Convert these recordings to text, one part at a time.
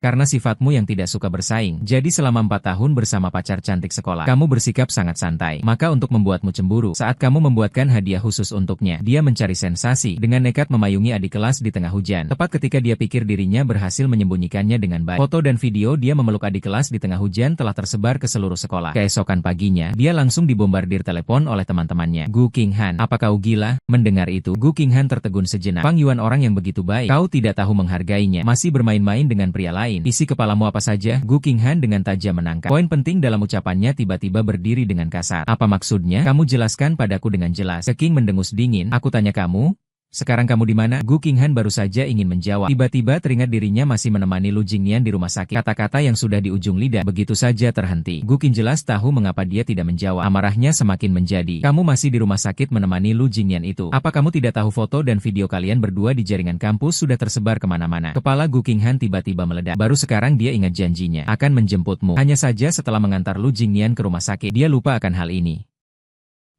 Karena sifatmu yang tidak suka bersaing, jadi selama 4 tahun bersama pacar cantik sekolah, kamu bersikap sangat santai. Maka untuk membuatmu cemburu, saat kamu membuatkan hadiah khusus untuknya, dia mencari sensasi dengan nekat memayungi adik kelas di tengah hujan. Tepat ketika dia pikir dirinya berhasil menyembunyikannya dengan baik. Foto dan video dia memeluk adik kelas di tengah hujan telah tersebar ke seluruh sekolah. Keesokan paginya, dia langsung dibombardir telepon oleh teman-temannya. Gu Qinghan, apa kau gila? Mendengar itu, Gu Qinghan tertegun sejenak. Fang Yuan orang yang begitu baik, kau tidak tahu menghargainya, masih bermain-main dengan pria lain. Isi kepalamu apa saja? Gu Qinghan dengan tajam menangkap poin penting dalam ucapannya, tiba-tiba berdiri dengan kasar. Apa maksudnya? Kamu jelaskan padaku dengan jelas. Keking mendengus dingin. Aku tanya kamu? Sekarang kamu di mana? Gu Qinghan baru saja ingin menjawab. Tiba-tiba teringat dirinya masih menemani Lu Jingnian di rumah sakit. Kata-kata yang sudah di ujung lidah begitu saja terhenti. Gu Qing jelas tahu mengapa dia tidak menjawab. Amarahnya semakin menjadi. Kamu masih di rumah sakit menemani Lu Jingnian itu. Apa kamu tidak tahu foto dan video kalian berdua di jaringan kampus sudah tersebar kemana-mana? Kepala Gu Qinghan tiba-tiba meledak. Baru sekarang dia ingat janjinya akan menjemputmu. Hanya saja setelah mengantar Lu Jingnian ke rumah sakit, dia lupa akan hal ini.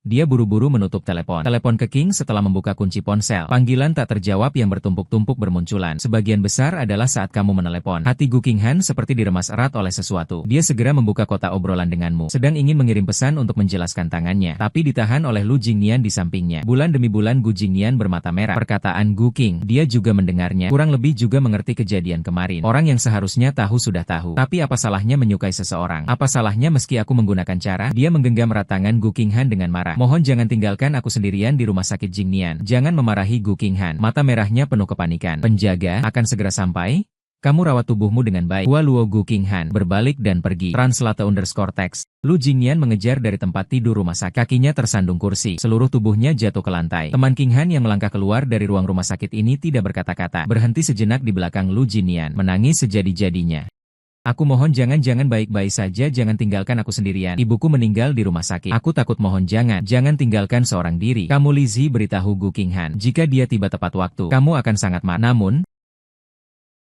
Dia buru-buru menutup telepon. Telepon ke King setelah membuka kunci ponsel. Panggilan tak terjawab yang bertumpuk-tumpuk bermunculan. Sebagian besar adalah saat kamu menelepon. Hati Gu Qinghan seperti diremas erat oleh sesuatu. Dia segera membuka kotak obrolan denganmu. Sedang ingin mengirim pesan untuk menjelaskan tangannya. Tapi ditahan oleh Lu Jingnian di sampingnya. Bulan demi bulan Gu Jingnian bermata merah. Perkataan Gu Qing. Dia juga mendengarnya. Kurang lebih juga mengerti kejadian kemarin. Orang yang seharusnya tahu sudah tahu. Tapi apa salahnya menyukai seseorang? Apa salahnya meski aku menggunakan cara? Dia menggenggam erat tangan Gu Qinghan dengan marah. Mohon jangan tinggalkan aku sendirian di rumah sakit Jingnian. Jangan memarahi Gu Qinghan. Mata merahnya penuh kepanikan. Penjaga akan segera sampai. Kamu rawat tubuhmu dengan baik. Hua Luo. Gu Qinghan berbalik dan pergi. Translate_text. Lu Jingnian mengejar dari tempat tidur rumah sakit. Kakinya tersandung kursi. Seluruh tubuhnya jatuh ke lantai. Teman Qinghan yang melangkah keluar dari ruang rumah sakit ini tidak berkata-kata. Berhenti sejenak di belakang Lu Jingnian. Menangis sejadi-jadinya. Aku mohon jangan baik-baik saja, jangan tinggalkan aku sendirian. Ibuku meninggal di rumah sakit. Aku takut, mohon jangan tinggalkan seorang diri. Kamu Lizzie, beritahu Gu Qinghan. Jika dia tiba tepat waktu, kamu akan sangat marah. Namun,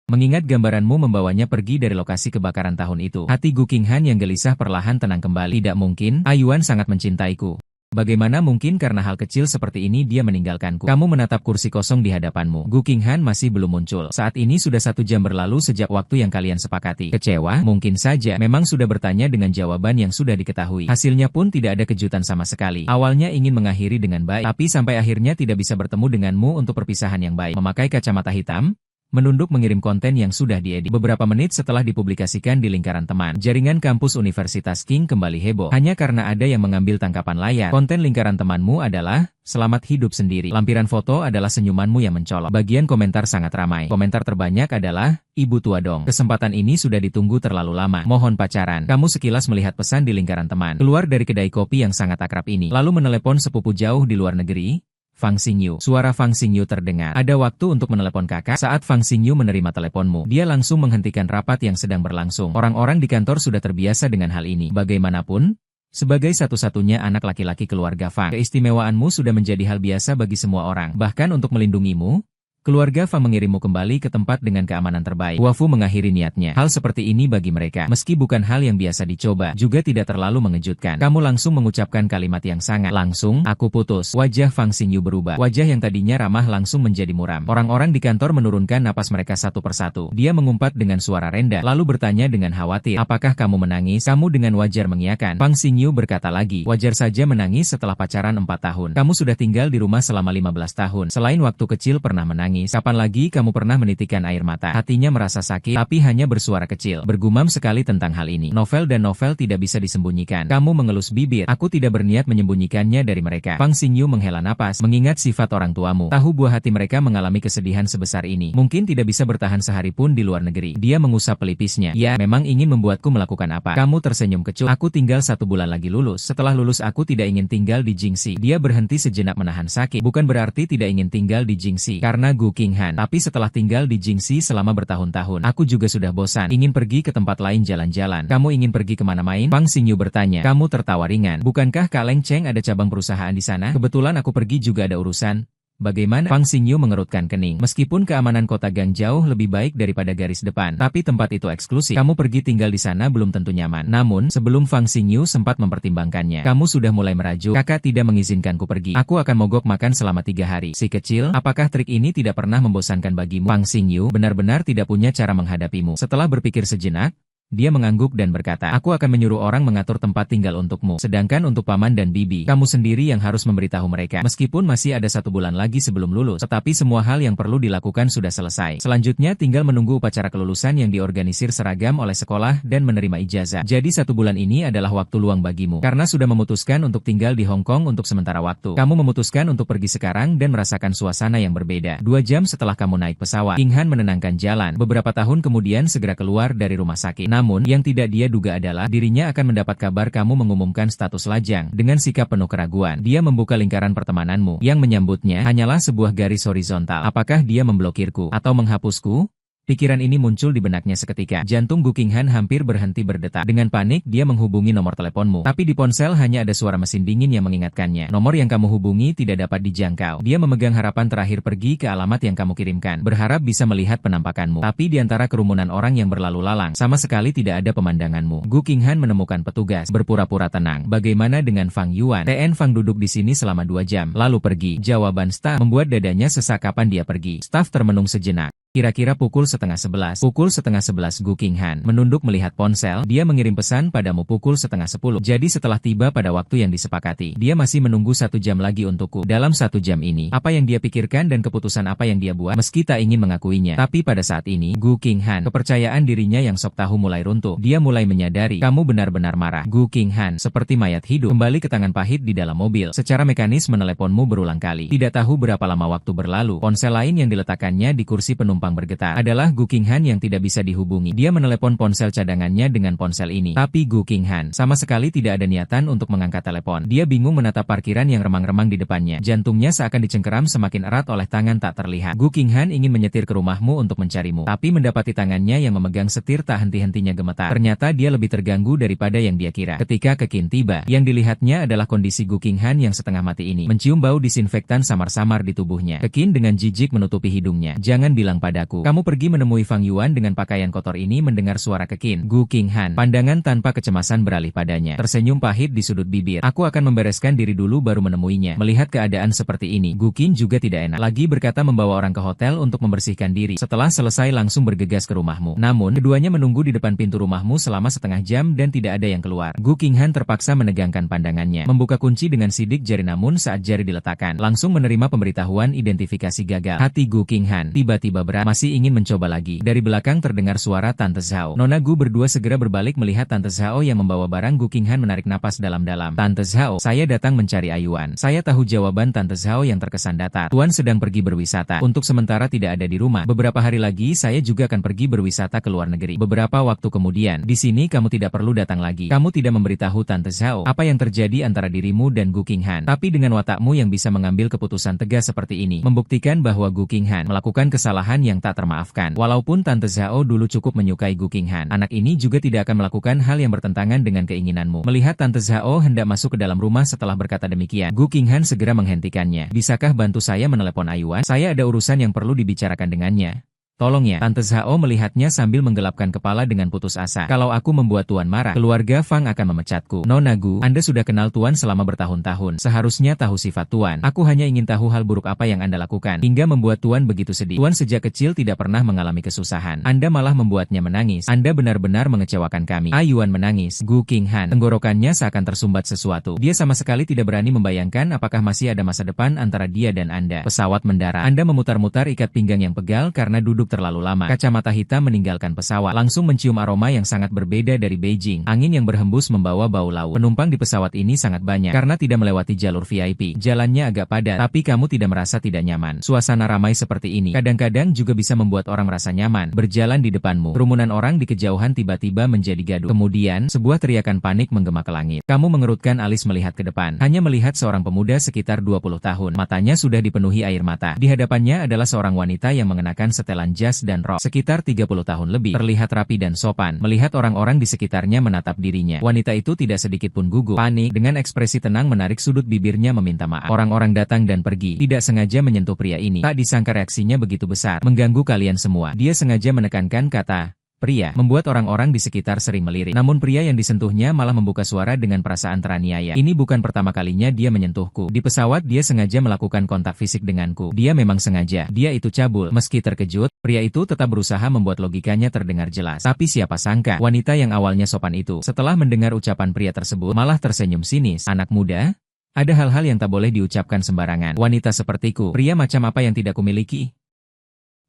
mengingat gambaranmu membawanya pergi dari lokasi kebakaran tahun itu, hati Gu Qinghan yang gelisah perlahan tenang kembali. Tidak mungkin, Ayuan sangat mencintaiku. Bagaimana mungkin karena hal kecil seperti ini dia meninggalkanku? Kamu menatap kursi kosong di hadapanmu. Gu Qinghan masih belum muncul. Saat ini sudah 1 jam berlalu sejak waktu yang kalian sepakati. Kecewa? Mungkin saja. Memang sudah bertanya dengan jawaban yang sudah diketahui. Hasilnya pun tidak ada kejutan sama sekali. Awalnya ingin mengakhiri dengan baik, tapi sampai akhirnya tidak bisa bertemu denganmu untuk perpisahan yang baik. Memakai kacamata hitam? Menunduk mengirim konten yang sudah diedit. Beberapa menit setelah dipublikasikan di lingkaran teman, jaringan kampus Universitas King kembali heboh. Hanya karena ada yang mengambil tangkapan layar. Konten lingkaran temanmu adalah, selamat hidup sendiri. Lampiran foto adalah senyumanmu yang mencolok. Bagian komentar sangat ramai. Komentar terbanyak adalah, ibu tua dong. Kesempatan ini sudah ditunggu terlalu lama. Mohon pacaran. Kamu sekilas melihat pesan di lingkaran teman. Keluar dari kedai kopi yang sangat akrab ini. Lalu menelepon sepupu jauh di luar negeri. Fang Xingyu. Suara Fang Xingyu terdengar. Ada waktu untuk menelepon kakak. Saat Fang Xingyu menerima teleponmu, dia langsung menghentikan rapat yang sedang berlangsung. Orang-orang di kantor sudah terbiasa dengan hal ini. Bagaimanapun, sebagai satu-satunya anak laki-laki keluarga Fang, keistimewaanmu sudah menjadi hal biasa bagi semua orang. Bahkan untuk melindungimu, keluarga Fang mengirimmu kembali ke tempat dengan keamanan terbaik. Wafu mengakhiri niatnya. Hal seperti ini bagi mereka, meski bukan hal yang biasa dicoba, juga tidak terlalu mengejutkan. Kamu langsung mengucapkan kalimat yang sangat langsung, aku putus. Wajah Fang Xingyu berubah. Wajah yang tadinya ramah langsung menjadi muram. Orang-orang di kantor menurunkan napas mereka satu persatu. Dia mengumpat dengan suara rendah, lalu bertanya dengan khawatir, apakah kamu menangis? Kamu dengan wajar mengiyakan. Fang Xingyu berkata lagi, wajar saja menangis setelah pacaran 4 tahun. Kamu sudah tinggal di rumah selama 15 tahun. Selain waktu kecil pernah menangis, kapan lagi kamu pernah menitikkan air mata? Hatinya merasa sakit, tapi hanya bersuara kecil. Bergumam sekali tentang hal ini. Novel dan novel tidak bisa disembunyikan. Kamu mengelus bibir. Aku tidak berniat menyembunyikannya dari mereka. Fang Xingyu menghela napas, mengingat sifat orang tuamu. Tahu buah hati mereka mengalami kesedihan sebesar ini. Mungkin tidak bisa bertahan sehari pun di luar negeri. Dia mengusap pelipisnya. Ya, memang ingin membuatku melakukan apa? Kamu tersenyum kecut. Aku tinggal 1 bulan lagi lulus. Setelah lulus aku tidak ingin tinggal di Jingxi. Dia berhenti sejenak menahan sakit. Bukan berarti tidak ingin tinggal di Jingxi. Karena Gu Qinghan. Tapi setelah tinggal di Jingxi selama bertahun-tahun, aku juga sudah bosan. Ingin pergi ke tempat lain jalan-jalan. Kamu ingin pergi kemana main? Fang Xingyu bertanya. Kamu tertawa ringan. Bukankah Kaleng Cheng ada cabang perusahaan di sana? Kebetulan aku pergi juga ada urusan. Bagaimana? Fang Xingyu mengerutkan kening. Meskipun keamanan kota Gang jauh lebih baik daripada garis depan, tapi tempat itu eksklusif. Kamu pergi tinggal di sana belum tentu nyaman. Namun, sebelum Fang Xingyu sempat mempertimbangkannya, kamu sudah mulai merajuk. Kakak tidak mengizinkanku pergi. Aku akan mogok makan selama 3 hari. Si kecil, apakah trik ini tidak pernah membosankan bagimu? Fang Xingyu benar-benar tidak punya cara menghadapimu. Setelah berpikir sejenak, dia mengangguk dan berkata, aku akan menyuruh orang mengatur tempat tinggal untukmu. Sedangkan untuk paman dan bibi, kamu sendiri yang harus memberitahu mereka. Meskipun masih ada 1 bulan lagi sebelum lulus, tetapi semua hal yang perlu dilakukan sudah selesai. Selanjutnya tinggal menunggu upacara kelulusan yang diorganisir seragam oleh sekolah dan menerima ijazah. Jadi 1 bulan ini adalah waktu luang bagimu. Karena sudah memutuskan untuk tinggal di Hong Kong untuk sementara waktu, kamu memutuskan untuk pergi sekarang dan merasakan suasana yang berbeda. 2 jam setelah kamu naik pesawat, King Han menenangkan jalan. Beberapa tahun kemudian segera keluar dari rumah sakit. Namun, yang tidak dia duga adalah dirinya akan mendapat kabar kamu mengumumkan status lajang. Dengan sikap penuh keraguan, dia membuka lingkaran pertemananmu. Yang menyambutnya hanyalah sebuah garis horizontal. Apakah dia memblokirku atau menghapusku? Pikiran ini muncul di benaknya seketika. Jantung Gu Qinghan hampir berhenti berdetak. Dengan panik, dia menghubungi nomor teleponmu. Tapi di ponsel hanya ada suara mesin dingin yang mengingatkannya. Nomor yang kamu hubungi tidak dapat dijangkau. Dia memegang harapan terakhir pergi ke alamat yang kamu kirimkan. Berharap bisa melihat penampakanmu. Tapi di antara kerumunan orang yang berlalu lalang, sama sekali tidak ada pemandanganmu. Gu Qinghan menemukan petugas. Berpura-pura tenang. Bagaimana dengan Fang Yuan? TN Fang duduk di sini selama 2 jam. Lalu pergi. Jawaban staf membuat dadanya sesak kapan dia pergi. Staf termenung sejenak. Kira-kira pukul 10:30. Pukul 10:30 Gu Qinghan menunduk melihat ponsel. Dia mengirim pesan padamu pukul 9:30. Jadi setelah tiba pada waktu yang disepakati, dia masih menunggu 1 jam lagi untukku. Dalam 1 jam ini, apa yang dia pikirkan dan keputusan apa yang dia buat, meski tak ingin mengakuinya. Tapi pada saat ini, Gu Qinghan, kepercayaan dirinya yang sok tahu mulai runtuh. Dia mulai menyadari, kamu benar-benar marah. Gu Qinghan, seperti mayat hidup, kembali ke tangan pahit di dalam mobil. Secara mekanis meneleponmu berulang kali. Tidak tahu berapa lama waktu berlalu, ponsel lain yang diletakkannya di kursi penumpang bergetar. Adalah Gu Qinghan yang tidak bisa dihubungi. Dia menelepon ponsel cadangannya dengan ponsel ini. Tapi Gu Qinghan sama sekali tidak ada niatan untuk mengangkat telepon. Dia bingung menatap parkiran yang remang-remang di depannya. Jantungnya seakan dicengkeram semakin erat oleh tangan tak terlihat. Gu Qinghan ingin menyetir ke rumahmu untuk mencarimu. Tapi mendapati tangannya yang memegang setir tak henti-hentinya gemetar. Ternyata dia lebih terganggu daripada yang dia kira. Ketika Kekin tiba, yang dilihatnya adalah kondisi Gu Qinghan yang setengah mati ini. Mencium bau disinfektan samar-samar di tubuhnya. Kekin dengan jijik menutupi hidungnya. Jangan bilang padaku, kamu pergi menemui Fang Yuan dengan pakaian kotor ini. Mendengar suara Kekin, Gu Qinghan, pandangan tanpa kecemasan beralih padanya. Tersenyum pahit di sudut bibir. Aku akan membereskan diri dulu baru menemuinya. Melihat keadaan seperti ini, Gu Qin juga tidak enak lagi berkata membawa orang ke hotel untuk membersihkan diri. Setelah selesai langsung bergegas ke rumahmu. Namun, keduanya menunggu di depan pintu rumahmu selama setengah jam dan tidak ada yang keluar. Gu Qinghan terpaksa menegangkan pandangannya. Membuka kunci dengan sidik jari namun saat jari diletakkan, langsung menerima pemberitahuan identifikasi gagal. Hati Gu Qinghan tiba-tiba berat. Masih ingin mencoba lagi. Dari belakang terdengar suara Tante Zhao. Nona Gu berdua segera berbalik melihat Tante Zhao yang membawa barang. Gu Qinghan menarik napas dalam-dalam. Tante Zhao, saya datang mencari Ayuan. Saya tahu jawaban Tante Zhao yang terkesan datar. Tuan sedang pergi berwisata. Untuk sementara tidak ada di rumah. Beberapa hari lagi saya juga akan pergi berwisata ke luar negeri. Beberapa waktu kemudian, di sini kamu tidak perlu datang lagi. Kamu tidak memberitahu Tante Zhao apa yang terjadi antara dirimu dan Gu Qinghan. Tapi dengan watakmu yang bisa mengambil keputusan tegas seperti ini, membuktikan bahwa Gu Qinghan melakukan kesalahan yang tak termaafkan. Walaupun Tante Zhao dulu cukup menyukai Gu Qinghan, anak ini juga tidak akan melakukan hal yang bertentangan dengan keinginanmu. Melihat Tante Zhao hendak masuk ke dalam rumah setelah berkata demikian, Gu Qinghan segera menghentikannya. Bisakah bantu saya menelepon Ayuan? Saya ada urusan yang perlu dibicarakan dengannya. Tolong ya. Tante Zhao melihatnya sambil menggelapkan kepala dengan putus asa. Kalau aku membuat Tuan marah, keluarga Fang akan memecatku. Nona Gu, Anda sudah kenal Tuan selama bertahun-tahun. Seharusnya tahu sifat Tuan. Aku hanya ingin tahu hal buruk apa yang Anda lakukan, hingga membuat Tuan begitu sedih. Tuan sejak kecil tidak pernah mengalami kesusahan. Anda malah membuatnya menangis. Anda benar-benar mengecewakan kami. Ayuan menangis. Gu Qinghan, tenggorokannya seakan tersumbat sesuatu. Dia sama sekali tidak berani membayangkan apakah masih ada masa depan antara dia dan Anda. Pesawat mendarat. Anda memutar-mutar ikat pinggang yang pegal karena duduk terlalu lama. Kacamata hitam meninggalkan pesawat, langsung mencium aroma yang sangat berbeda dari Beijing. Angin yang berhembus membawa bau laut. Penumpang di pesawat ini sangat banyak karena tidak melewati jalur VIP. Jalannya agak padat, tapi kamu tidak merasa tidak nyaman. Suasana ramai seperti ini kadang-kadang juga bisa membuat orang merasa nyaman. Berjalan di depanmu, kerumunan orang di kejauhan tiba-tiba menjadi gaduh. Kemudian, sebuah teriakan panik menggema ke langit. Kamu mengerutkan alis melihat ke depan. Hanya melihat seorang pemuda sekitar 20 tahun. Matanya sudah dipenuhi air mata. Di hadapannya adalah seorang wanita yang mengenakan setelan jas dan rok. Sekitar 30 tahun lebih. Terlihat rapi dan sopan. Melihat orang-orang di sekitarnya menatap dirinya. Wanita itu tidak sedikit pun gugup. Panik, dengan ekspresi tenang menarik sudut bibirnya meminta maaf. Orang-orang datang dan pergi. Tidak sengaja menyentuh pria ini. Tak disangka reaksinya begitu besar. Mengganggu kalian semua. Dia sengaja menekankan kata pria, membuat orang-orang di sekitar sering melirik. Namun pria yang disentuhnya malah membuka suara dengan perasaan teraniaya. Ini bukan pertama kalinya dia menyentuhku. Di pesawat dia sengaja melakukan kontak fisik denganku. Dia memang sengaja. Dia itu cabul. Meski terkejut, pria itu tetap berusaha membuat logikanya terdengar jelas. Tapi siapa sangka, wanita yang awalnya sopan itu, setelah mendengar ucapan pria tersebut, malah tersenyum sinis. Anak muda? Ada hal-hal yang tak boleh diucapkan sembarangan. Wanita sepertiku, pria macam apa yang tidak kumiliki?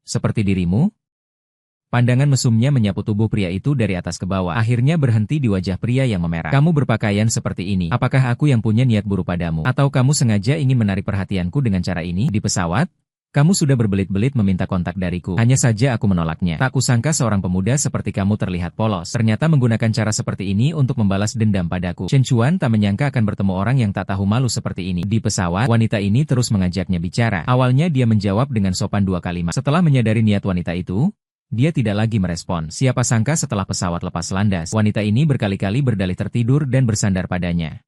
Seperti dirimu? Pandangan mesumnya menyapu tubuh pria itu dari atas ke bawah, akhirnya berhenti di wajah pria yang memerah. Kamu berpakaian seperti ini. Apakah aku yang punya niat buruk padamu? Atau kamu sengaja ingin menarik perhatianku dengan cara ini? Di pesawat? Kamu sudah berbelit-belit meminta kontak dariku. Hanya saja aku menolaknya. Tak kusangka seorang pemuda seperti kamu terlihat polos. Ternyata menggunakan cara seperti ini untuk membalas dendam padaku. Chen Chuan tak menyangka akan bertemu orang yang tak tahu malu seperti ini. Di pesawat, wanita ini terus mengajaknya bicara. Awalnya dia menjawab dengan sopan 2 kalimat. Setelah menyadari niat wanita itu, dia tidak lagi merespon. Siapa sangka setelah pesawat lepas landas, wanita ini berkali-kali berdalih tertidur dan bersandar padanya.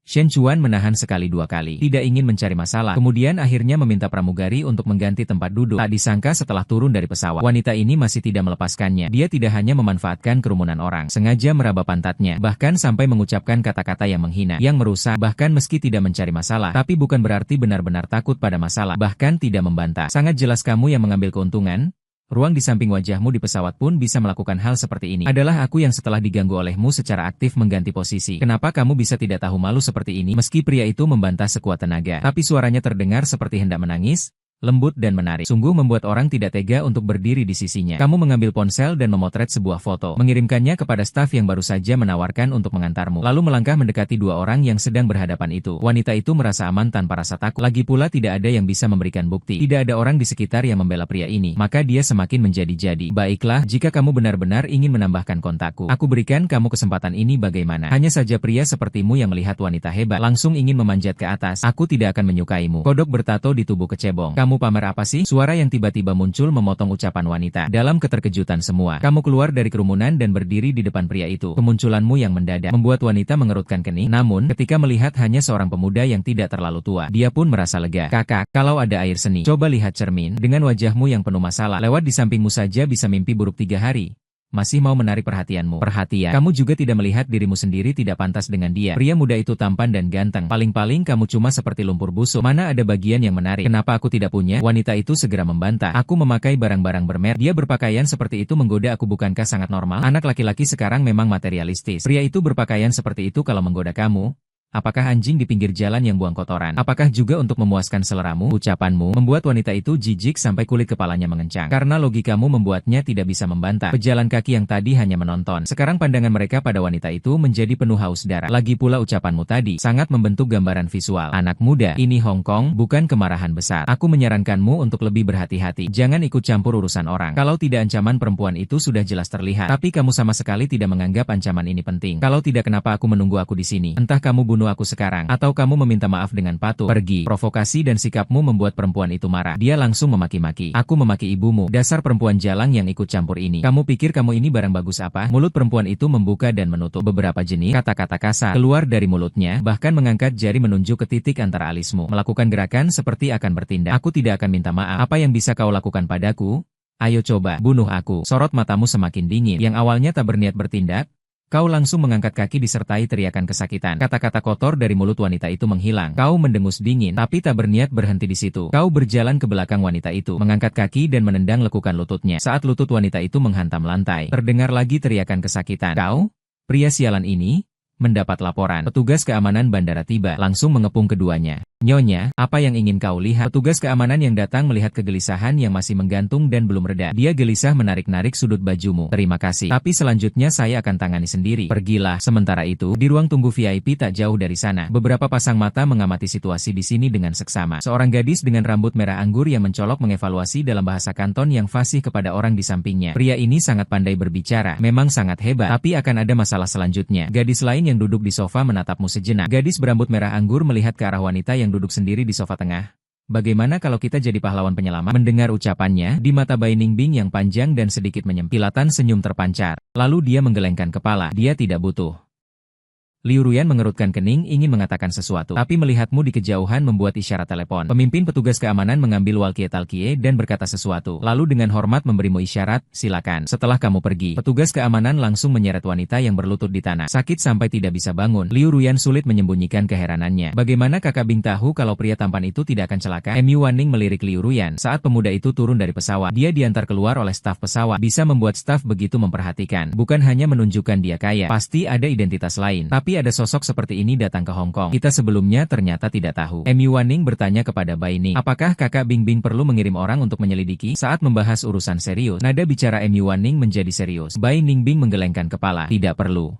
Shen Chuan menahan sekali 2 kali. Tidak ingin mencari masalah. Kemudian akhirnya meminta pramugari untuk mengganti tempat duduk. Tak disangka setelah turun dari pesawat, wanita ini masih tidak melepaskannya. Dia tidak hanya memanfaatkan kerumunan orang, sengaja meraba pantatnya, bahkan sampai mengucapkan kata-kata yang menghina, yang merusak. Bahkan meski tidak mencari masalah, tapi bukan berarti benar-benar takut pada masalah, bahkan tidak membantah. Sangat jelas kamu yang mengambil keuntungan. Ruang di samping wajahmu di pesawat pun bisa melakukan hal seperti ini. Adalah aku yang setelah diganggu olehmu secara aktif mengganti posisi. Kenapa kamu bisa tidak tahu malu seperti ini? Meski pria itu membantah sekuat tenaga, tapi suaranya terdengar seperti hendak menangis, lembut dan menarik. Sungguh membuat orang tidak tega untuk berdiri di sisinya. Kamu mengambil ponsel dan memotret sebuah foto, mengirimkannya kepada staf yang baru saja menawarkan untuk mengantarmu. Lalu melangkah mendekati 2 orang yang sedang berhadapan itu. Wanita itu merasa aman tanpa rasa takut. Lagi pula tidak ada yang bisa memberikan bukti. Tidak ada orang di sekitar yang membela pria ini. Maka dia semakin menjadi-jadi. Baiklah, jika kamu benar-benar ingin menambahkan kontakku, aku berikan kamu kesempatan ini. Bagaimana? Hanya saja pria sepertimu yang melihat wanita hebat langsung ingin memanjat ke atas. Aku tidak akan menyukaimu. Kodok bertato di tubuh kecebong. Kamu pamer apa sih? Suara yang tiba-tiba muncul memotong ucapan wanita. Dalam keterkejutan semua, kamu keluar dari kerumunan dan berdiri di depan pria itu. Kemunculanmu yang mendadak membuat wanita mengerutkan kening. Namun, ketika melihat hanya seorang pemuda yang tidak terlalu tua, dia pun merasa lega. Kakak, kalau ada air seni, coba lihat cermin. Dengan wajahmu yang penuh masalah, lewat di sampingmu saja bisa mimpi buruk 3 hari. Masih mau menarik perhatianmu. Perhatian, kamu juga tidak melihat dirimu sendiri tidak pantas dengan dia. Pria muda itu tampan dan ganteng. Paling-paling kamu cuma seperti lumpur busuk. Mana ada bagian yang menarik? Kenapa aku tidak punya? Wanita itu segera membantah. Aku memakai barang-barang bermerek. Dia berpakaian seperti itu menggoda aku, bukankah sangat normal? Anak laki-laki sekarang memang materialistis. Pria itu berpakaian seperti itu kalau menggoda kamu. Apakah anjing di pinggir jalan yang buang kotoran? Apakah juga untuk memuaskan seleramu? Ucapanmu membuat wanita itu jijik sampai kulit kepalanya mengencang. Karena logikamu membuatnya tidak bisa membantah. Pejalan kaki yang tadi hanya menonton. Sekarang pandangan mereka pada wanita itu menjadi penuh haus darah. Lagi pula ucapanmu tadi sangat membentuk gambaran visual. Anak muda, ini Hong Kong, bukan kemarahan besar. Aku menyarankanmu untuk lebih berhati-hati. Jangan ikut campur urusan orang. Kalau tidak, ancaman perempuan itu sudah jelas terlihat. Tapi kamu sama sekali tidak menganggap ancaman ini penting. Kalau tidak, kenapa aku menunggu aku di sini? Entah kamu bunuh aku sekarang, atau kamu meminta maaf dengan patuh. Pergi. Provokasi dan sikapmu membuat perempuan itu marah. Dia langsung memaki-maki. Aku memaki ibumu. Dasar perempuan jalang yang ikut campur ini. Kamu pikir kamu ini barang bagus apa? Mulut perempuan itu membuka dan menutup. Beberapa jenis kata-kata kasar keluar dari mulutnya, bahkan mengangkat jari menunjuk ke titik antara alismu. Melakukan gerakan seperti akan bertindak. Aku tidak akan minta maaf. Apa yang bisa kau lakukan padaku? Ayo coba, bunuh aku. Sorot matamu semakin dingin. Yang awalnya tak berniat bertindak, kau langsung mengangkat kaki disertai teriakan kesakitan. Kata-kata kotor dari mulut wanita itu menghilang. Kau mendengus dingin, tapi tak berniat berhenti di situ. Kau berjalan ke belakang wanita itu, mengangkat kaki dan menendang lekukan lututnya. Saat lutut wanita itu menghantam lantai, terdengar lagi teriakan kesakitan. Kau? Pria sialan ini? Mendapat laporan, petugas keamanan bandara tiba, langsung mengepung keduanya. Nyonya, apa yang ingin kau lihat? Petugas keamanan yang datang melihat kegelisahan yang masih menggantung dan belum reda. Dia gelisah menarik-narik sudut bajumu. Terima kasih. Tapi selanjutnya saya akan tangani sendiri. Pergilah. Sementara itu, di ruang tunggu VIP tak jauh dari sana, beberapa pasang mata mengamati situasi di sini dengan seksama. Seorang gadis dengan rambut merah anggur yang mencolok mengevaluasi dalam bahasa Kanton yang fasih kepada orang di sampingnya. Pria ini sangat pandai berbicara, memang sangat hebat, tapi akan ada masalah selanjutnya. Gadis lain yang duduk di sofa menatapmu sejenak. Gadis berambut merah anggur melihat ke arah wanita yang duduk sendiri di sofa tengah. Bagaimana kalau kita jadi pahlawan penyelamat? Mendengar ucapannya, di mata Bai Ningbing yang panjang dan sedikit menyempit, kilatan senyum terpancar. Lalu dia menggelengkan kepala. Dia tidak butuh. Liu Ruyan mengerutkan kening ingin mengatakan sesuatu, tapi melihatmu di kejauhan membuat isyarat telepon. Pemimpin petugas keamanan mengambil walkie-talkie dan berkata sesuatu, lalu dengan hormat memberimu isyarat, silakan. Setelah kamu pergi, petugas keamanan langsung menyeret wanita yang berlutut di tanah. Sakit sampai tidak bisa bangun. Liu Ruyan sulit menyembunyikan keheranannya. Bagaimana kakak Bing tahu kalau pria tampan itu tidak akan celaka? Mu Wanning melirik Liu Ruyan. Saat pemuda itu turun dari pesawat, dia diantar keluar oleh staf pesawat. Bisa membuat staf begitu memperhatikan. Bukan hanya menunjukkan dia kaya, pasti ada identitas lain. Tapi ada sosok seperti ini datang ke Hong Kong. Kita sebelumnya ternyata tidak tahu. Mu Wanning bertanya kepada Bai Ning, apakah kakak Bing Bing perlu mengirim orang untuk menyelidiki? Saat membahas urusan serius, nada bicara Mu Wanning menjadi serius. Bai Ningbing menggelengkan kepala. Tidak perlu.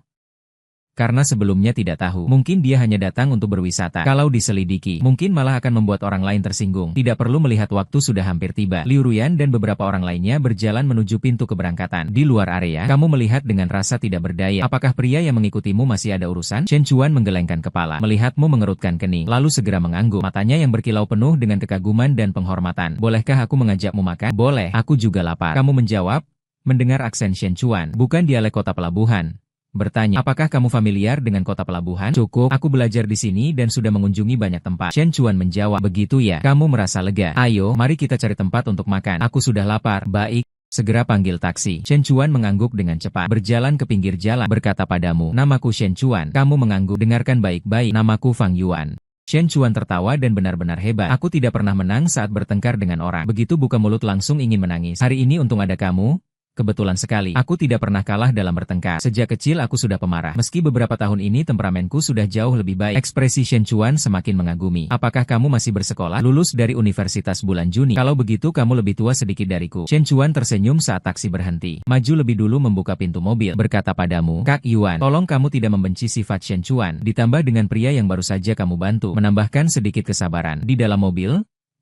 Karena sebelumnya tidak tahu, mungkin dia hanya datang untuk berwisata. Kalau diselidiki, mungkin malah akan membuat orang lain tersinggung. Tidak perlu melihat waktu sudah hampir tiba. Liu Ruyan dan beberapa orang lainnya berjalan menuju pintu keberangkatan. Di luar area, kamu melihat dengan rasa tidak berdaya. Apakah pria yang mengikutimu masih ada urusan? Chen Chuan menggelengkan kepala, melihatmu mengerutkan kening, lalu segera mengangguk. Matanya yang berkilau penuh dengan kekaguman dan penghormatan. Bolehkah aku mengajakmu makan? Boleh, aku juga lapar. Kamu menjawab, mendengar aksen Chen Chuan, bukan dialek kota pelabuhan. Bertanya, apakah kamu familiar dengan kota pelabuhan? Cukup, aku belajar di sini dan sudah mengunjungi banyak tempat. Chen Chuan menjawab, begitu ya, kamu merasa lega. Ayo, mari kita cari tempat untuk makan. Aku sudah lapar. Baik, segera panggil taksi. Chen Chuan mengangguk dengan cepat, berjalan ke pinggir jalan, berkata padamu, namaku Chen Chuan. Kamu mengangguk, dengarkan baik-baik, namaku Fang Yuan. Chen Chuan tertawa dan benar-benar hebat. Aku tidak pernah menang saat bertengkar dengan orang. Begitu buka mulut langsung ingin menangis. Hari ini untung ada kamu. Kebetulan sekali, aku tidak pernah kalah dalam bertengkar. Sejak kecil aku sudah pemarah. Meski beberapa tahun ini temperamenku sudah jauh lebih baik. Ekspresi Chen Chuan semakin mengagumi. Apakah kamu masih bersekolah? Lulus dari universitas bulan Juni. Kalau begitu kamu lebih tua sedikit dariku. Chen Chuan tersenyum saat taksi berhenti. Maju lebih dulu membuka pintu mobil. Berkata padamu, Kak Yuan, tolong kamu tidak membenci sifat Chen Chuan. Ditambah dengan pria yang baru saja kamu bantu. Menambahkan sedikit kesabaran. Di dalam mobil,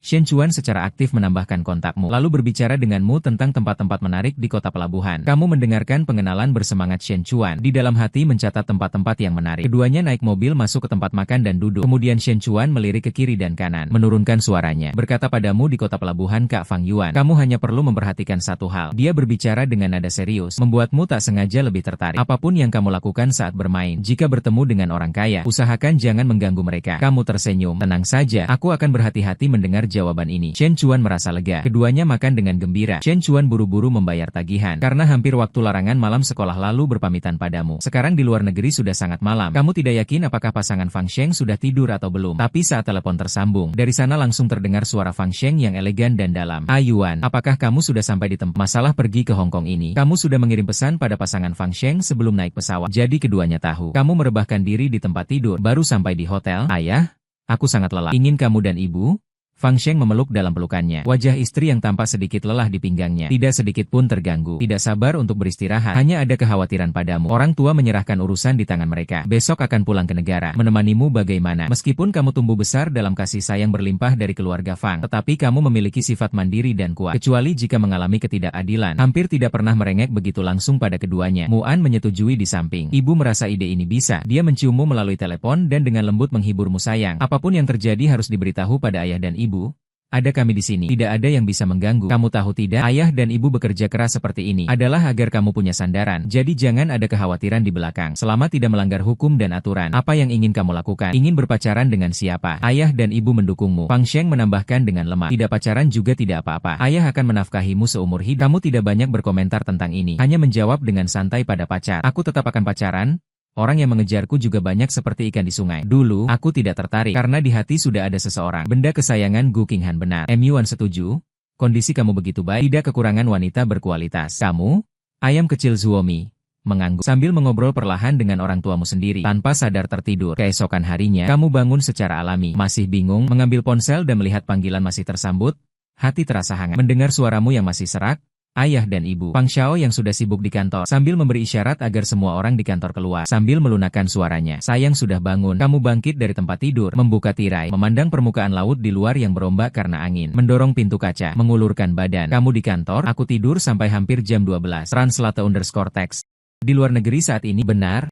Chen Chuan secara aktif menambahkan kontakmu, lalu berbicara denganmu tentang tempat-tempat menarik di kota pelabuhan. Kamu mendengarkan pengenalan bersemangat Chen Chuan, di dalam hati mencatat tempat-tempat yang menarik. Keduanya naik mobil masuk ke tempat makan dan duduk. Kemudian Chen Chuan melirik ke kiri dan kanan, menurunkan suaranya. Berkata padamu di kota pelabuhan Kak Fang Yuan, kamu hanya perlu memperhatikan satu hal. Dia berbicara dengan nada serius, membuatmu tak sengaja lebih tertarik. Apapun yang kamu lakukan saat bermain, jika bertemu dengan orang kaya, usahakan jangan mengganggu mereka. Kamu tersenyum, tenang saja, aku akan berhati-hati mendengar jawaban ini. Chen Chuan merasa lega. Keduanya makan dengan gembira. Chen Chuan buru-buru membayar tagihan, karena hampir waktu larangan malam sekolah lalu berpamitan padamu. Sekarang di luar negeri sudah sangat malam. Kamu tidak yakin apakah pasangan Fang Sheng sudah tidur atau belum. Tapi saat telepon tersambung, dari sana langsung terdengar suara Fang Sheng yang elegan dan dalam. Yuan, apakah kamu sudah sampai di tempat? Masalah pergi ke Hong Kong ini, kamu sudah mengirim pesan pada pasangan Fang Sheng sebelum naik pesawat. Jadi keduanya tahu. Kamu merebahkan diri di tempat tidur, baru sampai di hotel. Ayah, aku sangat lelah. Ingin kamu dan ibu? Fang Sheng memeluk dalam pelukannya. Wajah istri yang tampak sedikit lelah di pinggangnya. Tidak sedikit pun terganggu. Tidak sabar untuk beristirahat. Hanya ada kekhawatiran padamu. Orang tua menyerahkan urusan di tangan mereka. Besok akan pulang ke negara. Menemanimu bagaimana? Meskipun kamu tumbuh besar dalam kasih sayang berlimpah dari keluarga Fang, tetapi kamu memiliki sifat mandiri dan kuat. Kecuali jika mengalami ketidakadilan. Hampir tidak pernah merengek begitu langsung pada keduanya. Muan menyetujui di samping. Ibu merasa ide ini bisa. Dia menciummu melalui telepon dan dengan lembut menghiburmu sayang. Apapun yang terjadi harus diberitahu pada ayah dan ibu. Ada kami di sini. Tidak ada yang bisa mengganggu. Kamu tahu tidak? Ayah dan ibu bekerja keras seperti ini adalah agar kamu punya sandaran. Jadi jangan ada kekhawatiran di belakang. Selama tidak melanggar hukum dan aturan. Apa yang ingin kamu lakukan? Ingin berpacaran dengan siapa? Ayah dan ibu mendukungmu. Fang Sheng menambahkan dengan lemah. Tidak pacaran juga tidak apa-apa. Ayah akan menafkahimu seumur hidup. Kamu tidak banyak berkomentar tentang ini. Hanya menjawab dengan santai pada pacar. Aku tetap akan pacaran. Orang yang mengejarku juga banyak seperti ikan di sungai. Dulu, aku tidak tertarik karena di hati sudah ada seseorang. Benda kesayangan Gu Qinghan benar. Yuan setuju. Kondisi kamu begitu baik, tidak kekurangan wanita berkualitas. Kamu? Ayam kecil Zuomi mengangguk sambil mengobrol perlahan dengan orang tuamu sendiri. Tanpa sadar tertidur. Keesokan harinya, kamu bangun secara alami. Masih bingung, mengambil ponsel dan melihat panggilan masih tersambut. Hati terasa hangat. Mendengar suaramu yang masih serak. Ayah dan ibu. Fang Xiao yang sudah sibuk di kantor sambil memberi isyarat agar semua orang di kantor keluar sambil melunakkan suaranya. Sayang sudah bangun. Kamu bangkit dari tempat tidur, membuka tirai, memandang permukaan laut di luar yang berombak karena angin, mendorong pintu kaca, mengulurkan badan. Kamu di kantor, aku tidur sampai hampir jam 12. Translate_text. Di luar negeri saat ini benar?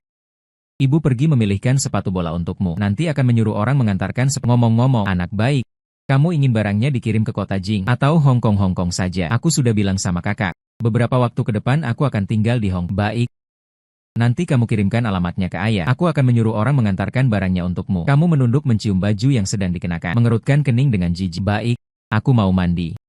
Ibu pergi memilihkan sepatu bola untukmu. Nanti akan menyuruh orang mengantarkan ngomong-ngomong, anak baik. Kamu ingin barangnya dikirim ke kota Jing atau Hong Kong saja? Aku sudah bilang sama kakak. Beberapa waktu ke depan aku akan tinggal di Hong Kong. Baik. Nanti kamu kirimkan alamatnya ke ayah. Aku akan menyuruh orang mengantarkan barangnya untukmu. Kamu menunduk mencium baju yang sedang dikenakan. Mengerutkan kening dengan jijik. Baik. Aku mau mandi.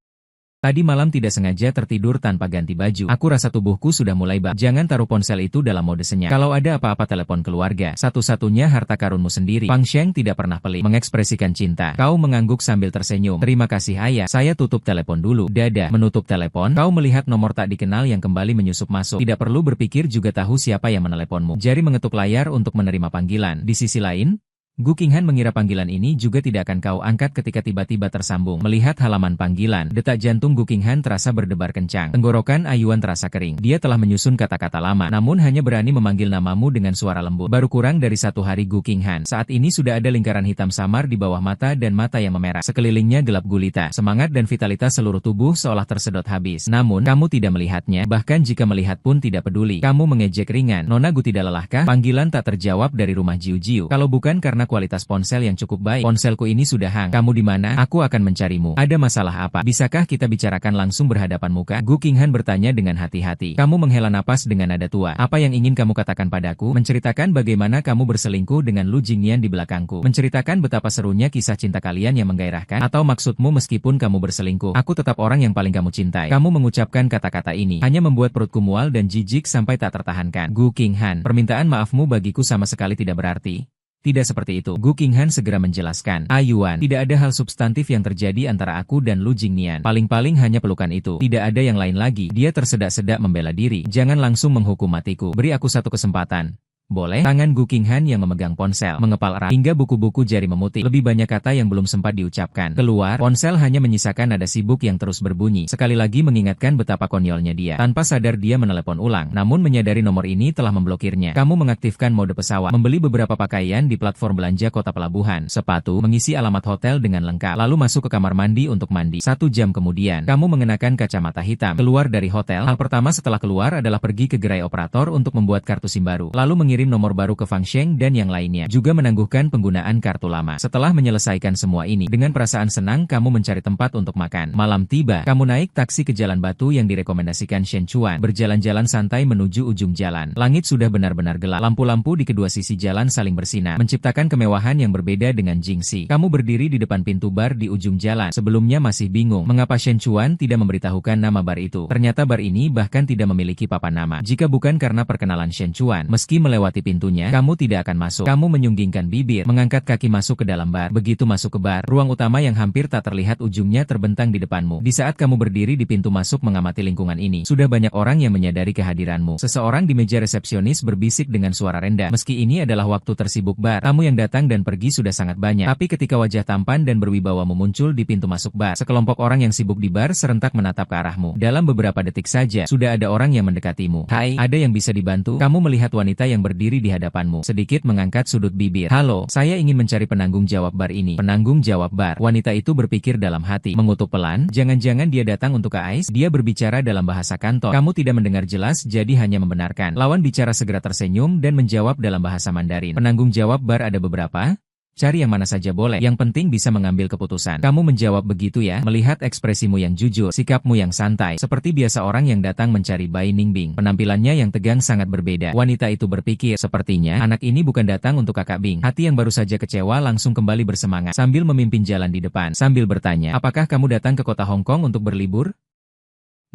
Tadi malam tidak sengaja tertidur tanpa ganti baju. Aku rasa tubuhku sudah mulai bak. Jangan taruh ponsel itu dalam mode senyap. Kalau ada apa-apa telepon keluarga. Satu-satunya harta karunmu sendiri. Fang Sheng tidak pernah pelit mengekspresikan cinta. Kau mengangguk sambil tersenyum. Terima kasih ayah. Saya tutup telepon dulu. Dadah. Menutup telepon. Kau melihat nomor tak dikenal yang kembali menyusup masuk. Tidak perlu berpikir juga tahu siapa yang meneleponmu. Jari mengetuk layar untuk menerima panggilan. Di sisi lain, Gu Qinghan mengira panggilan ini juga tidak akan kau angkat ketika tiba-tiba tersambung. Melihat halaman panggilan, detak jantung Gu Qinghan terasa berdebar kencang. Tenggorokan Ayuan terasa kering. Dia telah menyusun kata-kata lama, namun hanya berani memanggil namamu dengan suara lembut. Baru kurang dari 1 hari Gu Qinghan. Saat ini sudah ada lingkaran hitam samar di bawah mata dan mata yang memerah. Sekelilingnya gelap gulita. Semangat dan vitalitas seluruh tubuh seolah tersedot habis. Namun, kamu tidak melihatnya, bahkan jika melihat pun tidak peduli. Kamu mengejek ringan. Nona Gu tidak lelahkah? Panggilan tak terjawab dari rumah Jiu Jiu. Kalau bukan karena kualitas ponsel yang cukup baik. Ponselku ini sudah hang. Kamu di mana? Aku akan mencarimu. Ada masalah apa? Bisakah kita bicarakan langsung berhadapan muka? Gu Qinghan bertanya dengan hati-hati. Kamu menghela napas dengan nada tua. Apa yang ingin kamu katakan padaku? Menceritakan bagaimana kamu berselingkuh dengan Lu Jingnian di belakangku. Menceritakan betapa serunya kisah cinta kalian yang menggairahkan? Atau maksudmu meskipun kamu berselingkuh, aku tetap orang yang paling kamu cintai? Kamu mengucapkan kata-kata ini hanya membuat perutku mual dan jijik sampai tak tertahankan. Gu Qinghan, permintaan maafmu bagiku sama sekali tidak berarti. Tidak seperti itu. Gu Qinghan segera menjelaskan. Ayuan, tidak ada hal substantif yang terjadi antara aku dan Lu Jingnian. Paling-paling hanya pelukan itu. Tidak ada yang lain lagi. Dia tersedak-sedak membela diri. Jangan langsung menghukum matiku. Beri aku satu kesempatan. Boleh? Tangan Gu Qinghan yang memegang ponsel mengepal erat hingga buku-buku jari memutih. Lebih banyak kata yang belum sempat diucapkan keluar. Ponsel hanya menyisakan nada sibuk yang terus berbunyi. Sekali lagi mengingatkan betapa konyolnya dia. Tanpa sadar dia menelepon ulang. Namun menyadari nomor ini telah memblokirnya. Kamu mengaktifkan mode pesawat, membeli beberapa pakaian di platform belanja kota pelabuhan, sepatu, mengisi alamat hotel dengan lengkap, lalu masuk ke kamar mandi untuk mandi. 1 jam kemudian, kamu mengenakan kacamata hitam, keluar dari hotel. Hal pertama setelah keluar adalah pergi ke gerai operator untuk membuat kartu SIM baru, lalu mengirim nomor baru ke Fang Sheng dan yang lainnya, juga menangguhkan penggunaan kartu lama. Setelah menyelesaikan semua ini, dengan perasaan senang kamu mencari tempat untuk makan. Malam tiba, kamu naik taksi ke Jalan Batu yang direkomendasikan Shen Chuan, berjalan-jalan santai menuju ujung jalan. Langit sudah benar-benar gelap. Lampu-lampu di kedua sisi jalan saling bersinar, menciptakan kemewahan yang berbeda dengan Jingxi. Kamu berdiri di depan pintu bar di ujung jalan. Sebelumnya masih bingung mengapa Shen Chuan tidak memberitahukan nama bar itu. Ternyata bar ini bahkan tidak memiliki papan nama. Jika bukan karena perkenalan Shen Chuan, meski melewati pintunya, kamu tidak akan masuk. Kamu menyunggingkan bibir, mengangkat kaki masuk ke dalam bar. Begitu masuk ke bar, ruang utama yang hampir tak terlihat ujungnya terbentang di depanmu. Di saat kamu berdiri di pintu masuk mengamati lingkungan ini, sudah banyak orang yang menyadari kehadiranmu. Seseorang di meja resepsionis berbisik dengan suara rendah. Meski ini adalah waktu tersibuk bar, tamu yang datang dan pergi sudah sangat banyak. Tapi ketika wajah tampan dan berwibawa muncul di pintu masuk bar, sekelompok orang yang sibuk di bar serentak menatap ke arahmu. Dalam beberapa detik saja, sudah ada orang yang mendekatimu. Hai, ada yang bisa dibantu? Kamu melihat wanita yang berdiri di hadapanmu, sedikit mengangkat sudut bibir. Halo, saya ingin mencari penanggung jawab bar ini. Penanggung jawab bar. Wanita itu berpikir dalam hati, mengutuk pelan. Jangan-jangan dia datang untuk Ais? Dia berbicara dalam bahasa kantor. Kamu tidak mendengar jelas, jadi hanya membenarkan. Lawan bicara segera tersenyum dan menjawab dalam bahasa Mandarin. Penanggung jawab bar ada beberapa? Cari yang mana saja boleh, yang penting bisa mengambil keputusan. Kamu menjawab begitu ya, melihat ekspresimu yang jujur, sikapmu yang santai, seperti biasa orang yang datang mencari Bai Ningbing. Penampilannya yang tegang sangat berbeda. Wanita itu berpikir, sepertinya anak ini bukan datang untuk kakak Bing. Hati yang baru saja kecewa langsung kembali bersemangat, sambil memimpin jalan di depan, sambil bertanya, apakah kamu datang ke kota Hong Kong untuk berlibur?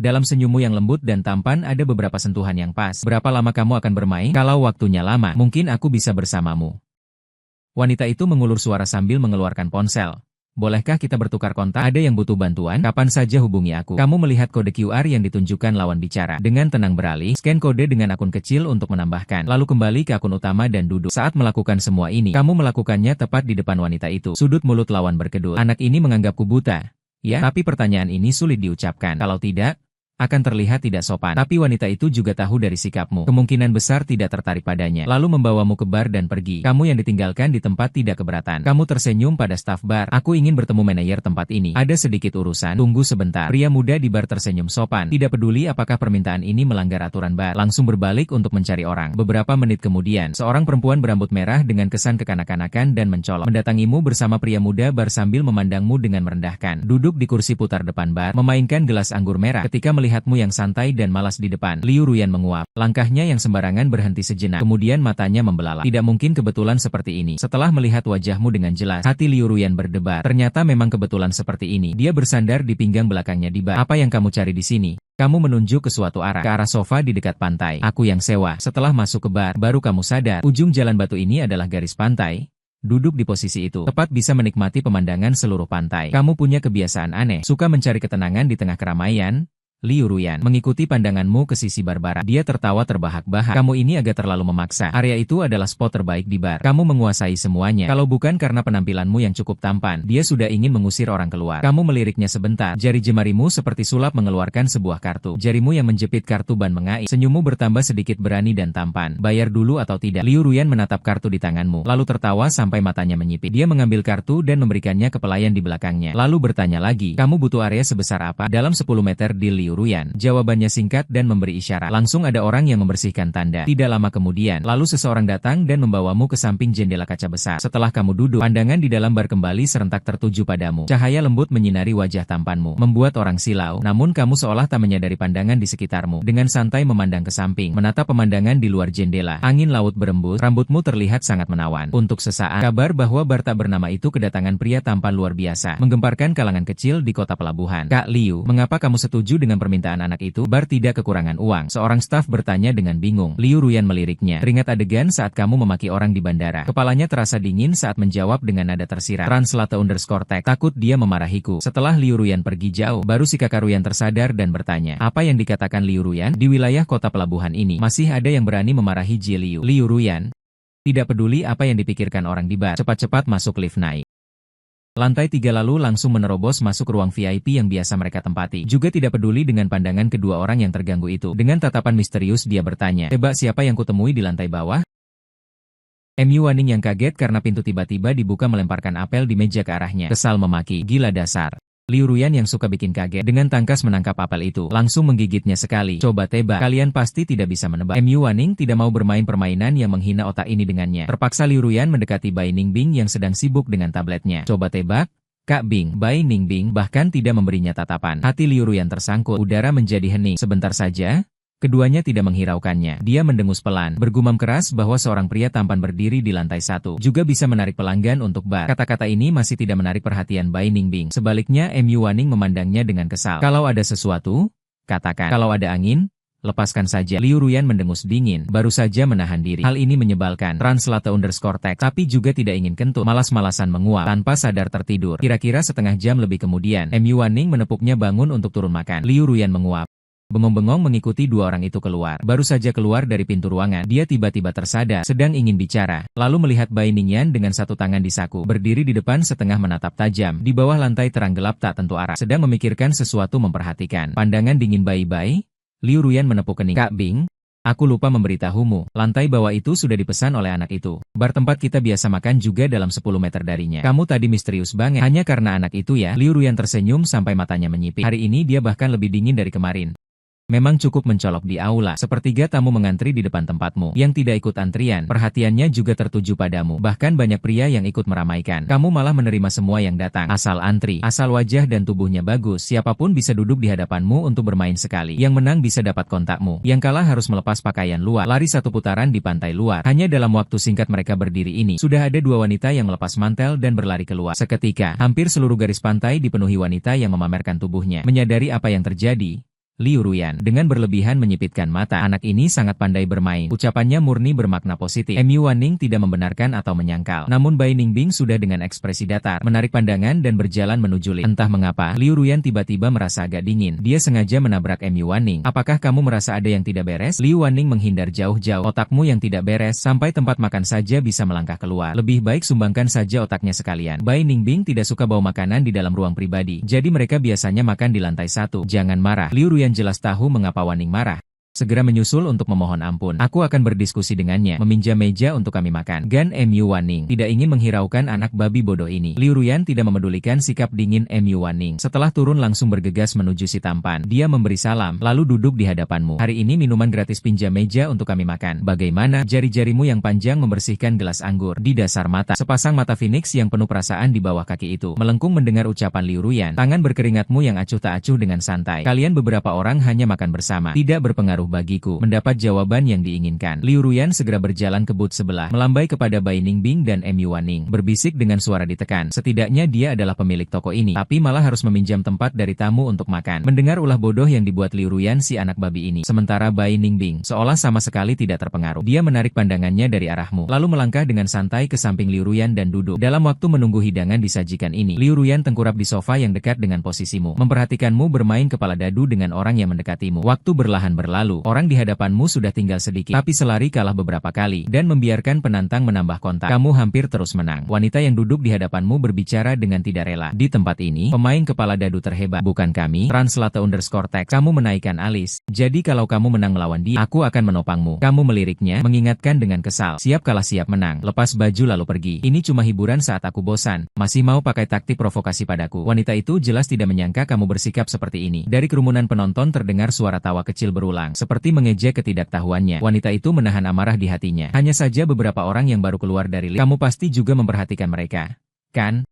Dalam senyummu yang lembut dan tampan ada beberapa sentuhan yang pas. Berapa lama kamu akan bermain? Kalau waktunya lama, mungkin aku bisa bersamamu. Wanita itu mengulur suara sambil mengeluarkan ponsel. Bolehkah kita bertukar kontak? Ada yang butuh bantuan? Kapan saja hubungi aku. Kamu melihat kode QR yang ditunjukkan lawan bicara. Dengan tenang beralih, scan kode dengan akun kecil untuk menambahkan. Lalu kembali ke akun utama dan duduk. Saat melakukan semua ini, kamu melakukannya tepat di depan wanita itu. Sudut mulut lawan berkedut. Anak ini menganggapku buta. Ya, tapi pertanyaan ini sulit diucapkan. Kalau tidak, akan terlihat tidak sopan. Tapi wanita itu juga tahu dari sikapmu. Kemungkinan besar tidak tertarik padanya. Lalu membawamu ke bar dan pergi. Kamu yang ditinggalkan di tempat tidak keberatan. Kamu tersenyum pada staf bar. Aku ingin bertemu manajer tempat ini. Ada sedikit urusan. Tunggu sebentar. Pria muda di bar tersenyum sopan. Tidak peduli apakah permintaan ini melanggar aturan bar. Langsung berbalik untuk mencari orang. Beberapa menit kemudian, seorang perempuan berambut merah dengan kesan kekanak-kanakan dan mencolok mendatangimu bersama pria muda bar sambil memandangmu dengan merendahkan. Duduk di kursi putar depan bar, memainkan gelas anggur merah. Ketika melihatmu yang santai dan malas di depan, Liu Ruyan menguap. Langkahnya yang sembarangan berhenti sejenak. Kemudian matanya membelalak. Tidak mungkin kebetulan seperti ini. Setelah melihat wajahmu dengan jelas, hati Liu Ruyan berdebar. Ternyata memang kebetulan seperti ini. Dia bersandar di pinggang belakangnya di bar. Apa yang kamu cari di sini? Kamu menunjuk ke suatu arah, ke arah sofa di dekat pantai. Aku yang sewa. Setelah masuk ke bar, baru kamu sadar, ujung jalan batu ini adalah garis pantai. Duduk di posisi itu, tepat bisa menikmati pemandangan seluruh pantai. Kamu punya kebiasaan aneh, suka mencari ketenangan di tengah keramaian. Liu Ruyan mengikuti pandanganmu ke sisi bar barat. Dia tertawa terbahak-bahak. Kamu ini agak terlalu memaksa. Area itu adalah spot terbaik di bar. Kamu menguasai semuanya. Kalau bukan karena penampilanmu yang cukup tampan, dia sudah ingin mengusir orang keluar. Kamu meliriknya sebentar. Jari jemarimu seperti sulap mengeluarkan sebuah kartu. Jarimu yang menjepit kartu ban mengaik. Senyummu bertambah sedikit berani dan tampan. Bayar dulu atau tidak? Liu Ruyan menatap kartu di tanganmu, lalu tertawa sampai matanya menyipit. Dia mengambil kartu dan memberikannya ke pelayan di belakangnya. Lalu bertanya lagi, kamu butuh area sebesar apa? Dalam 10 meter di Liu Ruyan. Jawabannya singkat dan memberi isyarat. Langsung ada orang yang membersihkan tanda. Tidak lama kemudian, lalu seseorang datang dan membawamu ke samping jendela kaca besar. Setelah kamu duduk, pandangan di dalam bar kembali serentak tertuju padamu. Cahaya lembut menyinari wajah tampanmu, membuat orang silau. Namun kamu seolah tak menyadari pandangan di sekitarmu. Dengan santai memandang ke samping, menatap pemandangan di luar jendela. Angin laut berembus, rambutmu terlihat sangat menawan. Untuk sesaat, kabar bahwa bar tak bernama itu kedatangan pria tampan luar biasa, menggemparkan kalangan kecil di kota pelabuhan. Kak Liu, mengapa kamu setuju dengan permintaan anak itu? Bar tidak kekurangan uang. Seorang staf bertanya dengan bingung. Liu Ruyan meliriknya. Teringat adegan saat kamu memaki orang di bandara. Kepalanya terasa dingin saat menjawab dengan nada tersirat. Translate_tag. Takut dia memarahiku. Setelah Liu Ruyan pergi jauh, baru si kakak Ruyan tersadar dan bertanya. Apa yang dikatakan Liu Ruyan? Di wilayah kota pelabuhan ini, masih ada yang berani memarahi Ji Liu. Liu Ruyan tidak peduli apa yang dipikirkan orang di bar. Cepat-cepat masuk lift naik. Lantai 3 lalu langsung menerobos masuk ruang VIP yang biasa mereka tempati. Juga tidak peduli dengan pandangan kedua orang yang terganggu itu. Dengan tatapan misterius dia bertanya, "Tebak siapa yang kutemui di lantai bawah?" Mu Waning yang kaget karena pintu tiba-tiba dibuka melemparkan apel di meja ke arahnya. Kesal memaki, "Gila dasar." Liu Ruyan yang suka bikin kaget dengan tangkas menangkap apel itu, langsung menggigitnya sekali. "Coba tebak, kalian pasti tidak bisa menebak." Mu Waning tidak mau bermain permainan yang menghina otak ini dengannya. Terpaksa Liu Ruyan mendekati Bai Ningbing yang sedang sibuk dengan tabletnya. "Coba tebak." Kak Bing, Bai Ningbing bahkan tidak memberinya tatapan. Hati Liu Ruyan tersangkut, udara menjadi hening. Sebentar saja, keduanya tidak menghiraukannya. Dia mendengus pelan, bergumam keras bahwa seorang pria tampan berdiri di lantai 1 juga bisa menarik pelanggan untuk bar. Kata-kata ini masih tidak menarik perhatian Bai Ningbing. Sebaliknya, Mu Waning memandangnya dengan kesal. "Kalau ada sesuatu, katakan. Kalau ada angin, lepaskan saja." Liu Ruyan mendengus dingin, baru saja menahan diri. Hal ini menyebalkan. Translate_tag. Tapi juga tidak ingin kentut. Malas-malasan menguap, tanpa sadar tertidur. Kira-kira setengah jam lebih kemudian, Mu Waning menepuknya bangun untuk turun makan. Liu Ruyan menguap. Bengong-bengong mengikuti dua orang itu keluar. Baru saja keluar dari pintu ruangan, dia tiba-tiba tersadar, sedang ingin bicara. Lalu melihat Bai Ningyan dengan satu tangan di saku, berdiri di depan setengah menatap tajam. Di bawah lantai terang gelap tak tentu arah, sedang memikirkan sesuatu memperhatikan. Pandangan dingin Bai. Liu Ruyan menepuk kening. "Kak Bing, aku lupa memberitahumu, lantai bawah itu sudah dipesan oleh anak itu. Bar tempat kita biasa makan juga dalam 10 meter darinya. Kamu tadi misterius banget. Hanya karena anak itu ya?" Liu Ruyan tersenyum sampai matanya menyipit. Hari ini dia bahkan lebih dingin dari kemarin. Memang cukup mencolok di aula. Sepertiga tamu mengantri di depan tempatmu. Yang tidak ikut antrian, perhatiannya juga tertuju padamu. Bahkan banyak pria yang ikut meramaikan. Kamu malah menerima semua yang datang. Asal antri, asal wajah dan tubuhnya bagus, siapapun bisa duduk di hadapanmu untuk bermain sekali. Yang menang bisa dapat kontakmu. Yang kalah harus melepas pakaian luar. Lari satu putaran di pantai luar. Hanya dalam waktu singkat mereka berdiri ini, sudah ada dua wanita yang melepas mantel dan berlari keluar. Seketika, hampir seluruh garis pantai dipenuhi wanita yang memamerkan tubuhnya. Menyadari apa yang terjadi, Liu Ruyan dengan berlebihan menyipitkan mata. Anak ini sangat pandai bermain. Ucapannya murni bermakna positif. Mu Waning tidak membenarkan atau menyangkal. Namun Bai Ningbing sudah dengan ekspresi datar, menarik pandangan dan berjalan menuju lift. Entah mengapa, Liu Ruyan tiba-tiba merasa agak dingin. Dia sengaja menabrak Mu Waning. "Apakah kamu merasa ada yang tidak beres?" Liu Waning menghindar jauh-jauh. "Otakmu yang tidak beres, sampai tempat makan saja bisa melangkah keluar. Lebih baik sumbangkan saja otaknya sekalian." Bai Ningbing tidak suka bawa makanan di dalam ruang pribadi. Jadi mereka biasanya makan di lantai 1. "Jangan marah." Liu Ruyan Liuruyan jelas tahu mengapa Waning marah. Segera menyusul untuk memohon ampun. Aku akan berdiskusi dengannya, meminjam meja untuk kami makan. Gan Mu Waning tidak ingin menghiraukan anak babi bodoh ini. Liuruyan tidak memedulikan sikap dingin Mu Waning. Setelah turun langsung bergegas menuju si tampan. Dia memberi salam, lalu duduk di hadapanmu. Hari ini minuman gratis, pinjam meja untuk kami makan. Bagaimana? Jari-jarimu yang panjang membersihkan gelas anggur. Di dasar mata, sepasang mata Phoenix yang penuh perasaan di bawah kaki itu melengkung mendengar ucapan Liuruyan. Tangan berkeringatmu yang acuh tak acuh dengan santai. Kalian beberapa orang hanya makan bersama. Tidak berpengaruh bagiku. Mendapat jawaban yang diinginkan. Liuruyan segera berjalan ke booth sebelah, melambai kepada Bai Ningbing dan Mu Waning, berbisik dengan suara ditekan. Setidaknya dia adalah pemilik toko ini, tapi malah harus meminjam tempat dari tamu untuk makan. Mendengar ulah bodoh yang dibuat Liuruyan si anak babi ini, sementara Bai Ningbing seolah sama sekali tidak terpengaruh. Dia menarik pandangannya dari arahmu, lalu melangkah dengan santai ke samping Liuruyan dan duduk. Dalam waktu menunggu hidangan disajikan ini, Liuruyan tengkurap di sofa yang dekat dengan posisimu, memperhatikanmu bermain kepala dadu dengan orang yang mendekatimu. Waktu berlahan berlalu. Orang di hadapanmu sudah tinggal sedikit, tapi selari kalah beberapa kali, dan membiarkan penantang menambah kontak. Kamu hampir terus menang. Wanita yang duduk di hadapanmu berbicara dengan tidak rela. Di tempat ini, pemain kepala dadu terhebat, bukan kami, Translate_text. Kamu menaikkan alis. Jadi kalau kamu menang melawan dia, aku akan menopangmu. Kamu meliriknya, mengingatkan dengan kesal. Siap kalah siap menang. Lepas baju lalu pergi. Ini cuma hiburan saat aku bosan. Masih mau pakai taktik provokasi padaku. Wanita itu jelas tidak menyangka kamu bersikap seperti ini. Dari kerumunan penonton terdengar suara tawa kecil berulang, seperti mengejek ketidaktahuannya. Wanita itu menahan amarah di hatinya. Hanya saja beberapa orang yang baru keluar dari lift. Kamu pasti juga memperhatikan mereka, kan?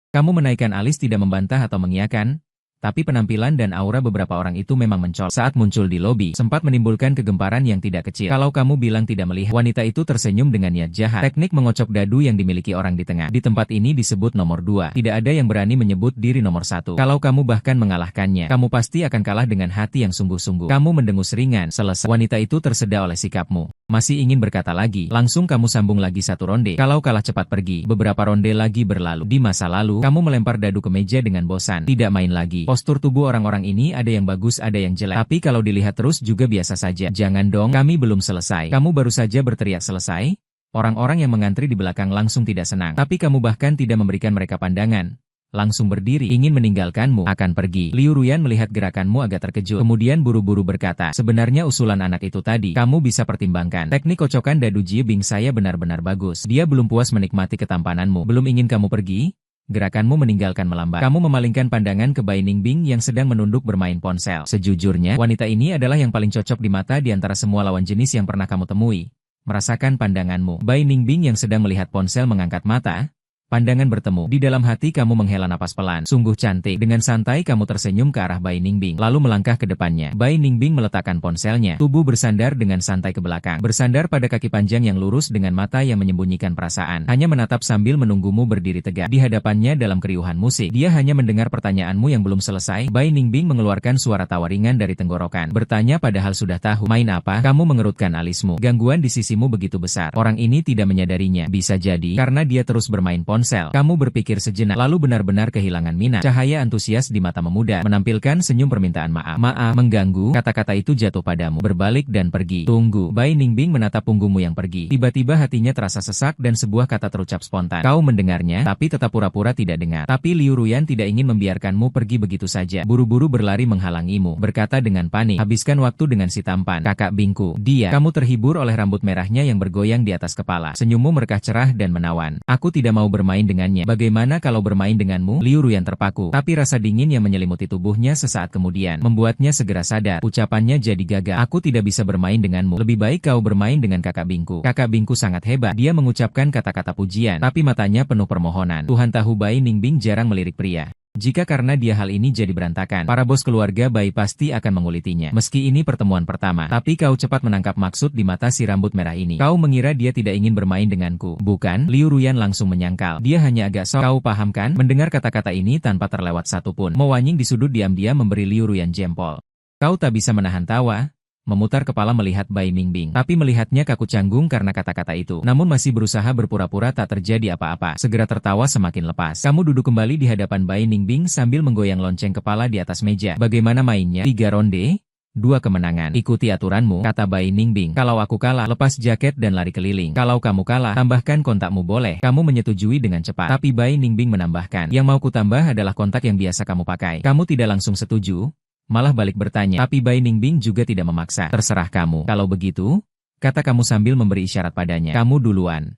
Kamu menaikkan alis tidak membantah atau mengiyakan. Tapi penampilan dan aura beberapa orang itu memang mencolok. Saat muncul di lobi, sempat menimbulkan kegemparan yang tidak kecil. Kalau kamu bilang tidak melihat, wanita itu tersenyum dengan niat jahat. Teknik mengocok dadu yang dimiliki orang di tengah. Di tempat ini disebut nomor 2. Tidak ada yang berani menyebut diri nomor 1. Kalau kamu bahkan mengalahkannya, kamu pasti akan kalah dengan hati yang sungguh-sungguh. Kamu mendengus ringan. Selesai. Wanita itu tersedak oleh sikapmu. Masih ingin berkata lagi, langsung kamu sambung lagi satu ronde. Kalau kalah cepat pergi. Beberapa ronde lagi berlalu. Di masa lalu, kamu melempar dadu ke meja dengan bosan. Tidak main lagi. Postur tubuh orang-orang ini ada yang bagus ada yang jelek. Tapi kalau dilihat terus juga biasa saja. Jangan dong, kami belum selesai. Kamu baru saja berteriak selesai? Orang-orang yang mengantri di belakang langsung tidak senang. Tapi kamu bahkan tidak memberikan mereka pandangan. Langsung berdiri, ingin meninggalkanmu, akan pergi. Liuruyan melihat gerakanmu agak terkejut, kemudian buru-buru berkata, sebenarnya usulan anak itu tadi, kamu bisa pertimbangkan. Teknik kocokan dadu Jiebing saya benar-benar bagus. Dia belum puas menikmati ketampananmu, belum ingin kamu pergi? Gerakanmu meninggalkan melambat. Kamu memalingkan pandangan ke Bai Ningbing yang sedang menunduk bermain ponsel. Sejujurnya, wanita ini adalah yang paling cocok di mata di antara semua lawan jenis yang pernah kamu temui. Merasakan pandanganmu. Bai Ningbing yang sedang melihat ponsel mengangkat mata. Pandangan bertemu. Di dalam hati kamu menghela napas pelan. Sungguh cantik. Dengan santai kamu tersenyum ke arah Bai Ningbing, lalu melangkah ke depannya. Bai Ningbing meletakkan ponselnya. Tubuh bersandar dengan santai ke belakang. Bersandar pada kaki panjang yang lurus dengan mata yang menyembunyikan perasaan. Hanya menatap sambil menunggumu berdiri tegak. Di hadapannya dalam keriuhan musik. Dia hanya mendengar pertanyaanmu yang belum selesai. Bai Ningbing mengeluarkan suara tawa ringan dari tenggorokan. Bertanya padahal sudah tahu. Main apa? Kamu mengerutkan alismu. Gangguan di sisimu begitu besar. Orang ini tidak menyadarinya. Bisa jadi karena dia terus bermain ponsel. Kamu berpikir sejenak, lalu benar-benar kehilangan minat. Cahaya antusias di mata memudar, menampilkan senyum permintaan maaf. Maaf, mengganggu. Kata-kata itu jatuh padamu, berbalik dan pergi. Tunggu. Bai Ningbing menatap punggungmu yang pergi. Tiba-tiba hatinya terasa sesak dan sebuah kata terucap spontan. Kau mendengarnya, tapi tetap pura-pura tidak dengar. Tapi Liuruyan tidak ingin membiarkanmu pergi begitu saja. Buru-buru berlari menghalangimu, berkata dengan panik, habiskan waktu dengan si tampan, kakak bingku. Dia, kamu terhibur oleh rambut merahnya yang bergoyang di atas kepala. Senyummu merkah cerah dan menawan. Aku tidak mau bermain dengannya. Bagaimana kalau bermain denganmu? Liuruyan terpaku. Tapi rasa dingin yang menyelimuti tubuhnya sesaat kemudian membuatnya segera sadar. Ucapannya jadi gagap. Aku tidak bisa bermain denganmu. Lebih baik kau bermain dengan kakak bingku. Kakak bingku sangat hebat. Dia mengucapkan kata-kata pujian, tapi matanya penuh permohonan. Tuhan tahu Bai Ningbing jarang melirik pria. Jika karena dia hal ini jadi berantakan, para bos keluarga Bai pasti akan mengulitinya. Meski ini pertemuan pertama, tapi kau cepat menangkap maksud di mata si rambut merah ini. Kau mengira dia tidak ingin bermain denganku, bukan? Liuruyan langsung menyangkal. Dia hanya agak sok. Kau paham kan? Mendengar kata-kata ini tanpa terlewat satupun. Mo Wanying di sudut diam-diam memberi Liuruyan jempol. Kau tak bisa menahan tawa? Memutar kepala melihat Bai Ningbing, tapi melihatnya kaku canggung karena kata-kata itu. Namun masih berusaha berpura-pura tak terjadi apa-apa. Segera tertawa semakin lepas. Kamu duduk kembali di hadapan Bai Ningbing sambil menggoyang lonceng kepala di atas meja. Bagaimana mainnya? 3 ronde? 2 kemenangan. Ikuti aturanmu, kata Bai Ningbing. Kalau aku kalah, lepas jaket dan lari keliling. Kalau kamu kalah, tambahkan kontakmu boleh. Kamu menyetujui dengan cepat. Tapi Bai Ningbing menambahkan, yang mau ku tambah adalah kontak yang biasa kamu pakai. Kamu tidak langsung setuju? malah balik bertanya. Tapi Bai Ningbing juga tidak memaksa. Terserah kamu. Kalau begitu, kata kamu sambil memberi isyarat padanya. Kamu duluan.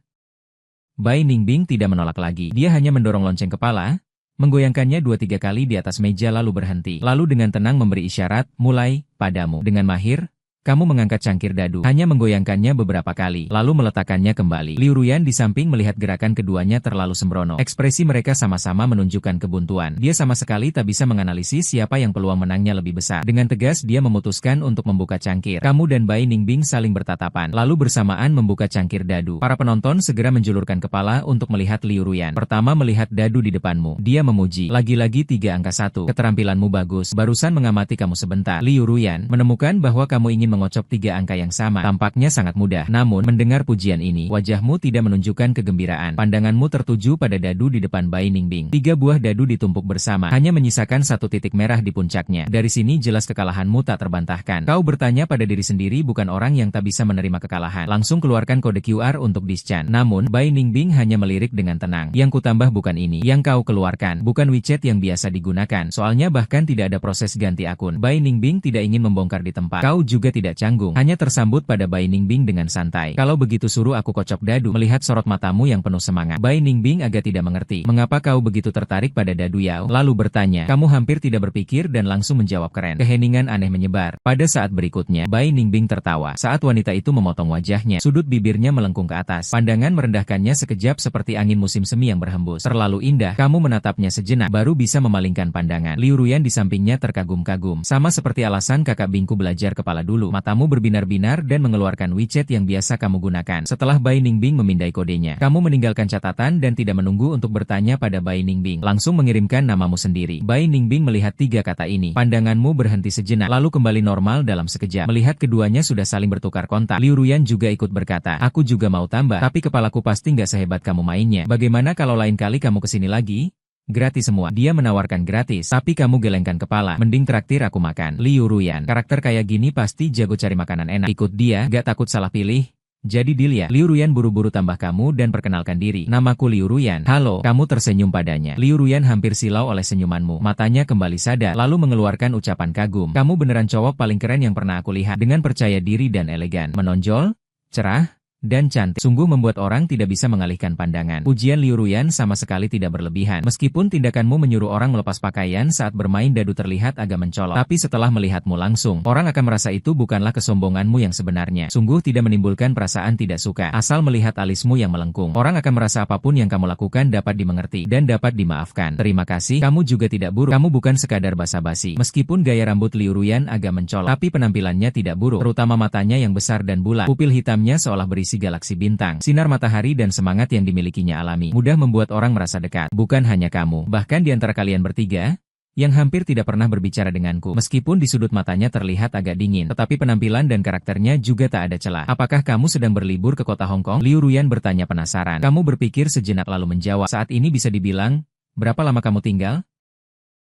Bai Ningbing tidak menolak lagi. Dia hanya mendorong lonceng kepala, menggoyangkannya 2-3 kali di atas meja lalu berhenti. Lalu dengan tenang memberi isyarat, mulai, padamu. Dengan mahir, kamu mengangkat cangkir dadu, hanya menggoyangkannya beberapa kali, lalu meletakkannya kembali. Liu Ruyan di samping melihat gerakan keduanya terlalu sembrono. Ekspresi mereka sama-sama menunjukkan kebuntuan. Dia sama sekali tak bisa menganalisis siapa yang peluang menangnya lebih besar. Dengan tegas dia memutuskan untuk membuka cangkir. Kamu dan Bai Ningbing saling bertatapan, lalu bersamaan membuka cangkir dadu. Para penonton segera menjulurkan kepala untuk melihat Liu Ruyan. Pertama melihat dadu di depanmu. Dia memuji. Lagi-lagi 3 angka 1. Keterampilanmu bagus. Barusan mengamati kamu sebentar. Liu Ruyan menemukan bahwa kamu ingin mengocok 3 angka yang sama. Tampaknya sangat mudah. Namun, mendengar pujian ini, wajahmu tidak menunjukkan kegembiraan. Pandanganmu tertuju pada dadu di depan Bai Ningbing. 3 buah dadu ditumpuk bersama, hanya menyisakan 1 titik merah di puncaknya. Dari sini jelas kekalahanmu tak terbantahkan. Kau bertanya pada diri sendiri, bukan orang yang tak bisa menerima kekalahan. Langsung keluarkan kode QR untuk Dischan. Namun, Bai Ningbing hanya melirik dengan tenang. Yang kutambah bukan ini. Yang kau keluarkan, bukan WeChat yang biasa digunakan. Soalnya bahkan tidak ada proses ganti akun. Bai Ningbing tidak ingin membongkar di tempat. Kau juga tidak canggung. Hanya tersambut pada Bai Ningbing dengan santai. Kalau begitu suruh aku kocok dadu. Melihat sorot matamu yang penuh semangat, Bai Ningbing agak tidak mengerti. Mengapa kau begitu tertarik pada dadu Yao? Lalu bertanya. Kamu hampir tidak berpikir dan langsung menjawab keren. Keheningan aneh menyebar. Pada saat berikutnya, Bai Ningbing tertawa. Saat wanita itu memotong wajahnya, sudut bibirnya melengkung ke atas. Pandangan merendahkannya sekejap seperti angin musim semi yang berhembus. Terlalu indah. Kamu menatapnya sejenak, baru bisa memalingkan pandangan. Liu Ruyan di sampingnya terkagum-kagum. Sama seperti alasan kakak bingku belajar kepala dulu. Matamu berbinar-binar dan mengeluarkan WeChat yang biasa kamu gunakan. Setelah Bai Ningbing memindai kodenya, kamu meninggalkan catatan dan tidak menunggu untuk bertanya pada Bai Ningbing. Langsung mengirimkan namamu sendiri. Bai Ningbing melihat 3 kata ini. Pandanganmu berhenti sejenak, lalu kembali normal dalam sekejap. Melihat keduanya sudah saling bertukar kontak, Liu Ruyan juga ikut berkata, aku juga mau tambah, tapi kepalaku pasti nggak sehebat kamu mainnya. Bagaimana kalau lain kali kamu kesini lagi? Gratis semua. Dia menawarkan gratis, tapi kamu gelengkan kepala. Mending traktir aku makan. Liu Ruyan, karakter kayak gini pasti jago cari makanan enak. Ikut dia, gak takut salah pilih. Jadi deal ya. Liu Ruyan buru-buru tambah kamu dan perkenalkan diri. Namaku Liu Ruyan. Halo. Kamu tersenyum padanya. Liu Ruyan hampir silau oleh senyumanmu. Matanya kembali sadar, lalu mengeluarkan ucapan kagum. Kamu beneran cowok paling keren yang pernah aku lihat. Dengan percaya diri dan elegan. Menonjol, cerah, dan cantik. Sungguh membuat orang tidak bisa mengalihkan pandangan. Pujian Liu Ruyan sama sekali tidak berlebihan. Meskipun tindakanmu menyuruh orang melepas pakaian saat bermain dadu terlihat agak mencolok. Tapi setelah melihatmu langsung, orang akan merasa itu bukanlah kesombonganmu yang sebenarnya. Sungguh tidak menimbulkan perasaan tidak suka. Asal melihat alismu yang melengkung, orang akan merasa apapun yang kamu lakukan dapat dimengerti dan dapat dimaafkan. Terima kasih, kamu juga tidak buruk. Kamu bukan sekadar basa-basi. Meskipun gaya rambut Liu Ruyan agak mencolok, tapi penampilannya tidak buruk. Terutama matanya yang besar dan bulat. Pupil hitamnya seolah berisi galaksi bintang. Sinar matahari dan semangat yang dimilikinya alami, mudah membuat orang merasa dekat. Bukan hanya kamu, bahkan di antara kalian bertiga, yang hampir tidak pernah berbicara denganku. Meskipun di sudut matanya terlihat agak dingin, tetapi penampilan dan karakternya juga tak ada celah. Apakah kamu sedang berlibur ke kota Hong Kong? Liu Ruyan bertanya penasaran. Kamu berpikir sejenak lalu menjawab. Saat ini bisa dibilang, berapa lama kamu tinggal?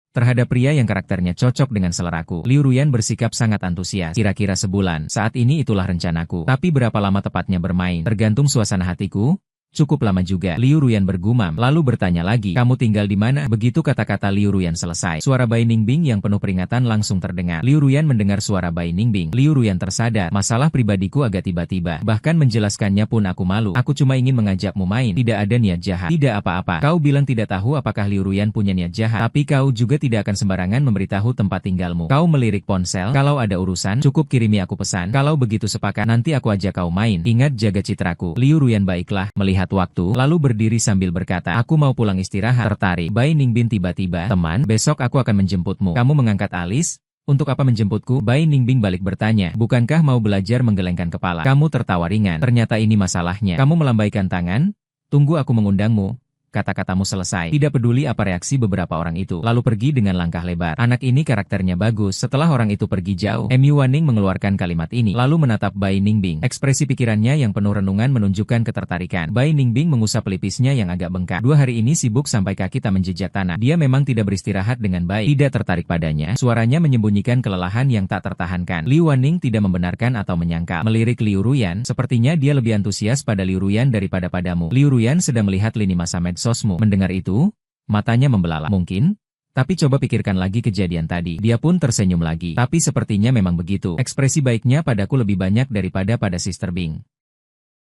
Terhadap pria yang karakternya cocok dengan seleraku, Liu Ruyan bersikap sangat antusias. Kira-kira sebulan. Saat ini itulah rencanaku. Tapi berapa lama tepatnya bermain? Tergantung suasana hatiku. Cukup lama juga. Liu Ruyan bergumam, lalu bertanya lagi, kamu tinggal di mana? Begitu kata-kata Liu Ruyan selesai, suara Bai Ningbing yang penuh peringatan langsung terdengar. Liu Ruyan mendengar suara Bai Ningbing. Liu Ruyan tersadar, masalah pribadiku agak tiba-tiba. Bahkan menjelaskannya pun aku malu. Aku cuma ingin mengajakmu main. Tidak ada niat jahat. Tidak apa-apa. Kau bilang tidak tahu apakah Liu Ruyan punya niat jahat. Tapi kau juga tidak akan sembarangan memberitahu tempat tinggalmu. Kau melirik ponsel. Kalau ada urusan, cukup kirimi aku pesan. Kalau begitu sepakat, nanti aku ajak kau main. Ingat jaga citraku. Liu Ruyan baiklah. Melihat waktu, lalu berdiri sambil berkata, aku mau pulang istirahat. Tertarik. Bai Ningbing tiba-tiba, teman, besok aku akan menjemputmu. Kamu mengangkat alis? Untuk apa menjemputku? Bai Ningbing balik bertanya, bukankah mau belajar menggelengkan kepala? Kamu tertawa ringan. Ternyata ini masalahnya. Kamu melambaikan tangan? Tunggu aku mengundangmu. Kata-katamu selesai. Tidak peduli apa reaksi beberapa orang itu, lalu pergi dengan langkah lebar. Anak ini karakternya bagus. Setelah orang itu pergi jauh, Mu Wanning mengeluarkan kalimat ini, lalu menatap Bai Ningbing. Ekspresi pikirannya yang penuh renungan menunjukkan ketertarikan. Bai Ningbing mengusap pelipisnya yang agak bengkak. 2 hari ini sibuk sampai kaki tak menjejak tanah. Dia memang tidak beristirahat dengan baik. Tidak tertarik padanya. Suaranya menyembunyikan kelelahan yang tak tertahankan. Liu Wanning tidak membenarkan atau menyangkal. Melirik Liu Ruyan, sepertinya dia lebih antusias pada Liu Ruyan daripada padamu. Liu Ruyan sedang melihat lini masa medsosmu. Mendengar itu, matanya membelalak. Mungkin, Tapi coba pikirkan lagi kejadian tadi. Dia pun tersenyum lagi. Tapi sepertinya memang begitu. Ekspresi baiknya padaku lebih banyak daripada pada Sister Bing.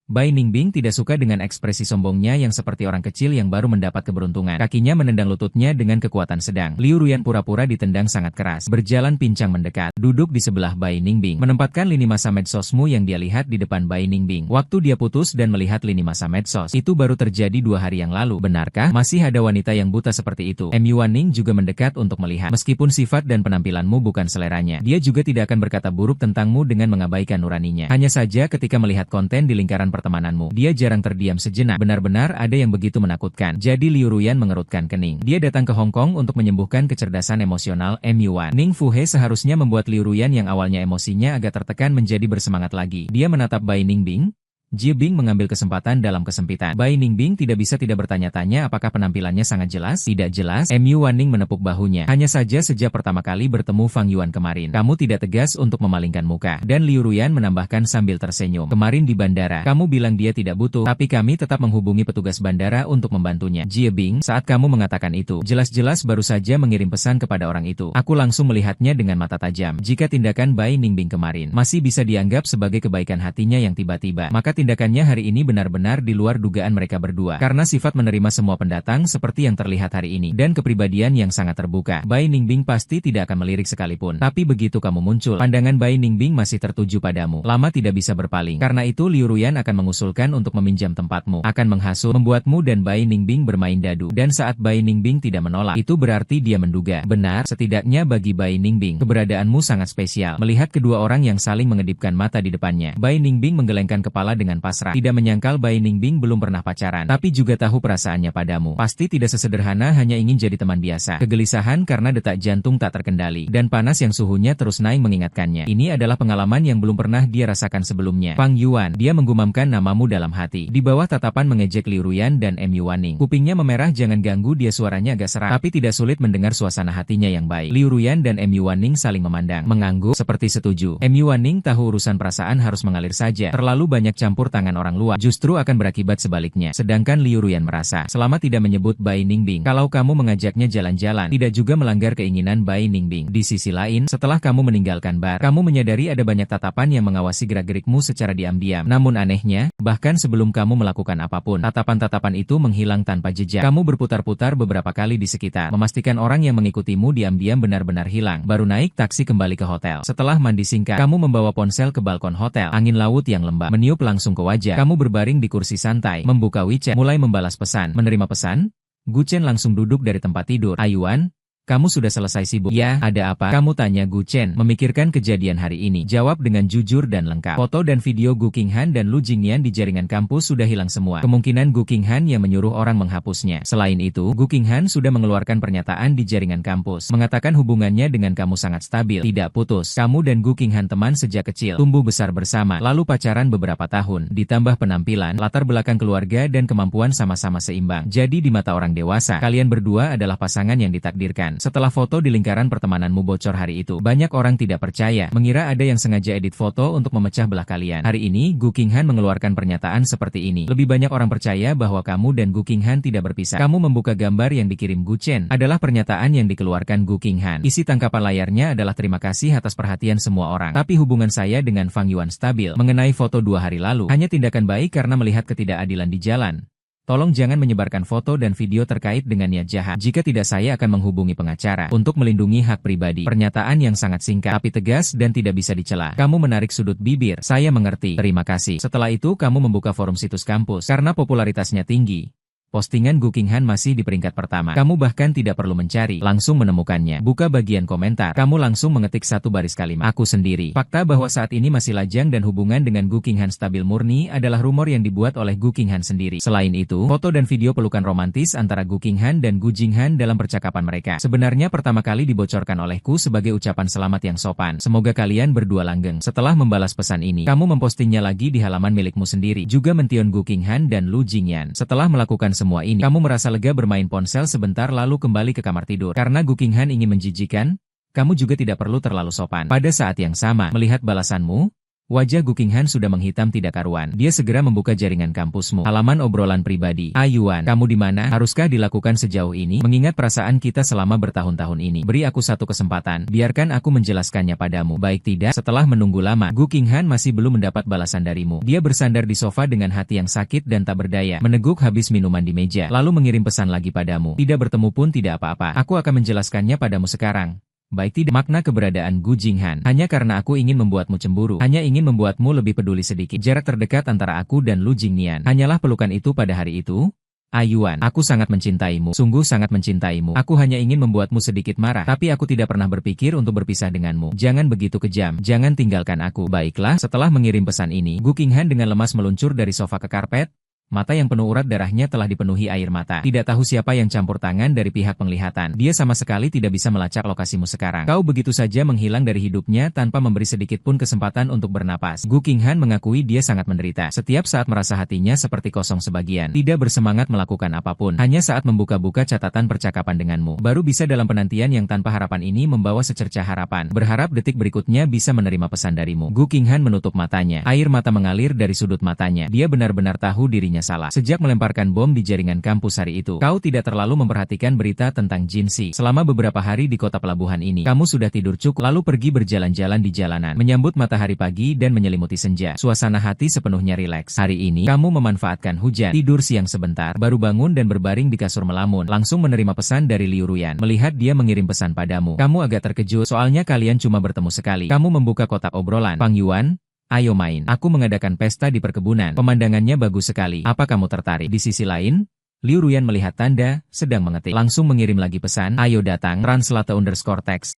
Bai Ningbing tidak suka dengan ekspresi sombongnya yang seperti orang kecil yang baru mendapat keberuntungan. Kakinya menendang lututnya dengan kekuatan sedang. Liu Ruyan pura-pura ditendang sangat keras. Berjalan pincang mendekat. Duduk di sebelah Bai Ningbing. Menempatkan lini masa medsosmu yang dia lihat di depan Bai Ningbing. Waktu dia putus dan melihat lini masa medsos. Itu baru terjadi 2 hari yang lalu. Benarkah? Masih ada wanita yang buta seperti itu. Mu Wanning juga mendekat untuk melihat. Meskipun sifat dan penampilanmu bukan seleranya. Dia juga tidak akan berkata buruk tentangmu dengan mengabaikan nuraninya. Hanya saja ketika melihat konten di lingkaran pertemananmu, dia jarang terdiam sejenak. Benar-benar ada yang begitu menakutkan. Jadi Liu Ruyan mengerutkan kening. Dia datang ke Hong Kong untuk menyembuhkan kecerdasan emosional Mu Wan. Ning Fuhe seharusnya membuat Liu Ruyan yang awalnya emosinya agak tertekan menjadi bersemangat lagi. Dia menatap Bai Ningbing. Jie Bing mengambil kesempatan dalam kesempitan. Bai Ningbing tidak bisa tidak bertanya-tanya apakah penampilannya sangat jelas. Tidak jelas. Mu Wanning menepuk bahunya. Hanya saja sejak pertama kali bertemu Fang Yuan kemarin, kamu tidak tegas untuk memalingkan muka. Dan Liu Ruyan menambahkan sambil tersenyum. Kemarin di bandara, kamu bilang dia tidak butuh, tapi kami tetap menghubungi petugas bandara untuk membantunya. Jie Bing, saat kamu mengatakan itu, jelas-jelas baru saja mengirim pesan kepada orang itu. Aku langsung melihatnya dengan mata tajam. Jika tindakan Bai Ningbing kemarin masih bisa dianggap sebagai kebaikan hatinya yang tiba-tiba, maka tindakannya hari ini benar-benar di luar dugaan mereka berdua. Karena sifat menerima semua pendatang seperti yang terlihat hari ini, dan kepribadian yang sangat terbuka, Bai Ningbing pasti tidak akan melirik sekalipun. Tapi begitu kamu muncul, pandangan Bai Ningbing masih tertuju padamu. Lama tidak bisa berpaling. Karena itu Liu Ruyan akan mengusulkan untuk meminjam tempatmu. Akan menghasut, membuatmu dan Bai Ningbing bermain dadu. Dan saat Bai Ningbing tidak menolak, itu berarti dia menduga. Benar, setidaknya bagi Bai Ningbing, keberadaanmu sangat spesial. Melihat kedua orang yang saling mengedipkan mata di depannya, Bai Ningbing menggelengkan kepala dengan pasrah. Tidak menyangkal Bai Ningbing belum pernah pacaran, tapi juga tahu perasaannya padamu. Pasti tidak sesederhana hanya ingin jadi teman biasa. Kegelisahan karena detak jantung tak terkendali, dan panas yang suhunya terus naik mengingatkannya. Ini adalah pengalaman yang belum pernah dia rasakan sebelumnya. Fang Yuan, dia menggumamkan namamu dalam hati. Di bawah tatapan mengejek Liu Ruyan dan Mu Wanning. Kupingnya memerah, jangan ganggu dia, suaranya agak serak, tapi tidak sulit mendengar suasana hatinya yang baik. Liu Ruyan dan Mu Wanning saling memandang, mengangguk, seperti setuju. Mu Wanning tahu urusan perasaan harus mengalir saja. Terlalu banyak campur tangan orang luar justru akan berakibat sebaliknya. Sedangkan Liu Ruyan merasa, selama tidak menyebut Bai Ningbing, kalau kamu mengajaknya jalan-jalan, tidak juga melanggar keinginan Bai Ningbing. Di sisi lain, setelah kamu meninggalkan bar, kamu menyadari ada banyak tatapan yang mengawasi gerak-gerikmu secara diam-diam. Namun anehnya, bahkan sebelum kamu melakukan apapun, tatapan-tatapan itu menghilang tanpa jejak. Kamu berputar-putar beberapa kali di sekitar, memastikan orang yang mengikutimu diam-diam benar-benar hilang. Baru naik taksi kembali ke hotel. Setelah mandi singkat, kamu membawa ponsel ke balkon hotel. Angin laut yang lembab meniup langsung ke wajah. Kamu berbaring di kursi santai, membuka WeChat, mulai membalas pesan. Menerima pesan? Gu Chen langsung duduk dari tempat tidur. Ayuan, kamu sudah selesai sibuk? Ya, ada apa? Kamu tanya Gu Chen, memikirkan kejadian hari ini. Jawab dengan jujur dan lengkap. Foto dan video Gu Qinghan dan Lu Jingnian di jaringan kampus sudah hilang semua. Kemungkinan Gu Qinghan yang menyuruh orang menghapusnya. Selain itu, Gu Qinghan sudah mengeluarkan pernyataan di jaringan kampus, mengatakan hubungannya dengan kamu sangat stabil, tidak putus. Kamu dan Gu Qinghan teman sejak kecil, tumbuh besar bersama, lalu pacaran beberapa tahun. Ditambah penampilan, latar belakang keluarga dan kemampuan sama-sama seimbang. Jadi di mata orang dewasa, kalian berdua adalah pasangan yang ditakdirkan. Setelah foto di lingkaran pertemananmu bocor hari itu, banyak orang tidak percaya, mengira ada yang sengaja edit foto untuk memecah belah kalian. Hari ini, Gu Qinghan mengeluarkan pernyataan seperti ini. Lebih banyak orang percaya bahwa kamu dan Gu Qinghan tidak berpisah. Kamu membuka gambar yang dikirim Gu Chen. Adalah pernyataan yang dikeluarkan Gu Qinghan. Isi tangkapan layarnya adalah terima kasih atas perhatian semua orang. Tapi hubungan saya dengan Fang Yuan stabil. Mengenai foto 2 hari lalu, hanya tindakan baik karena melihat ketidakadilan di jalan. Tolong jangan menyebarkan foto dan video terkait dengan niat jahat. Jika tidak, saya akan menghubungi pengacara untuk melindungi hak pribadi. Pernyataan yang sangat singkat tapi tegas dan tidak bisa dicela. Kamu menarik sudut bibir. Saya mengerti. Terima kasih. Setelah itu kamu membuka forum situs kampus karena popularitasnya tinggi. Postingan Gu Qinghan masih di peringkat pertama. Kamu bahkan tidak perlu mencari, langsung menemukannya. Buka bagian komentar. Kamu langsung mengetik satu baris kalimat. Aku sendiri. Fakta bahwa saat ini masih lajang dan hubungan dengan Gu Qinghan stabil murni adalah rumor yang dibuat oleh Gu Qinghan sendiri. Selain itu, foto dan video pelukan romantis antara Gu Qinghan dan Gu Jinghan dalam percakapan mereka sebenarnya pertama kali dibocorkan olehku sebagai ucapan selamat yang sopan. Semoga kalian berdua langgeng. Setelah membalas pesan ini, kamu mempostingnya lagi di halaman milikmu sendiri. Juga mention Gu Qinghan dan Lu Jingyan. Setelah melakukan semua ini, kamu merasa lega bermain ponsel sebentar lalu kembali ke kamar tidur. Karena Gu Qinghan ingin menjijikan, kamu juga tidak perlu terlalu sopan. Pada saat yang sama, melihat balasanmu, Wajah Gu Qinghan sudah menghitam tidak karuan. Dia segera membuka jaringan kampusmu. Halaman obrolan pribadi. Yuan, kamu di mana? Haruskah dilakukan sejauh ini? Mengingat perasaan kita selama bertahun-tahun ini. Beri aku satu kesempatan. Biarkan aku menjelaskannya padamu. Baik tidak? Setelah menunggu lama, Gu Qinghan masih belum mendapat balasan darimu. Dia bersandar di sofa dengan hati yang sakit dan tak berdaya. Meneguk habis minuman di meja. Lalu mengirim pesan lagi padamu. Tidak bertemu pun tidak apa-apa. Aku akan menjelaskannya padamu sekarang. Baik tidak, makna keberadaan Gu Qinghan. Hanya karena aku ingin membuatmu cemburu. Hanya ingin membuatmu lebih peduli sedikit. Jarak terdekat antara aku dan Lu Jingnian. Hanyalah pelukan itu pada hari itu. Yuan, aku sangat mencintaimu. Sungguh sangat mencintaimu. Aku hanya ingin membuatmu sedikit marah. Tapi aku tidak pernah berpikir untuk berpisah denganmu. Jangan begitu kejam. Jangan tinggalkan aku. Baiklah, setelah mengirim pesan ini, Gu Qinghan dengan lemas meluncur dari sofa ke karpet. Mata yang penuh urat darahnya telah dipenuhi air mata. Tidak tahu siapa yang campur tangan dari pihak penglihatan. Dia sama sekali tidak bisa melacak lokasimu sekarang. Kau begitu saja menghilang dari hidupnya tanpa memberi sedikit pun kesempatan untuk bernapas. Gu Qinghan mengakui dia sangat menderita. Setiap saat merasa hatinya seperti kosong sebagian. Tidak bersemangat melakukan apapun. Hanya saat membuka-buka catatan percakapan denganmu. Baru bisa dalam penantian yang tanpa harapan ini membawa secercah harapan. Berharap detik berikutnya bisa menerima pesan darimu. Gu Qinghan menutup matanya. Air mata mengalir dari sudut matanya. Dia benar-benar tahu dirinya salah. Sejak melemparkan bom di jaringan kampus hari itu, kau tidak terlalu memperhatikan berita tentang Jinxi. Selama beberapa hari di kota pelabuhan ini, kamu sudah tidur cukup, lalu pergi berjalan-jalan di jalanan, menyambut matahari pagi dan menyelimuti senja. Suasana hati sepenuhnya rileks. Hari ini, kamu memanfaatkan hujan, tidur siang sebentar, baru bangun dan berbaring di kasur melamun, langsung menerima pesan dari Liu Ruyan. Melihat dia mengirim pesan padamu, kamu agak terkejut, soalnya kalian cuma bertemu sekali. Kamu membuka kotak obrolan. Fang Yuan, ayo main. Aku mengadakan pesta di perkebunan. Pemandangannya bagus sekali. Apa kamu tertarik? Di sisi lain, Liu Ruyan melihat tanda, sedang mengetik. Langsung mengirim lagi pesan. Ayo datang. Translate_text.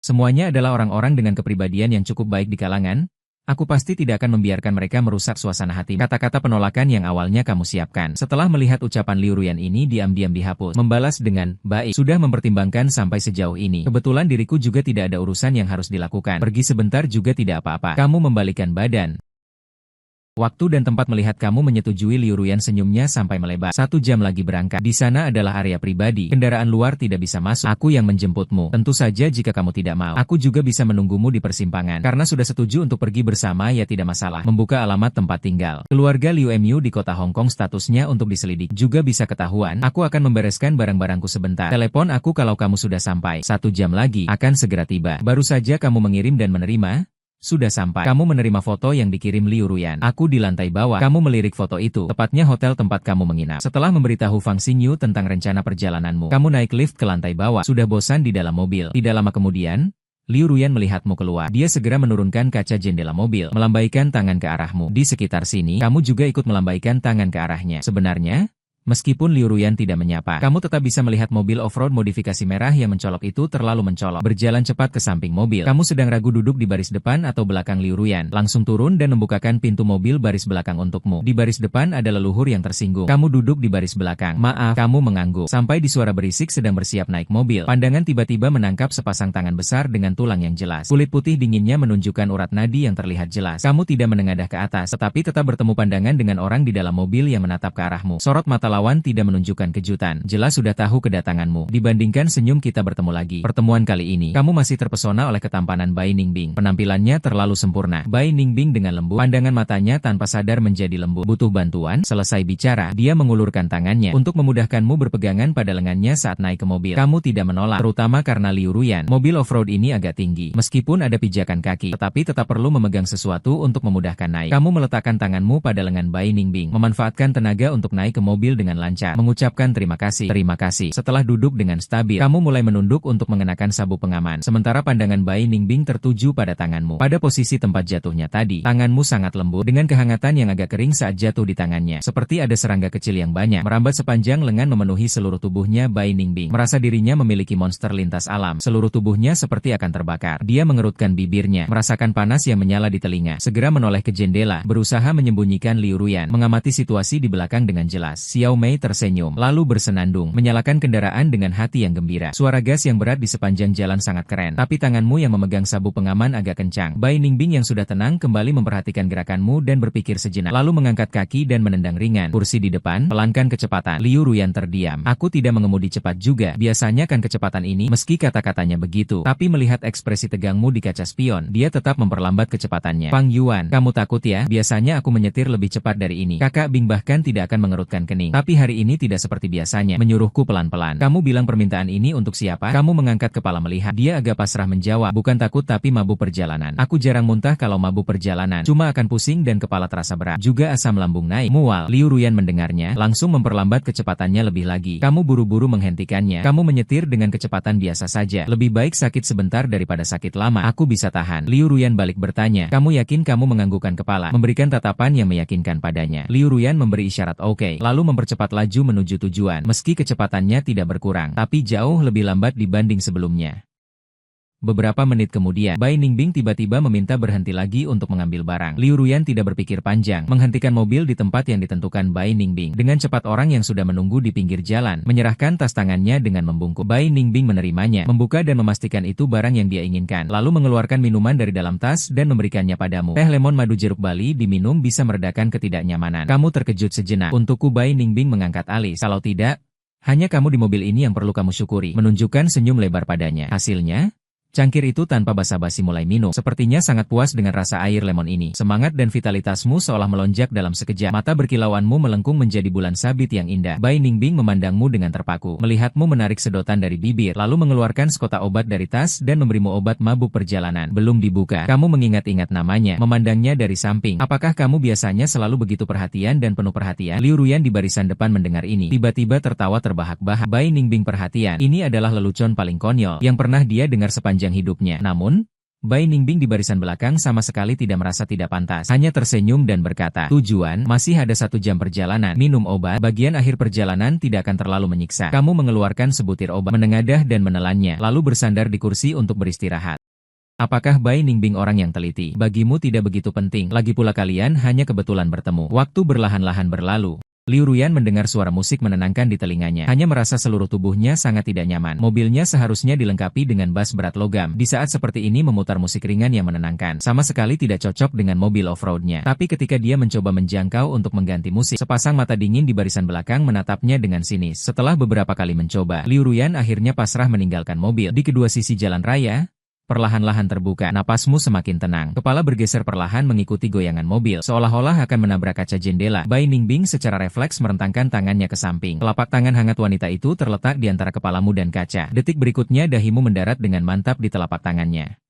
Semuanya adalah orang-orang dengan kepribadian yang cukup baik di kalangan. Aku pasti tidak akan membiarkan mereka merusak suasana hati. Kata-kata penolakan yang awalnya kamu siapkan. Setelah melihat ucapan Liu Ruyan ini diam-diam dihapus. Membalas dengan, baik, sudah mempertimbangkan sampai sejauh ini. Kebetulan diriku juga tidak ada urusan yang harus dilakukan. Pergi sebentar juga tidak apa-apa. Kamu membalikan badan. Waktu dan tempat melihat kamu menyetujui. Liu Ruyan senyumnya sampai melebar. 1 jam lagi berangkat. Di sana adalah area pribadi. Kendaraan luar tidak bisa masuk. Aku yang menjemputmu. Tentu saja jika kamu tidak mau. Aku juga bisa menunggumu di persimpangan. Karena sudah setuju untuk pergi bersama ya tidak masalah. Membuka alamat tempat tinggal. Keluarga Liu Mu di kota Hong Kong statusnya untuk diselidik. Juga bisa ketahuan. Aku akan membereskan barang-barangku sebentar. Telepon aku kalau kamu sudah sampai. 1 jam lagi akan segera tiba. Baru saja kamu mengirim dan menerima. Sudah sampai. Kamu menerima foto yang dikirim Liu Ruyan. Aku di lantai bawah. Kamu melirik foto itu. Tepatnya hotel tempat kamu menginap. Setelah memberitahu Fang Xingyu tentang rencana perjalananmu, kamu naik lift ke lantai bawah. Sudah bosan di dalam mobil. Tidak lama kemudian, Liu Ruyan melihatmu keluar. Dia segera menurunkan kaca jendela mobil, melambaikan tangan ke arahmu. Di sekitar sini, kamu juga ikut melambaikan tangan ke arahnya. Sebenarnya, meskipun Liu Ruyan tidak menyapa, kamu tetap bisa melihat mobil off-road modifikasi merah yang mencolok itu terlalu mencolok. Berjalan cepat ke samping mobil. Kamu sedang ragu duduk di baris depan atau belakang Liu Ruyan. Langsung turun dan membukakan pintu mobil baris belakang untukmu. Di baris depan ada leluhur yang tersinggung. Kamu duduk di baris belakang. Maaf, kamu mengangguk. Sampai di suara berisik sedang bersiap naik mobil. Pandangan tiba-tiba menangkap sepasang tangan besar dengan tulang yang jelas. Kulit putih dinginnya menunjukkan urat nadi yang terlihat jelas. Kamu tidak menengadah ke atas, tetapi tetap bertemu pandangan dengan orang di dalam mobil yang menatap ke arahmu. Sorot mata lawan tidak menunjukkan kejutan. Jelas sudah tahu kedatanganmu. Dibandingkan senyum kita bertemu lagi. Pertemuan kali ini, kamu masih terpesona oleh ketampanan Bai Ningbing. Penampilannya terlalu sempurna. Bai Ningbing dengan lembut, pandangan matanya tanpa sadar menjadi lembut. Butuh bantuan? Selesai bicara, dia mengulurkan tangannya untuk memudahkanmu berpegangan pada lengannya saat naik ke mobil. Kamu tidak menolak, terutama karena Liu Ruyan. Mobil off-road ini agak tinggi. Meskipun ada pijakan kaki, tetapi tetap perlu memegang sesuatu untuk memudahkan naik. Kamu meletakkan tanganmu pada lengan Bai Ningbing, memanfaatkan tenaga untuk naik ke mobil dengan lancar. Mengucapkan terima kasih. Terima kasih. Setelah duduk dengan stabil, kamu mulai menunduk untuk mengenakan sabuk pengaman. Sementara pandangan Bai Ningbing tertuju pada tanganmu. Pada posisi tempat jatuhnya tadi, tanganmu sangat lembut dengan kehangatan yang agak kering saat jatuh di tangannya. Seperti ada serangga kecil yang banyak merambat sepanjang lengan memenuhi seluruh tubuhnya. Bai Ningbing merasa dirinya memiliki monster lintas alam. Seluruh tubuhnya seperti akan terbakar. Dia mengerutkan bibirnya, merasakan panas yang menyala di telinga. Segera menoleh ke jendela, berusaha menyembunyikan Liu Ruyan. Mengamati situasi di belakang dengan jelas. Xiao Yao Mei tersenyum, lalu bersenandung, menyalakan kendaraan dengan hati yang gembira. Suara gas yang berat di sepanjang jalan sangat keren, tapi tanganmu yang memegang sabuk pengaman agak kencang. Bai Ningbing yang sudah tenang kembali memperhatikan gerakanmu dan berpikir sejenak, lalu mengangkat kaki dan menendang ringan kursi di depan, pelankan kecepatan. Liu Ruyan terdiam. Aku tidak mengemudi cepat juga, biasanya kan kecepatan ini, meski kata-katanya begitu, tapi melihat ekspresi tegangmu di kaca spion, dia tetap memperlambat kecepatannya. Fang Yuan, kamu takut ya? Biasanya aku menyetir lebih cepat dari ini. Kakak Bing bahkan tidak akan mengerutkan kening. Tapi hari ini tidak seperti biasanya, menyuruhku pelan-pelan. Kamu bilang permintaan ini untuk siapa? Kamu mengangkat kepala melihat. Dia agak pasrah menjawab, bukan takut tapi mabuk perjalanan. Aku jarang muntah kalau mabuk perjalanan, cuma akan pusing dan kepala terasa berat. Juga asam lambung naik. Mual. Liu Ruyan mendengarnya, langsung memperlambat kecepatannya lebih lagi. Kamu buru-buru menghentikannya. Kamu menyetir dengan kecepatan biasa saja. Lebih baik sakit sebentar daripada sakit lama. Aku bisa tahan. Liu Ruyan balik bertanya, kamu yakin? Kamu menganggukkan kepala, memberikan tatapan yang meyakinkan padanya. Liu Ruyan memberi isyarat oke, lalu mempercepat laju menuju tujuan. Meski kecepatannya tidak berkurang, tapi jauh lebih lambat dibanding sebelumnya. Beberapa menit kemudian, Bai Ningbing tiba-tiba meminta berhenti lagi untuk mengambil barang. Liu Ruyan tidak berpikir panjang, menghentikan mobil di tempat yang ditentukan Bai Ningbing. Dengan cepat orang yang sudah menunggu di pinggir jalan, menyerahkan tas tangannya dengan membungkuk. Bai Ningbing menerimanya, membuka dan memastikan itu barang yang dia inginkan, lalu mengeluarkan minuman dari dalam tas dan memberikannya padamu. Teh lemon madu jeruk Bali diminum bisa meredakan ketidaknyamanan. Kamu terkejut sejenak. Untukku, Bai Ningbing mengangkat alis. Kalau tidak, hanya kamu di mobil ini yang perlu kamu syukuri. Menunjukkan senyum lebar padanya. Hasilnya? Cangkir itu tanpa basa-basi mulai minum. Sepertinya sangat puas dengan rasa air lemon ini. Semangat dan vitalitasmu seolah melonjak dalam sekejap. Mata berkilauanmu melengkung menjadi bulan sabit yang indah. Bai Ningbing memandangmu dengan terpaku. Melihatmu menarik sedotan dari bibir, lalu mengeluarkan sekotak obat dari tas dan memberimu obat mabuk perjalanan. Belum dibuka, kamu mengingat-ingat namanya, memandangnya dari samping. Apakah kamu biasanya selalu begitu perhatian dan penuh perhatian? Liu Ruyan di barisan depan mendengar ini, tiba-tiba tertawa terbahak-bahak. Bai Ningbing perhatian. Ini adalah lelucon paling konyol yang pernah dia dengar sepanjang hidupnya. Namun, Bai Ningbing di barisan belakang sama sekali tidak merasa tidak pantas. Hanya tersenyum dan berkata, tujuan, masih ada 1 jam perjalanan. Minum obat, bagian akhir perjalanan tidak akan terlalu menyiksa. Kamu mengeluarkan sebutir obat, menengadah dan menelannya, lalu bersandar di kursi untuk beristirahat. Apakah Bai Ningbing orang yang teliti? Bagimu tidak begitu penting. Lagi pula kalian hanya kebetulan bertemu. Waktu berlahan-lahan berlalu. Liu Ruyan mendengar suara musik menenangkan di telinganya. Hanya merasa seluruh tubuhnya sangat tidak nyaman. Mobilnya seharusnya dilengkapi dengan bas berat logam. Di saat seperti ini memutar musik ringan yang menenangkan. Sama sekali tidak cocok dengan mobil off-roadnya. Tapi ketika dia mencoba menjangkau untuk mengganti musik, sepasang mata dingin di barisan belakang menatapnya dengan sinis. Setelah beberapa kali mencoba, Liu Ruyan akhirnya pasrah meninggalkan mobil. Di kedua sisi jalan raya, perlahan-lahan terbuka, napasmu semakin tenang. Kepala bergeser perlahan mengikuti goyangan mobil, seolah-olah akan menabrak kaca jendela. Bai Ningbing secara refleks merentangkan tangannya ke samping. Telapak tangan hangat wanita itu terletak di antara kepalamu dan kaca. Detik berikutnya dahimu mendarat dengan mantap di telapak tangannya.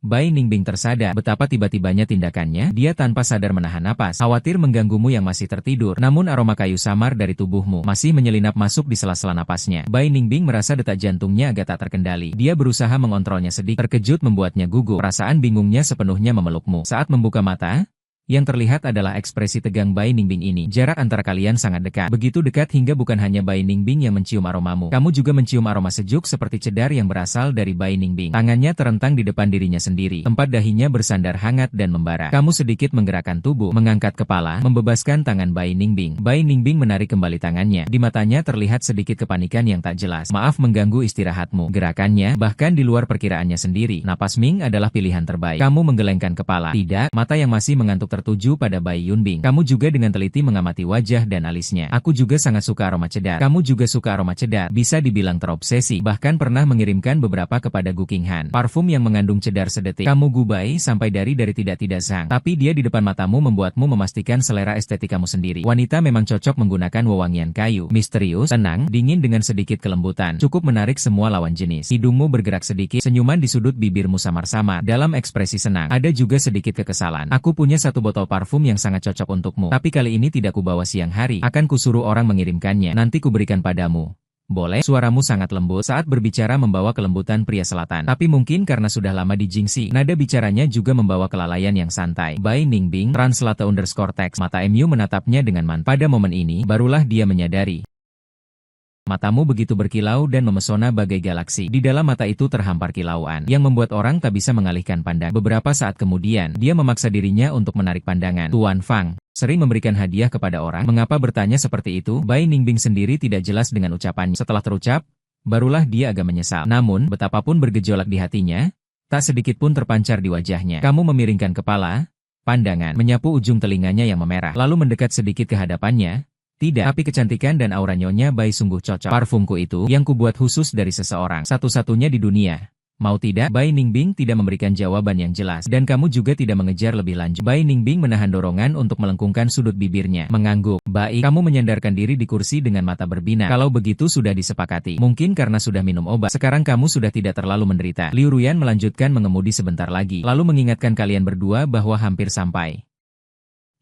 Bai Ningbing tersadar betapa tiba-tibanya tindakannya. Dia tanpa sadar menahan napas, khawatir mengganggumu yang masih tertidur. Namun aroma kayu samar dari tubuhmu masih menyelinap masuk di sela-sela napasnya. Bai Ningbing merasa detak jantungnya agak tak terkendali. Dia berusaha mengontrolnya sedikit. Terkejut membuatnya gugup. Perasaan bingungnya sepenuhnya memelukmu. Saat membuka mata, yang terlihat adalah ekspresi tegang Bai Ningbing ini. Jarak antara kalian sangat dekat. Begitu dekat hingga bukan hanya Bai Ningbing yang mencium aromamu. Kamu juga mencium aroma sejuk seperti cedar yang berasal dari Bai Ningbing. Tangannya terentang di depan dirinya sendiri. Tempat dahinya bersandar hangat dan membara. Kamu sedikit menggerakkan tubuh, mengangkat kepala, membebaskan tangan Bai Ningbing. Bai Ningbing menarik kembali tangannya. Di matanya terlihat sedikit kepanikan yang tak jelas. Maaf mengganggu istirahatmu. Gerakannya, bahkan di luar perkiraannya sendiri. Napas Ming adalah pilihan terbaik. Kamu menggelengkan kepala. Tidak, mata yang masih mengantuk tertuju pada Bai Yunbing. Kamu juga dengan teliti mengamati wajah dan alisnya. Aku juga sangat suka aroma cedar. Kamu juga suka aroma cedar. Bisa dibilang terobsesi. Bahkan pernah mengirimkan beberapa kepada Gu Qinghan. Parfum yang mengandung cedar sedetik. Kamu gubai sampai dari tidak sang. Tapi dia di depan matamu membuatmu memastikan selera estetikamu sendiri. Wanita memang cocok menggunakan wewangian kayu. Misterius, tenang, dingin dengan sedikit kelembutan. Cukup menarik semua lawan jenis. Hidungmu bergerak sedikit. Senyuman di sudut bibirmu samar-samar. Dalam ekspresi senang. Ada juga sedikit kekesalan. Aku punya 1 botol parfum yang sangat cocok untukmu. Tapi kali ini tidak kubawa siang hari. Akan kusuruh orang mengirimkannya. Nanti kuberikan padamu. Boleh? Suaramu sangat lembut saat berbicara membawa kelembutan pria selatan. Tapi mungkin karena sudah lama di Jingxi, nada bicaranya juga membawa kelalaian yang santai. Bai Ningbing, translate_text. Mata MU menatapnya dengan mantap. Pada momen ini, barulah dia menyadari. Matamu begitu berkilau dan memesona bagai galaksi. Di dalam mata itu terhampar kilauan, yang membuat orang tak bisa mengalihkan pandang. Beberapa saat kemudian, dia memaksa dirinya untuk menarik pandangan. Tuan Fang, Sering memberikan hadiah kepada orang. Mengapa bertanya seperti itu? Bai Ningbing sendiri tidak jelas dengan ucapannya. Setelah terucap, barulah dia agak menyesal. Namun, betapapun bergejolak di hatinya, tak sedikit pun terpancar di wajahnya. Kamu memiringkan kepala, pandangan, menyapu ujung telinganya yang memerah, lalu mendekat sedikit ke hadapannya. Tidak, tapi kecantikan dan aura Nyonya Bai sungguh cocok. Parfumku itu, yang kubuat khusus dari seseorang, satu-satunya di dunia. Mau tidak? Bai Ningbing tidak memberikan jawaban yang jelas, dan kamu juga tidak mengejar lebih lanjut. Bai Ningbing menahan dorongan untuk melengkungkan sudut bibirnya, mengangguk. Baik, kamu menyandarkan diri di kursi dengan mata berbinar. Kalau begitu sudah disepakati. Mungkin karena sudah minum obat, sekarang kamu sudah tidak terlalu menderita. Liu Ruyan melanjutkan mengemudi sebentar lagi, lalu mengingatkan kalian berdua bahwa hampir sampai.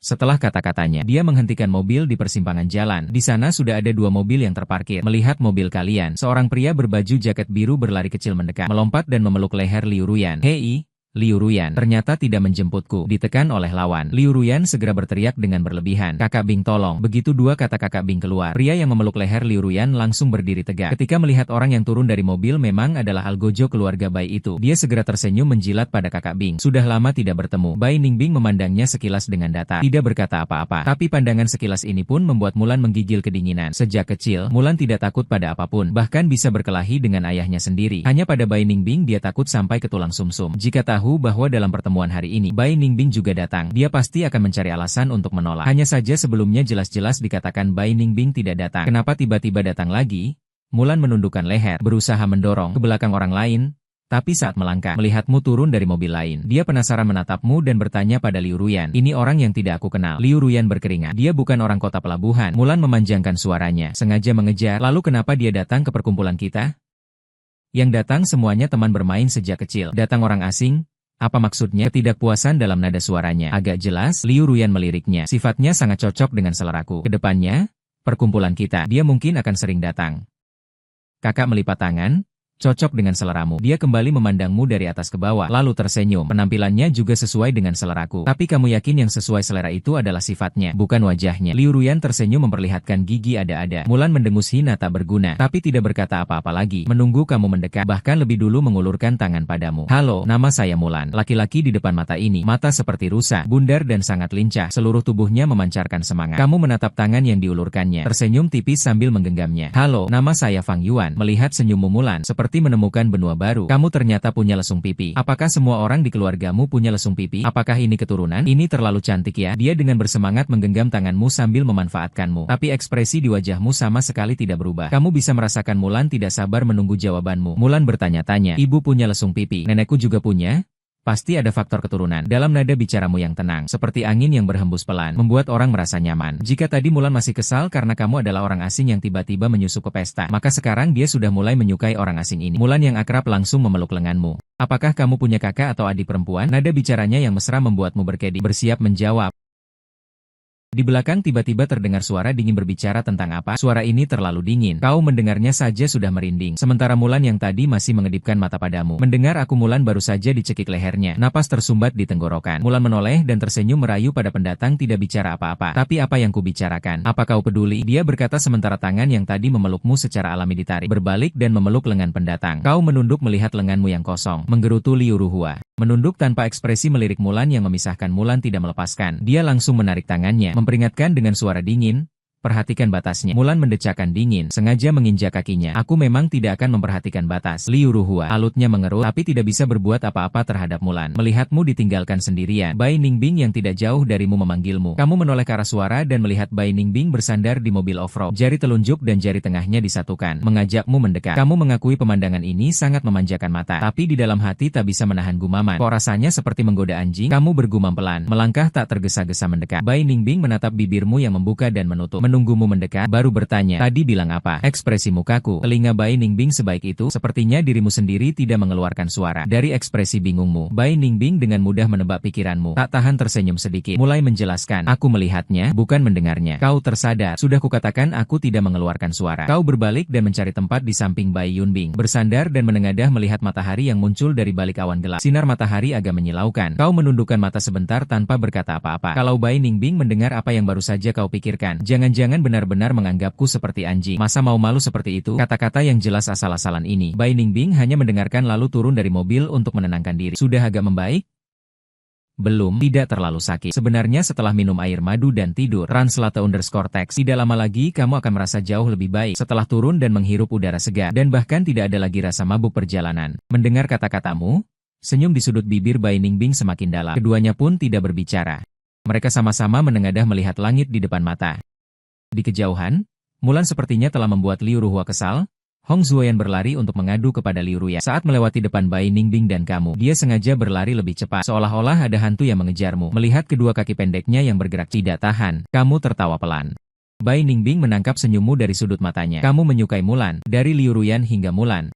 Setelah kata-katanya, dia menghentikan mobil di persimpangan jalan. Di sana sudah ada 2 mobil yang terparkir. Melihat mobil kalian, seorang pria berbaju jaket biru berlari kecil mendekat, melompat dan memeluk leher Liu Ruyan. Hei, Liu Ruyan, ternyata tidak menjemputku. Ditekan oleh lawan. Liu Ruyan segera berteriak dengan berlebihan. Kakak Bing tolong. Begitu 2 kata kakak Bing keluar, pria yang memeluk leher Liu Ruyan langsung berdiri tegak. Ketika melihat orang yang turun dari mobil memang adalah algojo keluarga Bai itu, dia segera tersenyum menjilat pada kakak Bing. Sudah lama tidak bertemu. Bai Ningbing memandangnya sekilas dengan datar, tidak berkata apa-apa. Tapi pandangan sekilas ini pun membuat Mulan menggigil kedinginan. Sejak kecil, Mulan tidak takut pada apapun, bahkan bisa berkelahi dengan ayahnya sendiri. Hanya pada Bai Ningbing dia takut sampai ke tulang sumsum. Jika tahu bahwa dalam pertemuan hari ini Bai Ningbing juga datang, dia pasti akan mencari alasan untuk menolak. Hanya saja sebelumnya jelas-jelas dikatakan Bai Ningbing tidak datang. Kenapa tiba-tiba datang lagi? Mulan menundukkan leher, berusaha mendorong ke belakang orang lain. Tapi saat melangkah, melihatmu turun dari mobil lain. Dia penasaran menatapmu dan bertanya pada Liu Ruyan. Ini orang yang tidak aku kenal. Liu Ruyan berkeringat. Dia bukan orang kota pelabuhan. Mulan memanjangkan suaranya, sengaja mengejar. Lalu kenapa dia datang ke perkumpulan kita? Yang datang semuanya teman bermain sejak kecil. Datang orang asing? Apa maksudnya? Ketidakpuasan dalam nada suaranya agak jelas. Liu Ruyan meliriknya. Sifatnya sangat cocok dengan seleraku. Kedepannya, perkumpulan kita, dia mungkin akan sering datang. Kakak melipat tangan. Cocok dengan seleramu. Dia kembali memandangmu dari atas ke bawah, lalu tersenyum. Penampilannya juga sesuai dengan seleraku. Tapi kamu yakin yang sesuai selera itu adalah sifatnya, bukan wajahnya. Liu Ruyan tersenyum memperlihatkan gigi ada-ada. Mulan mendengus hina tak berguna, tapi tidak berkata apa-apa lagi. Menunggu kamu mendekat, bahkan lebih dulu mengulurkan tangan padamu. Halo, nama saya Mulan. Laki-laki di depan mata ini, mata seperti rusa, bundar dan sangat lincah. Seluruh tubuhnya memancarkan semangat. Kamu menatap tangan yang diulurkannya, tersenyum tipis sambil menggenggamnya. Halo, nama saya Fang Yuan. Melihat senyummu Mulan, seperti menemukan benua baru. Kamu ternyata punya lesung pipi. Apakah semua orang di keluargamu punya lesung pipi? Apakah ini keturunan? Ini terlalu cantik ya. Dia dengan bersemangat menggenggam tanganmu sambil memanfaatkanmu. Tapi ekspresi di wajahmu sama sekali tidak berubah. Kamu bisa merasakan Mulan tidak sabar menunggu jawabanmu. Mulan bertanya-tanya. Ibu punya lesung pipi. Nenekku juga punya? Pasti ada faktor keturunan. Dalam nada bicaramu yang tenang, seperti angin yang berhembus pelan, membuat orang merasa nyaman. Jika tadi Mulan masih kesal karena kamu adalah orang asing yang tiba-tiba menyusup ke pesta, maka sekarang dia sudah mulai menyukai orang asing ini. Mulan yang akrab langsung memeluk lenganmu. Apakah kamu punya kakak atau adik perempuan? Nada bicaranya yang mesra membuatmu berkedip, bersiap menjawab. Di belakang tiba-tiba terdengar suara dingin berbicara tentang apa? Suara ini terlalu dingin. Kau mendengarnya saja sudah merinding. Sementara Mulan yang tadi masih mengedipkan mata padamu. Mendengar aku Mulan baru saja dicekik lehernya. Napas tersumbat di tenggorokan. Mulan menoleh dan tersenyum merayu pada pendatang tidak bicara apa-apa. Tapi apa yang kubicarakan? Apa kau peduli? Dia berkata sementara tangan yang tadi memelukmu secara alami ditarik. Berbalik dan memeluk lengan pendatang. Kau menunduk melihat lenganmu yang kosong. Menggerutu Liu Ruhua. Menunduk tanpa ekspresi melirik Mulan yang memisahkan Mulan tidak melepaskan. Dia langsung menarik tangannya, memperingatkan dengan suara dingin. Perhatikan batasnya. Mulan mendecakkan dingin, sengaja menginjak kakinya. Aku memang tidak akan memperhatikan batas. Liu Ruhua. Alutnya mengerut, tapi tidak bisa berbuat apa-apa terhadap Mulan. Melihatmu ditinggalkan sendirian. Bai Ningbing yang tidak jauh darimu memanggilmu. Kamu menoleh ke arah suara dan melihat Bai Ningbing bersandar di mobil off-road. Jari telunjuk dan jari tengahnya disatukan, mengajakmu mendekat. Kamu mengakui pemandangan ini sangat memanjakan mata, tapi di dalam hati tak bisa menahan gumaman. Kok rasanya seperti menggoda anjing? Kamu bergumam pelan, melangkah tak tergesa-gesa mendekat. Bai Ningbing menatap bibirmu yang membuka dan menutup. Menunggumu mendekat, baru bertanya, tadi bilang apa? Ekspresi mukaku. Telinga Bai Ningbing sebaik itu, sepertinya dirimu sendiri tidak mengeluarkan suara. Dari ekspresi bingungmu, Bai Ningbing dengan mudah menebak pikiranmu. Tak tahan tersenyum sedikit, mulai menjelaskan, aku melihatnya, bukan mendengarnya. Kau tersadar, sudah kukatakan aku tidak mengeluarkan suara. Kau berbalik dan mencari tempat di samping Bai Yunbing. Bersandar dan menengadah melihat matahari yang muncul dari balik awan gelap. Sinar matahari agak menyilaukan. Kau menundukkan mata sebentar tanpa berkata apa-apa. Kalau Bai Ningbing mendengar apa yang baru saja kau pikirkan, jangan-jangan benar-benar menganggapku seperti anjing. Masa mau malu seperti itu? Kata-kata yang jelas asal-asalan ini. Bai Ningbing hanya mendengarkan lalu turun dari mobil untuk menenangkan diri. Sudah agak membaik? Belum, tidak terlalu sakit. Sebenarnya setelah minum air madu dan tidur, translate_text, tidak lama lagi kamu akan merasa jauh lebih baik setelah turun dan menghirup udara segar, dan bahkan tidak ada lagi rasa mabuk perjalanan. Mendengar kata-katamu, senyum di sudut bibir Bai Ningbing semakin dalam. Keduanya pun tidak berbicara. Mereka sama-sama menengadah melihat langit di depan mata. Di kejauhan, Mulan sepertinya telah membuat Liu Ruhua kesal. Hong Zuoyan berlari untuk mengadu kepada Liu Ruyan. Saat melewati depan Bai Ningbing dan kamu, dia sengaja berlari lebih cepat, seolah-olah ada hantu yang mengejarmu. Melihat kedua kaki pendeknya yang bergerak tidak tahan, kamu tertawa pelan. Bai Ningbing menangkap senyummu dari sudut matanya. Kamu menyukai Mulan, dari Liu Ruyan hingga Mulan.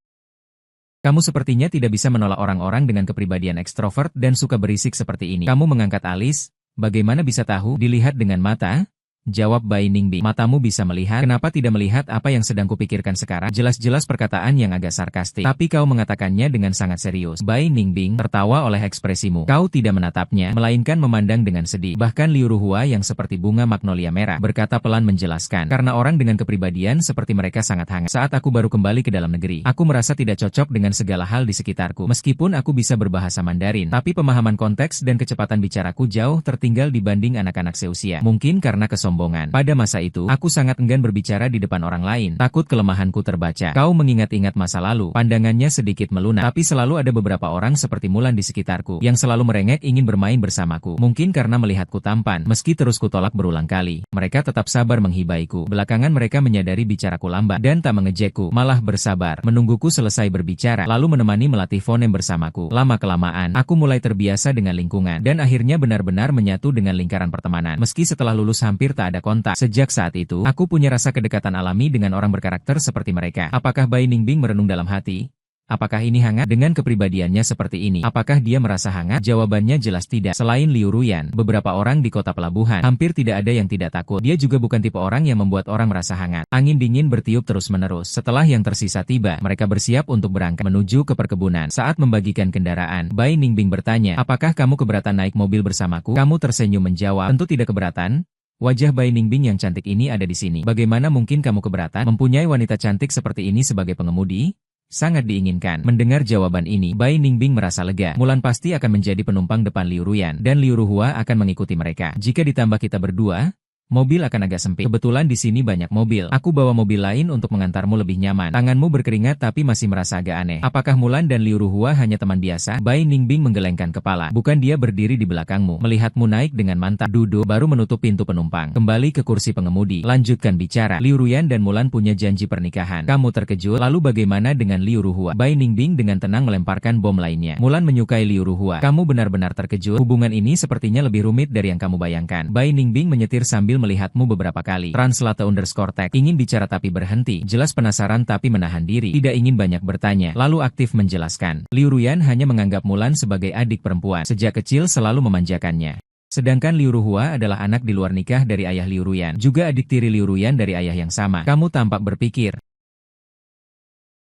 Kamu sepertinya tidak bisa menolak orang-orang dengan kepribadian ekstrovert dan suka berisik seperti ini. Kamu mengangkat alis, bagaimana bisa tahu? Dilihat dengan mata? Jawab Bai Ningbing. Matamu bisa melihat, kenapa tidak melihat apa yang sedang kupikirkan sekarang? Jelas-jelas perkataan yang agak sarkastik, tapi kau mengatakannya dengan sangat serius. Bai Ningbing tertawa oleh ekspresimu. Kau tidak menatapnya, melainkan memandang dengan sedih. Bahkan Liu Ruhua yang seperti bunga magnolia merah, berkata pelan menjelaskan, karena orang dengan kepribadian seperti mereka sangat hangat. Saat aku baru kembali ke dalam negeri, aku merasa tidak cocok dengan segala hal di sekitarku. Meskipun aku bisa berbahasa Mandarin, tapi pemahaman konteks dan kecepatan bicaraku jauh tertinggal dibanding anak-anak seusia. Mungkin karena kesombongan. Pada masa itu, aku sangat enggan berbicara di depan orang lain, takut kelemahanku terbaca. Kau mengingat-ingat masa lalu, pandangannya sedikit melunak, tapi selalu ada beberapa orang seperti Mulan di sekitarku, yang selalu merengek ingin bermain bersamaku. Mungkin karena melihatku tampan, meski terus kutolak berulang kali, mereka tetap sabar menghibaiku. Belakangan mereka menyadari bicaraku lambat, dan tak mengejekku, malah bersabar, menungguku selesai berbicara, lalu menemani melatih fonem bersamaku. Lama-kelamaan, aku mulai terbiasa dengan lingkungan, dan akhirnya benar-benar menyatu dengan lingkaran pertemanan. Meski setelah lulus hampir tak ada kontak. Sejak saat itu, aku punya rasa kedekatan alami dengan orang berkarakter seperti mereka. Apakah Bai Ningbing merenung dalam hati? Apakah ini hangat? Dengan kepribadiannya seperti ini, apakah dia merasa hangat? Jawabannya jelas tidak. Selain Liu Ruyan, beberapa orang di kota pelabuhan, hampir tidak ada yang tidak takut. Dia juga bukan tipe orang yang membuat orang merasa hangat. Angin dingin bertiup terus-menerus. Setelah yang tersisa tiba, mereka bersiap untuk berangkat menuju ke perkebunan. Saat membagikan kendaraan, Bai Ningbing bertanya, apakah kamu keberatan naik mobil bersamaku? Kamu tersenyum menjawab, tentu tidak keberatan. Wajah Bai Ningbing yang cantik ini ada di sini. Bagaimana mungkin kamu keberatan? Mempunyai wanita cantik seperti ini sebagai pengemudi? Sangat diinginkan. Mendengar jawaban ini, Bai Ningbing merasa lega. Mulan pasti akan menjadi penumpang depan Liu Ruyan, dan Liu Ruhua akan mengikuti mereka. Jika ditambah kita berdua, mobil akan agak sempit. Kebetulan di sini banyak mobil. Aku bawa mobil lain untuk mengantarmu lebih nyaman. Tanganmu berkeringat tapi masih merasa agak aneh. Apakah Mulan dan Liu Ruhua hanya teman biasa? Bai Ningbing menggelengkan kepala. Bukan dia berdiri di belakangmu, melihatmu naik dengan mantap. Duduk, baru menutup pintu penumpang. Kembali ke kursi pengemudi. Lanjutkan bicara. Liu Ruyan dan Mulan punya janji pernikahan. Kamu terkejut? Lalu bagaimana dengan Liu Ruhua? Bai Ningbing dengan tenang melemparkan bom lainnya. Mulan menyukai Liu Ruhua. Kamu benar-benar terkejut? Hubungan ini sepertinya lebih rumit dari yang kamu bayangkan. Bai Ningbing menyetir sambil melihatmu beberapa kali. Translate_text ingin bicara tapi berhenti. Jelas penasaran tapi menahan diri. Tidak ingin banyak bertanya. Lalu aktif menjelaskan. Liu Ruyan hanya menganggap Mulan sebagai adik perempuan. Sejak kecil selalu memanjakannya. Sedangkan Liu Ruhua adalah anak di luar nikah dari ayah Liu Ruyan. Juga adik tiri Liu Ruyan dari ayah yang sama. Kamu tampak berpikir.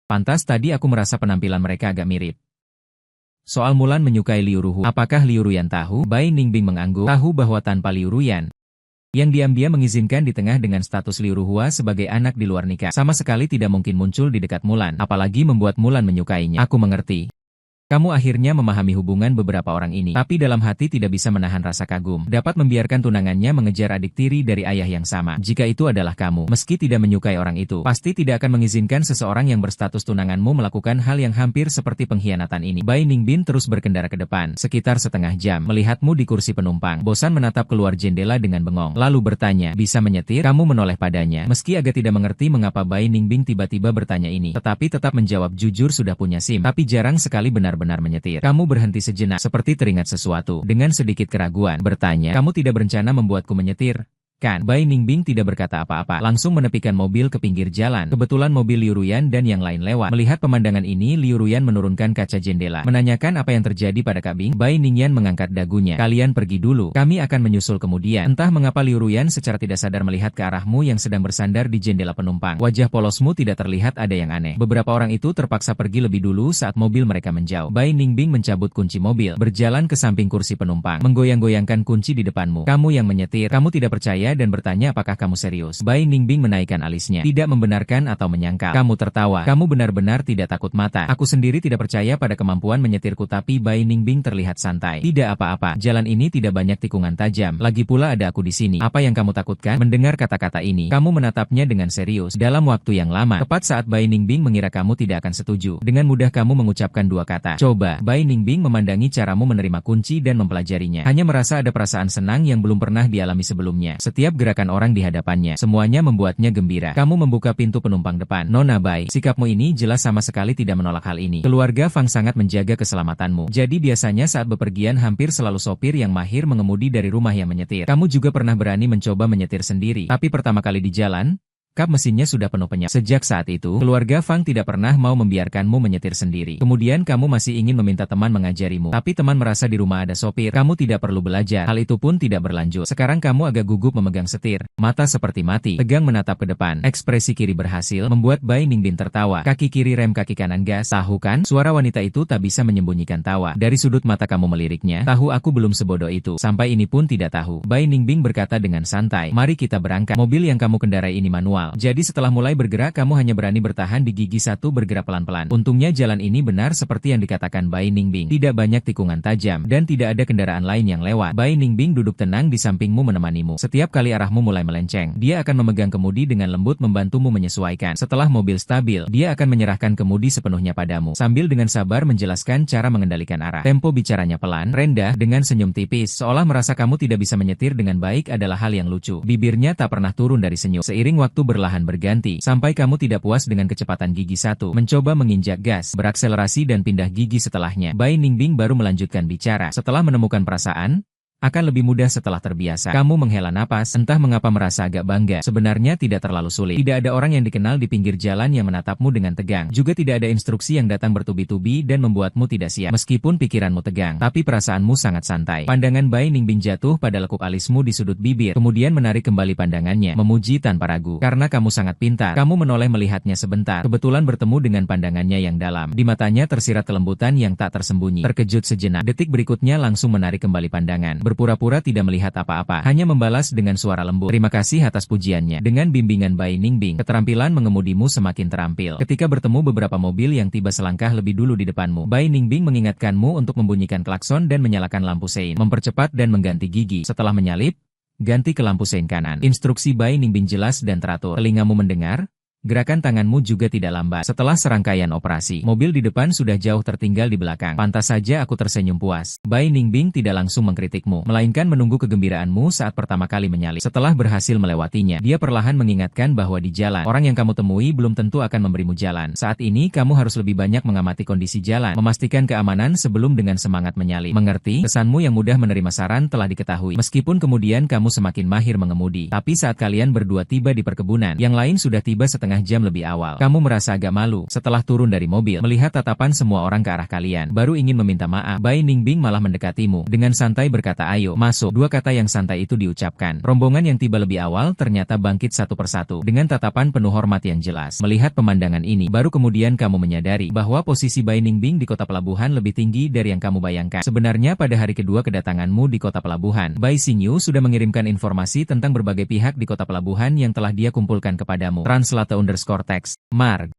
Pantas tadi aku merasa penampilan mereka agak mirip. Soal Mulan menyukai Liu Ruhua. Apakah Liu Ruyan tahu? Bai Ningbing mengangguk. Tahu bahwa tanpa Liu Ruyan, yang diam-diam mengizinkan di tengah dengan status Liu Ruhua sebagai anak di luar nikah, sama sekali tidak mungkin muncul di dekat Mulan, apalagi membuat Mulan menyukainya. Aku mengerti. Kamu akhirnya memahami hubungan beberapa orang ini, tapi dalam hati tidak bisa menahan rasa kagum. Dapat membiarkan tunangannya mengejar adik tiri dari ayah yang sama. Jika itu adalah kamu, meski tidak menyukai orang itu, pasti tidak akan mengizinkan seseorang yang berstatus tunanganmu melakukan hal yang hampir seperti pengkhianatan ini. Bai Ningbing terus berkendara ke depan, sekitar setengah jam, melihatmu di kursi penumpang. Bosan menatap keluar jendela dengan bengong, lalu bertanya, bisa menyetir? Kamu menoleh padanya. Meski agak tidak mengerti mengapa Bai Ningbing tiba-tiba bertanya ini, tetapi tetap menjawab jujur sudah punya SIM, tapi jarang sekali benar-benar menyetir. Kamu berhenti sejenak, seperti teringat sesuatu. Dengan sedikit keraguan, bertanya, kamu tidak berencana membuatku menyetir? Kan? Bai Ningbing tidak berkata apa-apa, langsung menepikan mobil ke pinggir jalan. Kebetulan mobil Liu Ruyan dan yang lain lewat. Melihat pemandangan ini, Liu Ruyan menurunkan kaca jendela, menanyakan apa yang terjadi pada Kabing. Bai Ningyan mengangkat dagunya. Kalian pergi dulu, kami akan menyusul kemudian. Entah mengapa Liu Ruyan secara tidak sadar melihat ke arahmu yang sedang bersandar di jendela penumpang. Wajah polosmu tidak terlihat ada yang aneh. Beberapa orang itu terpaksa pergi lebih dulu saat mobil mereka menjauh. Bai Ningbing mencabut kunci mobil, berjalan ke samping kursi penumpang, menggoyang-goyangkan kunci di depanmu. Kamu yang menyetir, kamu tidak percaya saya dan bertanya apakah kamu serius. Bai Ningbing menaikkan alisnya, tidak membenarkan atau menyangkal. Kamu tertawa. Kamu benar-benar tidak takut mata. Aku sendiri tidak percaya pada kemampuan menyetirku, tapi Bai Ningbing terlihat santai. Tidak apa-apa, jalan ini tidak banyak tikungan tajam. Lagi pula ada aku di sini. Apa yang kamu takutkan? Mendengar kata-kata ini, kamu menatapnya dengan serius. Dalam waktu yang lama, tepat saat Bai Ningbing mengira kamu tidak akan setuju, dengan mudah kamu mengucapkan dua kata. Coba. Bai Ningbing memandangi caramu menerima kunci dan mempelajarinya. Hanya merasa ada perasaan senang yang belum pernah dialami sebelumnya. Setiap gerakan orang di hadapannya, semuanya membuatnya gembira. Kamu membuka pintu penumpang depan. Nona Bai, sikapmu ini jelas sama sekali tidak menolak hal ini. Keluarga Fang sangat menjaga keselamatanmu. Jadi biasanya saat bepergian hampir selalu sopir yang mahir mengemudi dari rumah yang menyetir. Kamu juga pernah berani mencoba menyetir sendiri. Tapi pertama kali di jalan, kap mesinnya sudah penuh penyok. Sejak saat itu, keluarga Fang tidak pernah mau membiarkanmu menyetir sendiri. Kemudian kamu masih ingin meminta teman mengajarimu. Tapi teman merasa di rumah ada sopir. Kamu tidak perlu belajar. Hal itu pun tidak berlanjut. Sekarang kamu agak gugup memegang setir. Mata seperti mati. Tegang menatap ke depan. Ekspresi kiri berhasil membuat Bai Ningbing tertawa. Kaki kiri rem, kaki kanan gas. Tahu kan? Suara wanita itu tak bisa menyembunyikan tawa. Dari sudut mata kamu meliriknya. Tahu aku belum sebodoh itu. Sampai ini pun tidak tahu. Bai Ningbing berkata dengan santai. Mari kita berangkat. Mobil yang kamu kendarai ini manual. Jadi setelah mulai bergerak kamu hanya berani bertahan di gigi satu, bergerak pelan-pelan. Untungnya jalan ini benar seperti yang dikatakan Bai Ningbing. Tidak banyak tikungan tajam dan tidak ada kendaraan lain yang lewat. Bai Ningbing duduk tenang di sampingmu menemanimu. Setiap kali arahmu mulai melenceng, dia akan memegang kemudi dengan lembut membantumu menyesuaikan. Setelah mobil stabil, dia akan menyerahkan kemudi sepenuhnya padamu. Sambil dengan sabar menjelaskan cara mengendalikan arah. Tempo bicaranya pelan, rendah, dengan senyum tipis. Seolah merasa kamu tidak bisa menyetir dengan baik adalah hal yang lucu. Bibirnya tak pernah turun dari senyum. Seiring waktu berlahan berganti, sampai kamu tidak puas dengan kecepatan gigi satu, mencoba menginjak gas, berakselerasi dan pindah gigi setelahnya. Bai Ningbing baru melanjutkan bicara. Setelah menemukan perasaan, akan lebih mudah setelah terbiasa. Kamu menghela napas, entah mengapa merasa agak bangga. Sebenarnya tidak terlalu sulit. Tidak ada orang yang dikenal di pinggir jalan yang menatapmu dengan tegang. Juga tidak ada instruksi yang datang bertubi-tubi dan membuatmu tidak siap. Meskipun pikiranmu tegang, tapi perasaanmu sangat santai. Pandangan Bai Ningbing jatuh pada lekuk alismu di sudut bibir, kemudian menarik kembali pandangannya, memuji tanpa ragu. Karena kamu sangat pintar, kamu menoleh melihatnya sebentar. Kebetulan bertemu dengan pandangannya yang dalam. Di matanya tersirat kelembutan yang tak tersembunyi. Terkejut sejenak, detik berikutnya langsung menarik kembali pandangan. Berpura-pura tidak melihat apa-apa, hanya membalas dengan suara lembut. Terima kasih atas pujiannya. Dengan bimbingan Bai Ningbing, keterampilan mengemudimu semakin terampil. Ketika bertemu beberapa mobil yang tiba selangkah lebih dulu di depanmu, Bai Ningbing mengingatkanmu untuk membunyikan klakson dan menyalakan lampu sein, mempercepat dan mengganti gigi. Setelah menyalip, ganti ke lampu sein kanan. Instruksi Bai Ningbing jelas dan teratur. Telingamu mendengar? Gerakan tanganmu juga tidak lambat. Setelah serangkaian operasi, mobil di depan sudah jauh tertinggal di belakang. Pantas saja aku tersenyum puas. Bai Ningbing tidak langsung mengkritikmu, melainkan menunggu kegembiraanmu saat pertama kali menyalip. Setelah berhasil melewatinya, dia perlahan mengingatkan bahwa di jalan, orang yang kamu temui belum tentu akan memberimu jalan. Saat ini kamu harus lebih banyak mengamati kondisi jalan, memastikan keamanan sebelum dengan semangat menyalip. Mengerti? Pesanmu yang mudah menerima saran telah diketahui. Meskipun kemudian kamu semakin mahir mengemudi, tapi saat kalian berdua tiba di perkebunan, yang lain sudah tiba setengah jam lebih awal. Kamu merasa agak malu setelah turun dari mobil, melihat tatapan semua orang ke arah kalian. Baru ingin meminta maaf, Bai Ningbing malah mendekatimu. Dengan santai berkata, ayo, masuk. Dua kata yang santai itu diucapkan. Rombongan yang tiba lebih awal ternyata bangkit satu persatu, dengan tatapan penuh hormat yang jelas. Melihat pemandangan ini, baru kemudian kamu menyadari bahwa posisi Bai Ningbing di kota pelabuhan lebih tinggi dari yang kamu bayangkan. Sebenarnya pada hari kedua kedatanganmu di kota pelabuhan, Bai Xingyu sudah mengirimkan informasi tentang berbagai pihak di kota pelabuhan yang telah dia kumpulkan kepadamu. Translate_text, Marg.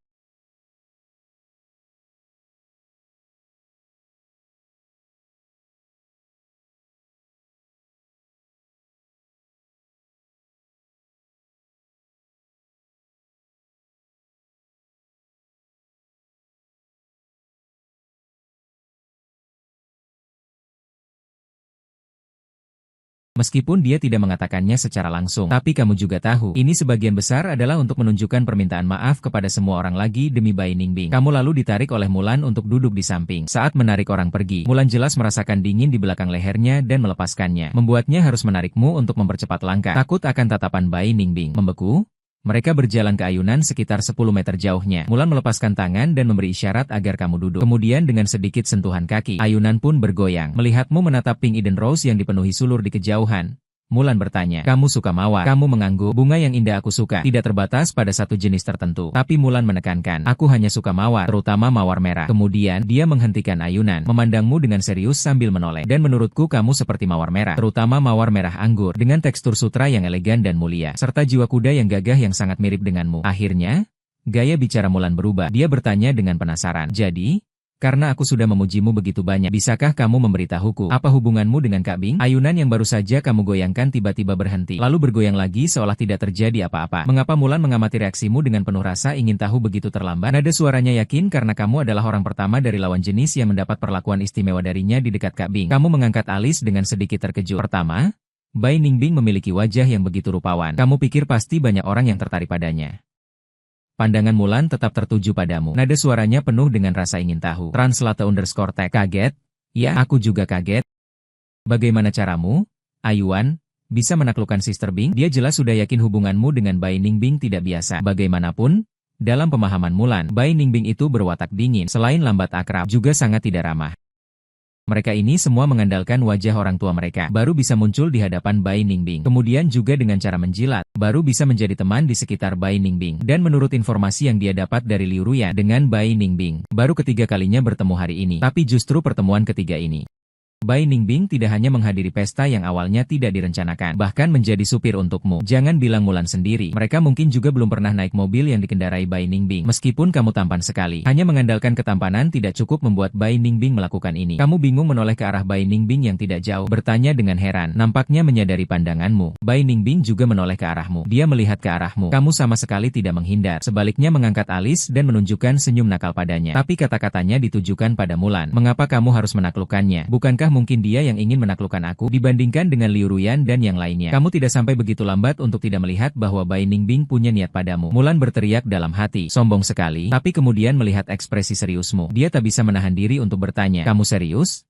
Meskipun dia tidak mengatakannya secara langsung, tapi kamu juga tahu, ini sebagian besar adalah untuk menunjukkan permintaan maaf kepada semua orang lagi demi Bai Ningbing. Kamu lalu ditarik oleh Mulan untuk duduk di samping. Saat menarik orang pergi, Mulan jelas merasakan dingin di belakang lehernya dan melepaskannya, membuatnya harus menarikmu untuk mempercepat langkah. Takut akan tatapan Bai Ningbing membeku? Mereka berjalan ke ayunan sekitar 10 meter jauhnya. Mulan melepaskan tangan dan memberi isyarat agar kamu duduk. Kemudian dengan sedikit sentuhan kaki, ayunan pun bergoyang. Melihatmu menatap Pink Eden Rose yang dipenuhi sulur di kejauhan, Mulan bertanya, kamu suka mawar? Kamu mengangguk, bunga yang indah aku suka. Tidak terbatas pada satu jenis tertentu. Tapi Mulan menekankan, aku hanya suka mawar, terutama mawar merah. Kemudian, dia menghentikan ayunan, memandangmu dengan serius sambil menoleh. Dan menurutku kamu seperti mawar merah, terutama mawar merah anggur, dengan tekstur sutra yang elegan dan mulia, serta jiwa kuda yang gagah yang sangat mirip denganmu. Akhirnya, gaya bicara Mulan berubah. Dia bertanya dengan penasaran, jadi? Karena aku sudah memujimu begitu banyak, bisakah kamu memberitahuku apa hubunganmu dengan Kak Bing? Ayunan yang baru saja kamu goyangkan tiba-tiba berhenti, lalu bergoyang lagi seolah tidak terjadi apa-apa. Mengapa? Mulan mengamati reaksimu dengan penuh rasa ingin tahu begitu terlambat. Nada suaranya yakin karena kamu adalah orang pertama dari lawan jenis yang mendapat perlakuan istimewa darinya di dekat Kak Bing. Kamu mengangkat alis dengan sedikit terkejut. Pertama, Bai Ningbing memiliki wajah yang begitu rupawan. Kamu pikir pasti banyak orang yang tertarik padanya. Pandangan Mulan tetap tertuju padamu. Nada suaranya penuh dengan rasa ingin tahu. Translate_tag. Kaget? Ya, aku juga kaget. Bagaimana caramu, Ayuan, bisa menaklukkan Sister Bing? Dia jelas sudah yakin hubunganmu dengan Bai Ningbing tidak biasa. Bagaimanapun, dalam pemahaman Mulan, Bai Ningbing itu berwatak dingin. Selain lambat akrab, juga sangat tidak ramah. Mereka ini semua mengandalkan wajah orang tua mereka, baru bisa muncul di hadapan Bai Ningbing. Kemudian juga dengan cara menjilat, baru bisa menjadi teman di sekitar Bai Ningbing. Dan menurut informasi yang dia dapat dari Liu Ruyan dengan Bai Ningbing, baru ketiga kalinya bertemu hari ini. Tapi justru pertemuan ketiga ini, Bai Ningbing tidak hanya menghadiri pesta yang awalnya tidak direncanakan, bahkan menjadi supir untukmu. Jangan bilang Mulan sendiri, mereka mungkin juga belum pernah naik mobil yang dikendarai Bai Ningbing. Meskipun kamu tampan sekali, hanya mengandalkan ketampanan tidak cukup membuat Bai Ningbing melakukan ini. Kamu bingung menoleh ke arah Bai Ningbing yang tidak jauh, bertanya dengan heran, nampaknya menyadari pandanganmu. Bai Ningbing juga menoleh ke arahmu. Dia melihat ke arahmu. Kamu sama sekali tidak menghindar, sebaliknya mengangkat alis dan menunjukkan senyum nakal padanya. Tapi kata-katanya ditujukan pada Mulan. Mengapa kamu harus menaklukkannya? Bukankah mungkin dia yang ingin menaklukkan aku? Dibandingkan dengan Liu Ruyan dan yang lainnya, kamu tidak sampai begitu lambat untuk tidak melihat bahwa Bai Ningbing punya niat padamu. Mulan berteriak dalam hati, sombong sekali. Tapi kemudian melihat ekspresi seriusmu, dia tak bisa menahan diri untuk bertanya, kamu serius?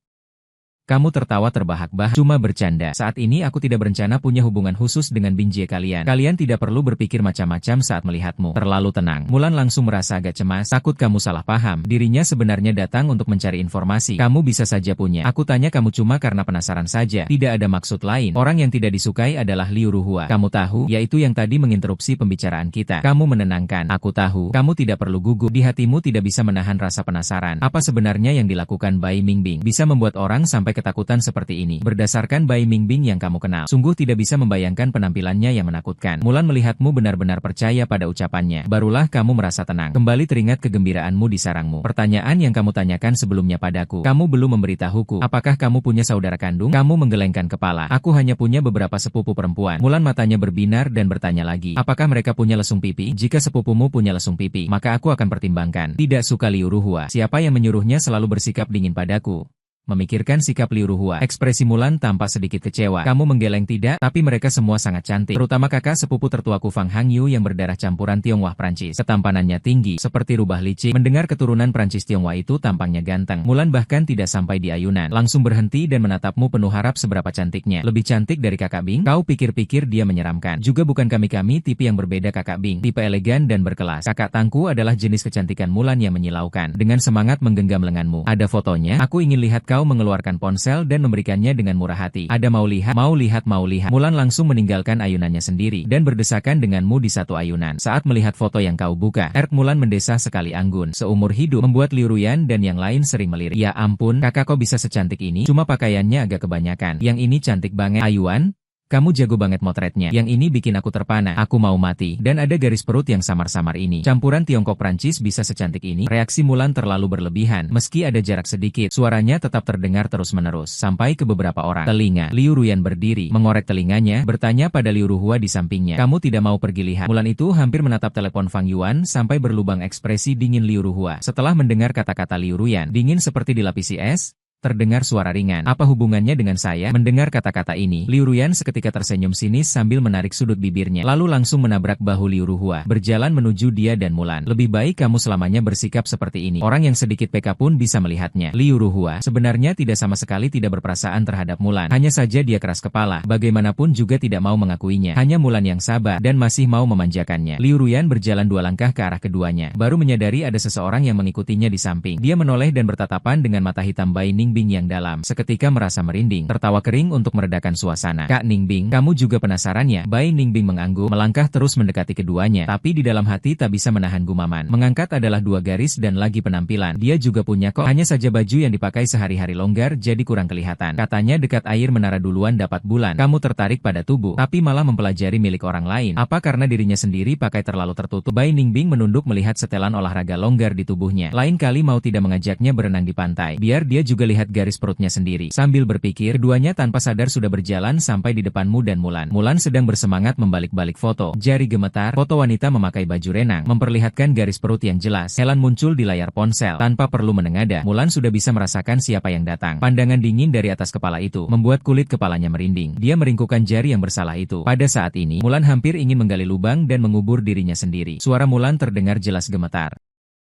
Kamu tertawa terbahak-bahak, cuma bercanda. Saat ini aku tidak berencana punya hubungan khusus dengan Binjie kalian. Kalian tidak perlu berpikir macam-macam saat melihatmu. Terlalu tenang. Mulan langsung merasa agak cemas, takut kamu salah paham. Dirinya sebenarnya datang untuk mencari informasi. Kamu bisa saja punya. Aku tanya kamu cuma karena penasaran saja. Tidak ada maksud lain. Orang yang tidak disukai adalah Liu Ruhua. Kamu tahu, yaitu yang tadi menginterupsi pembicaraan kita. Kamu menenangkan. Aku tahu, kamu tidak perlu gugup. Di hatimu tidak bisa menahan rasa penasaran. Apa sebenarnya yang dilakukan Bai Ningbing bisa membuat orang sampai ketakutan seperti ini? Berdasarkan Bai Ningbing yang kamu kenal, sungguh tidak bisa membayangkan penampilannya yang menakutkan. Mulan melihatmu benar-benar percaya pada ucapannya. Barulah kamu merasa tenang. Kembali teringat kegembiraanmu di sarangmu. Pertanyaan yang kamu tanyakan sebelumnya padaku. Kamu belum memberitahuku. Apakah kamu punya saudara kandung? Kamu menggelengkan kepala. Aku hanya punya beberapa sepupu perempuan. Mulan matanya berbinar dan bertanya lagi. Apakah mereka punya lesung pipi? Jika sepupumu punya lesung pipi, maka aku akan pertimbangkan. Tidak suka Liu Ruhua. Siapa yang menyuruhnya selalu bersikap dingin padaku? Memikirkan sikap Liu Ruhua, ekspresi Mulan tampak sedikit kecewa. Kamu menggeleng tidak? Tapi mereka semua sangat cantik. Terutama kakak sepupu tertuaku Fang Hangyu yang berdarah campuran Tionghoa Prancis. Ketampanannya tinggi, seperti rubah licik. Mendengar keturunan Prancis Tionghoa itu tampangnya ganteng. Mulan bahkan tidak sampai di ayunan, langsung berhenti dan menatapmu penuh harap seberapa cantiknya. Lebih cantik dari kakak Bing? Kau pikir-pikir dia menyeramkan. Juga bukan kami-kami tipe yang berbeda kakak Bing. Tipe elegan dan berkelas. Kakak Tangku adalah jenis kecantikan Mulan yang menyilaukan. Dengan semangat menggenggam lenganmu. Ada fotonya? Aku ingin lihat kau mengeluarkan ponsel dan memberikannya dengan murah hati. Ada mau lihat? Mau lihat, mau lihat. Mulan langsung meninggalkan ayunannya sendiri dan berdesakan denganmu di satu ayunan. Saat melihat foto yang kau buka, Mulan mendesah sekali anggun. Seumur hidup membuat Liu Ruyan dan yang lain sering melirik. Ya ampun, kakak kok bisa secantik ini? Cuma pakaiannya agak kebanyakan. Yang ini cantik banget. Ayuan, kamu jago banget motretnya. Yang ini bikin aku terpana. Aku mau mati. Dan ada garis perut yang samar-samar ini. Campuran Tiongkok Prancis bisa secantik ini. Reaksi Mulan terlalu berlebihan. Meski ada jarak sedikit, suaranya tetap terdengar terus-menerus. Sampai ke beberapa orang telinga. Liu Ruyan berdiri, mengorek telinganya, bertanya pada Liu Ruhua di sampingnya. Kamu tidak mau pergi lihat? Mulan itu hampir menatap telepon Fang Yuan sampai berlubang ekspresi dingin Liu Ruhua. Setelah mendengar kata-kata Liu Ruyan, dingin seperti dilapisi es, terdengar suara ringan. Apa hubungannya dengan saya? Mendengar kata-kata ini, Liu Ruyan seketika tersenyum sinis sambil menarik sudut bibirnya, lalu langsung menabrak bahu Liu Ruhua, berjalan menuju dia dan Mulan. Lebih baik kamu selamanya bersikap seperti ini. Orang yang sedikit peka pun bisa melihatnya. Liu Ruhua sebenarnya tidak sama sekali tidak berperasaan terhadap Mulan. Hanya saja dia keras kepala, bagaimanapun juga tidak mau mengakuinya. Hanya Mulan yang sabar dan masih mau memanjakannya. Liu Ruyan berjalan 2 langkah ke arah keduanya, baru menyadari ada seseorang yang mengikutinya di samping. Dia menoleh dan bertatapan dengan mata hitam Bai Ningbing Ningbing yang dalam, seketika merasa merinding, tertawa kering untuk meredakan suasana. Kak Ningbing, kamu juga penasaran ya? Bai Ningbing mengangguk, melangkah terus mendekati keduanya, tapi di dalam hati tak bisa menahan gumaman. Mengangkat adalah 2 garis dan lagi penampilan. Dia juga punya kok, hanya saja baju yang dipakai sehari-hari longgar jadi kurang kelihatan. Katanya dekat air menara duluan dapat bulan. Kamu tertarik pada tubuh, tapi malah mempelajari milik orang lain. Apa karena dirinya sendiri pakai terlalu tertutup? Bai Ningbing menunduk melihat setelan olahraga longgar di tubuhnya. Lain kali mau tidak mengajaknya berenang di pantai, biar dia juga lihat garis perutnya sendiri. Sambil berpikir, keduanya tanpa sadar sudah berjalan sampai di depan Mu dan Mulan. Mulan sedang bersemangat membalik-balik foto. Jari gemetar, foto wanita memakai baju renang, memperlihatkan garis perut yang jelas. Helen muncul di layar ponsel. Tanpa perlu menengadah, Mulan sudah bisa merasakan siapa yang datang. Pandangan dingin dari atas kepala itu, membuat kulit kepalanya merinding. Dia meringkukkan jari yang bersalah itu. Pada saat ini, Mulan hampir ingin menggali lubang dan mengubur dirinya sendiri. Suara Mulan terdengar jelas gemetar.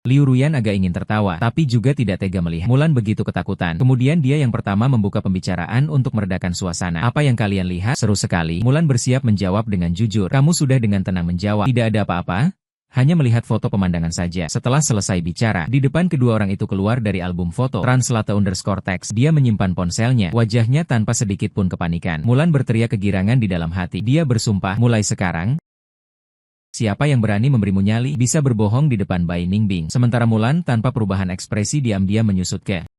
Liu Ruyan agak ingin tertawa, tapi juga tidak tega melihat Mulan begitu ketakutan. Kemudian dia yang pertama membuka pembicaraan untuk meredakan suasana. Apa yang kalian lihat? Seru sekali. Mulan bersiap menjawab dengan jujur. Kamu sudah dengan tenang menjawab. Tidak ada apa-apa. Hanya melihat foto pemandangan saja. Setelah selesai bicara, di depan kedua orang itu keluar dari album foto. Translate_text. Dia menyimpan ponselnya, wajahnya tanpa sedikit pun kepanikan. Mulan berteriak kegirangan di dalam hati. Dia bersumpah, mulai sekarang, siapa yang berani memberimu nyali, bisa berbohong di depan Bai Ningbing. Sementara Mulan tanpa perubahan ekspresi diam-diam menyusut ke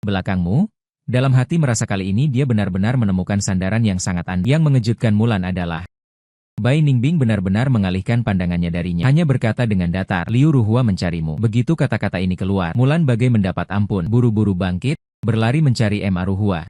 belakangmu. Dalam hati merasa kali ini dia benar-benar menemukan sandaran yang sangat aneh. Yang mengejutkan Mulan adalah Bai Ningbing benar-benar mengalihkan pandangannya darinya. Hanya berkata dengan datar, Liu Ruhua mencarimu. Begitu kata-kata ini keluar, Mulan bagai mendapat ampun. Buru-buru bangkit, berlari mencari Ma Ruhua.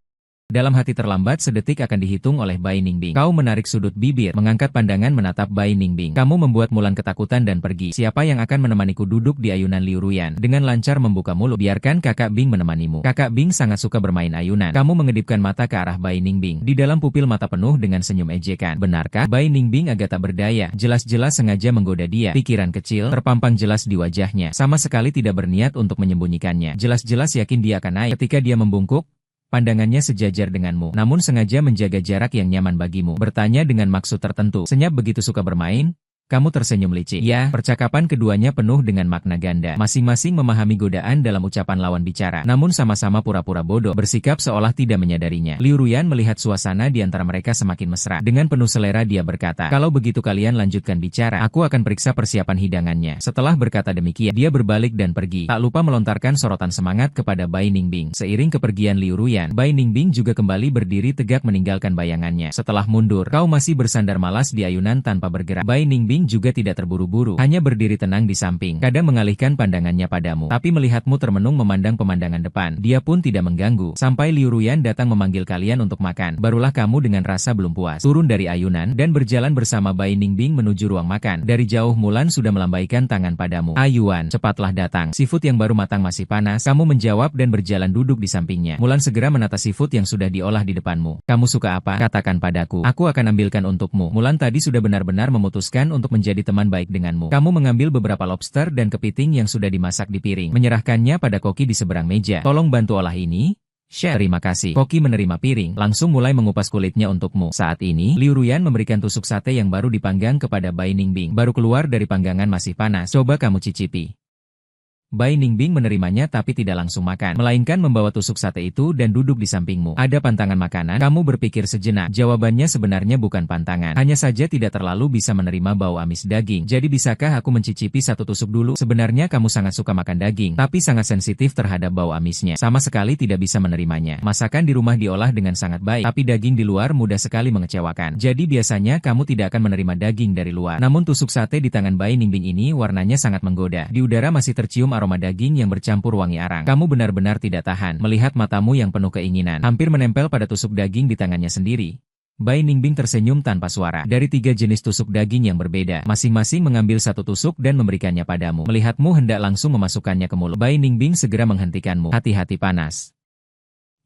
Dalam hati terlambat sedetik akan dihitung oleh Bai Ningbing. Kau menarik sudut bibir, mengangkat pandangan menatap Bai Ningbing. Kamu membuat Mulan ketakutan dan pergi. Siapa yang akan menemaniku duduk di ayunan Liu Ruyan? Dengan lancar membuka mulut. Biarkan kakak Bing menemanimu. Kakak Bing sangat suka bermain ayunan. Kamu mengedipkan mata ke arah Bai Ningbing. Di dalam pupil mata penuh dengan senyum ejekan. Benarkah? Bai Ningbing agak tak berdaya. Jelas-jelas sengaja menggoda dia. Pikiran kecil terpampang jelas di wajahnya. Sama sekali tidak berniat untuk menyembunyikannya. Jelas-jelas yakin dia akan naik. Ketika dia membungkuk, pandangannya sejajar denganmu, namun sengaja menjaga jarak yang nyaman bagimu. Bertanya dengan maksud tertentu. Senyap begitu suka bermain? Kamu tersenyum licik. Ya, percakapan keduanya penuh dengan makna ganda. Masing-masing memahami godaan dalam ucapan lawan bicara, namun sama-sama pura-pura bodoh, bersikap seolah tidak menyadarinya. Liu Ruyan melihat suasana di antara mereka semakin mesra. Dengan penuh selera dia berkata, kalau begitu kalian lanjutkan bicara, aku akan periksa persiapan hidangannya. Setelah berkata demikian, dia berbalik dan pergi. Tak lupa melontarkan sorotan semangat kepada Bai Ningbing. Seiring kepergian Liu Ruyan, Bai Ningbing juga kembali berdiri tegak meninggalkan bayangannya. Setelah mundur, kau masih bersandar malas di ayunan tanpa bergerak. Bai Ningbing juga tidak terburu-buru, hanya berdiri tenang di samping. Kadang mengalihkan pandangannya padamu, tapi melihatmu termenung memandang pemandangan depan. Dia pun tidak mengganggu. Sampai Liu Ruyan datang memanggil kalian untuk makan. Barulah kamu dengan rasa belum puas turun dari ayunan dan berjalan bersama Bai Ningbing menuju ruang makan. Dari jauh Mulan sudah melambaikan tangan padamu. Ayuan, cepatlah datang. Seafood yang baru matang masih panas. Kamu menjawab dan berjalan duduk di sampingnya. Mulan segera menata seafood yang sudah diolah di depanmu. Kamu suka apa? Katakan padaku. Aku akan ambilkan untukmu. Mulan tadi sudah benar-benar memutuskan untuk menjadi teman baik denganmu. Kamu mengambil beberapa lobster dan kepiting yang sudah dimasak di piring, menyerahkannya pada koki di seberang meja. Tolong bantu olah ini. Chef, terima kasih. Koki menerima piring, langsung mulai mengupas kulitnya untukmu. Saat ini, Liu Ruyan memberikan tusuk sate yang baru dipanggang kepada Bai Ningbing. Baru keluar dari panggangan masih panas. Coba kamu cicipi. Bai Ningbing menerimanya tapi tidak langsung makan, melainkan membawa tusuk sate itu dan duduk di sampingmu. Ada pantangan makanan? Kamu berpikir sejenak. Jawabannya sebenarnya bukan pantangan. Hanya saja tidak terlalu bisa menerima bau amis daging. Jadi bisakah aku mencicipi satu tusuk dulu? Sebenarnya kamu sangat suka makan daging, tapi sangat sensitif terhadap bau amisnya. Sama sekali tidak bisa menerimanya. Masakan di rumah diolah dengan sangat baik, tapi daging di luar mudah sekali mengecewakan. Jadi biasanya kamu tidak akan menerima daging dari luar. Namun tusuk sate di tangan Bai Ningbing ini warnanya sangat menggoda. Di udara masih tercium aroma daging yang bercampur wangi arang. Kamu benar-benar tidak tahan melihat matamu yang penuh keinginan hampir menempel pada tusuk daging di tangannya sendiri. Bai Ningbing tersenyum tanpa suara. Dari 3 jenis tusuk daging yang berbeda, masing-masing mengambil satu tusuk dan memberikannya padamu. Melihatmu hendak langsung memasukkannya ke mulut, Bai Ningbing segera menghentikanmu. Hati-hati panas.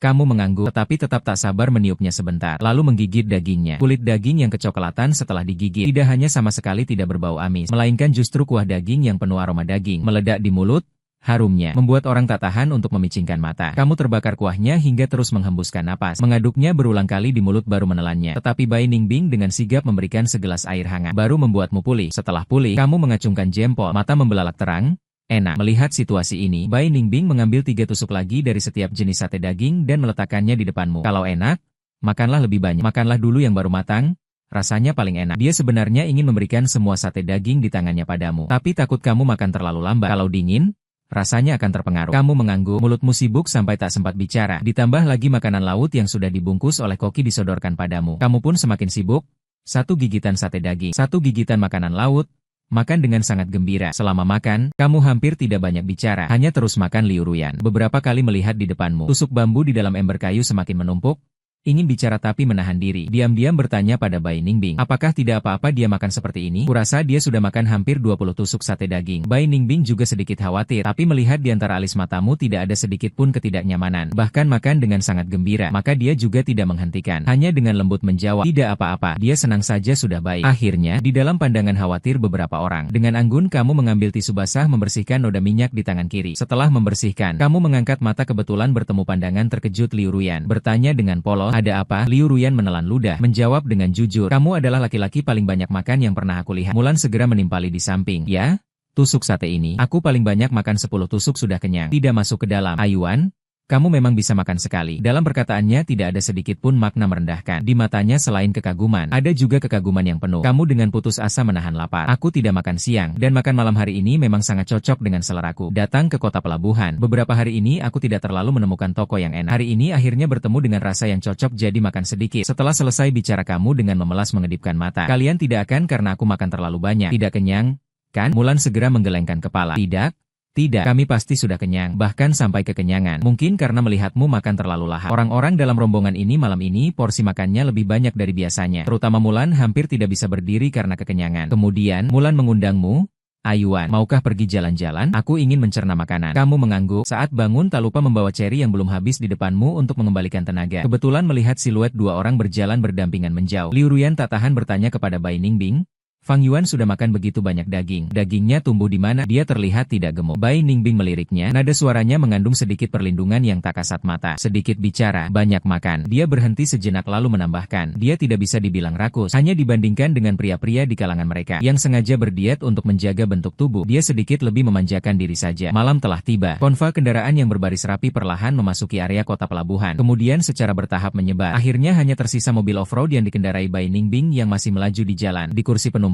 Kamu mengangguk, tetapi tetap tak sabar meniupnya sebentar, lalu menggigit dagingnya. Kulit daging yang kecoklatan setelah digigit tidak hanya sama sekali tidak berbau amis, melainkan justru kuah daging yang penuh aroma daging meledak di mulut. Harumnya membuat orang tak tahan untuk memicingkan mata. Kamu terbakar kuahnya hingga terus menghembuskan napas. Mengaduknya berulang kali di mulut baru menelannya. Tetapi Bai Ningbing dengan sigap memberikan segelas air hangat baru membuatmu pulih. Setelah pulih, kamu mengacungkan jempol, mata membelalak terang. Enak. Melihat situasi ini, Bai Ningbing mengambil 3 tusuk lagi dari setiap jenis sate daging dan meletakkannya di depanmu. Kalau enak, makanlah lebih banyak. Makanlah dulu yang baru matang. Rasanya paling enak. Dia sebenarnya ingin memberikan semua sate daging di tangannya padamu. Tapi takut kamu makan terlalu lambat. Kalau dingin, rasanya akan terpengaruh. Kamu mengangguk, mulutmu sibuk sampai tak sempat bicara. Ditambah lagi makanan laut yang sudah dibungkus oleh koki disodorkan padamu. Kamu pun semakin sibuk. 1 gigitan sate daging, 1 gigitan makanan laut. Makan dengan sangat gembira. Selama makan, kamu hampir tidak banyak bicara. Hanya terus makan Liu Ruyan. Beberapa kali melihat di depanmu. Tusuk bambu di dalam ember kayu semakin menumpuk. Ingin bicara tapi menahan diri. Diam-diam bertanya pada Bai Ningbing. Apakah tidak apa-apa dia makan seperti ini? Kurasa dia sudah makan hampir 20 tusuk sate daging. Bai Ningbing juga sedikit khawatir. Tapi melihat di antara alis matamu tidak ada sedikit pun ketidaknyamanan. Bahkan makan dengan sangat gembira. Maka dia juga tidak menghentikan. Hanya dengan lembut menjawab. Tidak apa-apa. Dia senang saja sudah baik. Akhirnya, di dalam pandangan khawatir beberapa orang. Dengan anggun kamu mengambil tisu basah membersihkan noda minyak di tangan kiri. Setelah membersihkan, kamu mengangkat mata kebetulan bertemu pandangan terkejut Liu Ruyan. Bertanya dengan polos. Ada apa? Liu Ruyan menelan ludah, menjawab dengan jujur. Kamu adalah laki-laki paling banyak makan yang pernah aku lihat. Mulan segera menimpali di samping. Ya? Tusuk sate ini, aku paling banyak makan 10 tusuk sudah kenyang. Tidak masuk ke dalam. Ayuan? Kamu memang bisa makan sekali. Dalam perkataannya tidak ada sedikit pun makna merendahkan. Di matanya selain kekaguman, ada juga kekaguman yang penuh. Kamu dengan putus asa menahan lapar. Aku tidak makan siang, dan makan malam hari ini memang sangat cocok dengan seleraku. Datang ke kota pelabuhan. Beberapa hari ini aku tidak terlalu menemukan toko yang enak. Hari ini akhirnya bertemu dengan rasa yang cocok jadi makan sedikit. Setelah selesai bicara kamu dengan memelas mengedipkan mata. Kalian tidak akan karena aku makan terlalu banyak. Tidak kenyang, kan? Mulan segera menggelengkan kepala. Tidak. Tidak, kami pasti sudah kenyang, bahkan sampai kekenyangan. Mungkin karena melihatmu makan terlalu lahap. Orang-orang dalam rombongan ini malam ini porsi makannya lebih banyak dari biasanya. Terutama Mulan hampir tidak bisa berdiri karena kekenyangan. Kemudian, Mulan mengundangmu. Ayuan, maukah pergi jalan-jalan? Aku ingin mencerna makanan. Kamu mengangguk. Saat bangun tak lupa membawa ceri yang belum habis di depanmu untuk mengembalikan tenaga. Kebetulan melihat siluet 2 orang berjalan berdampingan menjauh. Liu Ruyan tak tahan bertanya kepada Bai Ningbing. Fang Yuan sudah makan begitu banyak daging. Dagingnya tumbuh di mana? Dia terlihat tidak gemuk. Bai Ningbing meliriknya. Nada suaranya mengandung sedikit perlindungan yang tak kasat mata. Sedikit bicara, banyak makan. Dia berhenti sejenak lalu menambahkan. Dia tidak bisa dibilang rakus. Hanya dibandingkan dengan pria-pria di kalangan mereka yang sengaja berdiet untuk menjaga bentuk tubuh. Dia sedikit lebih memanjakan diri saja. Malam telah tiba. Konvoi kendaraan yang berbaris rapi perlahan memasuki area kota pelabuhan. Kemudian secara bertahap menyebar. Akhirnya hanya tersisa mobil off-road yang dikendarai Bai Ningbing yang masih melaju di jalan. Di kursi penumpang,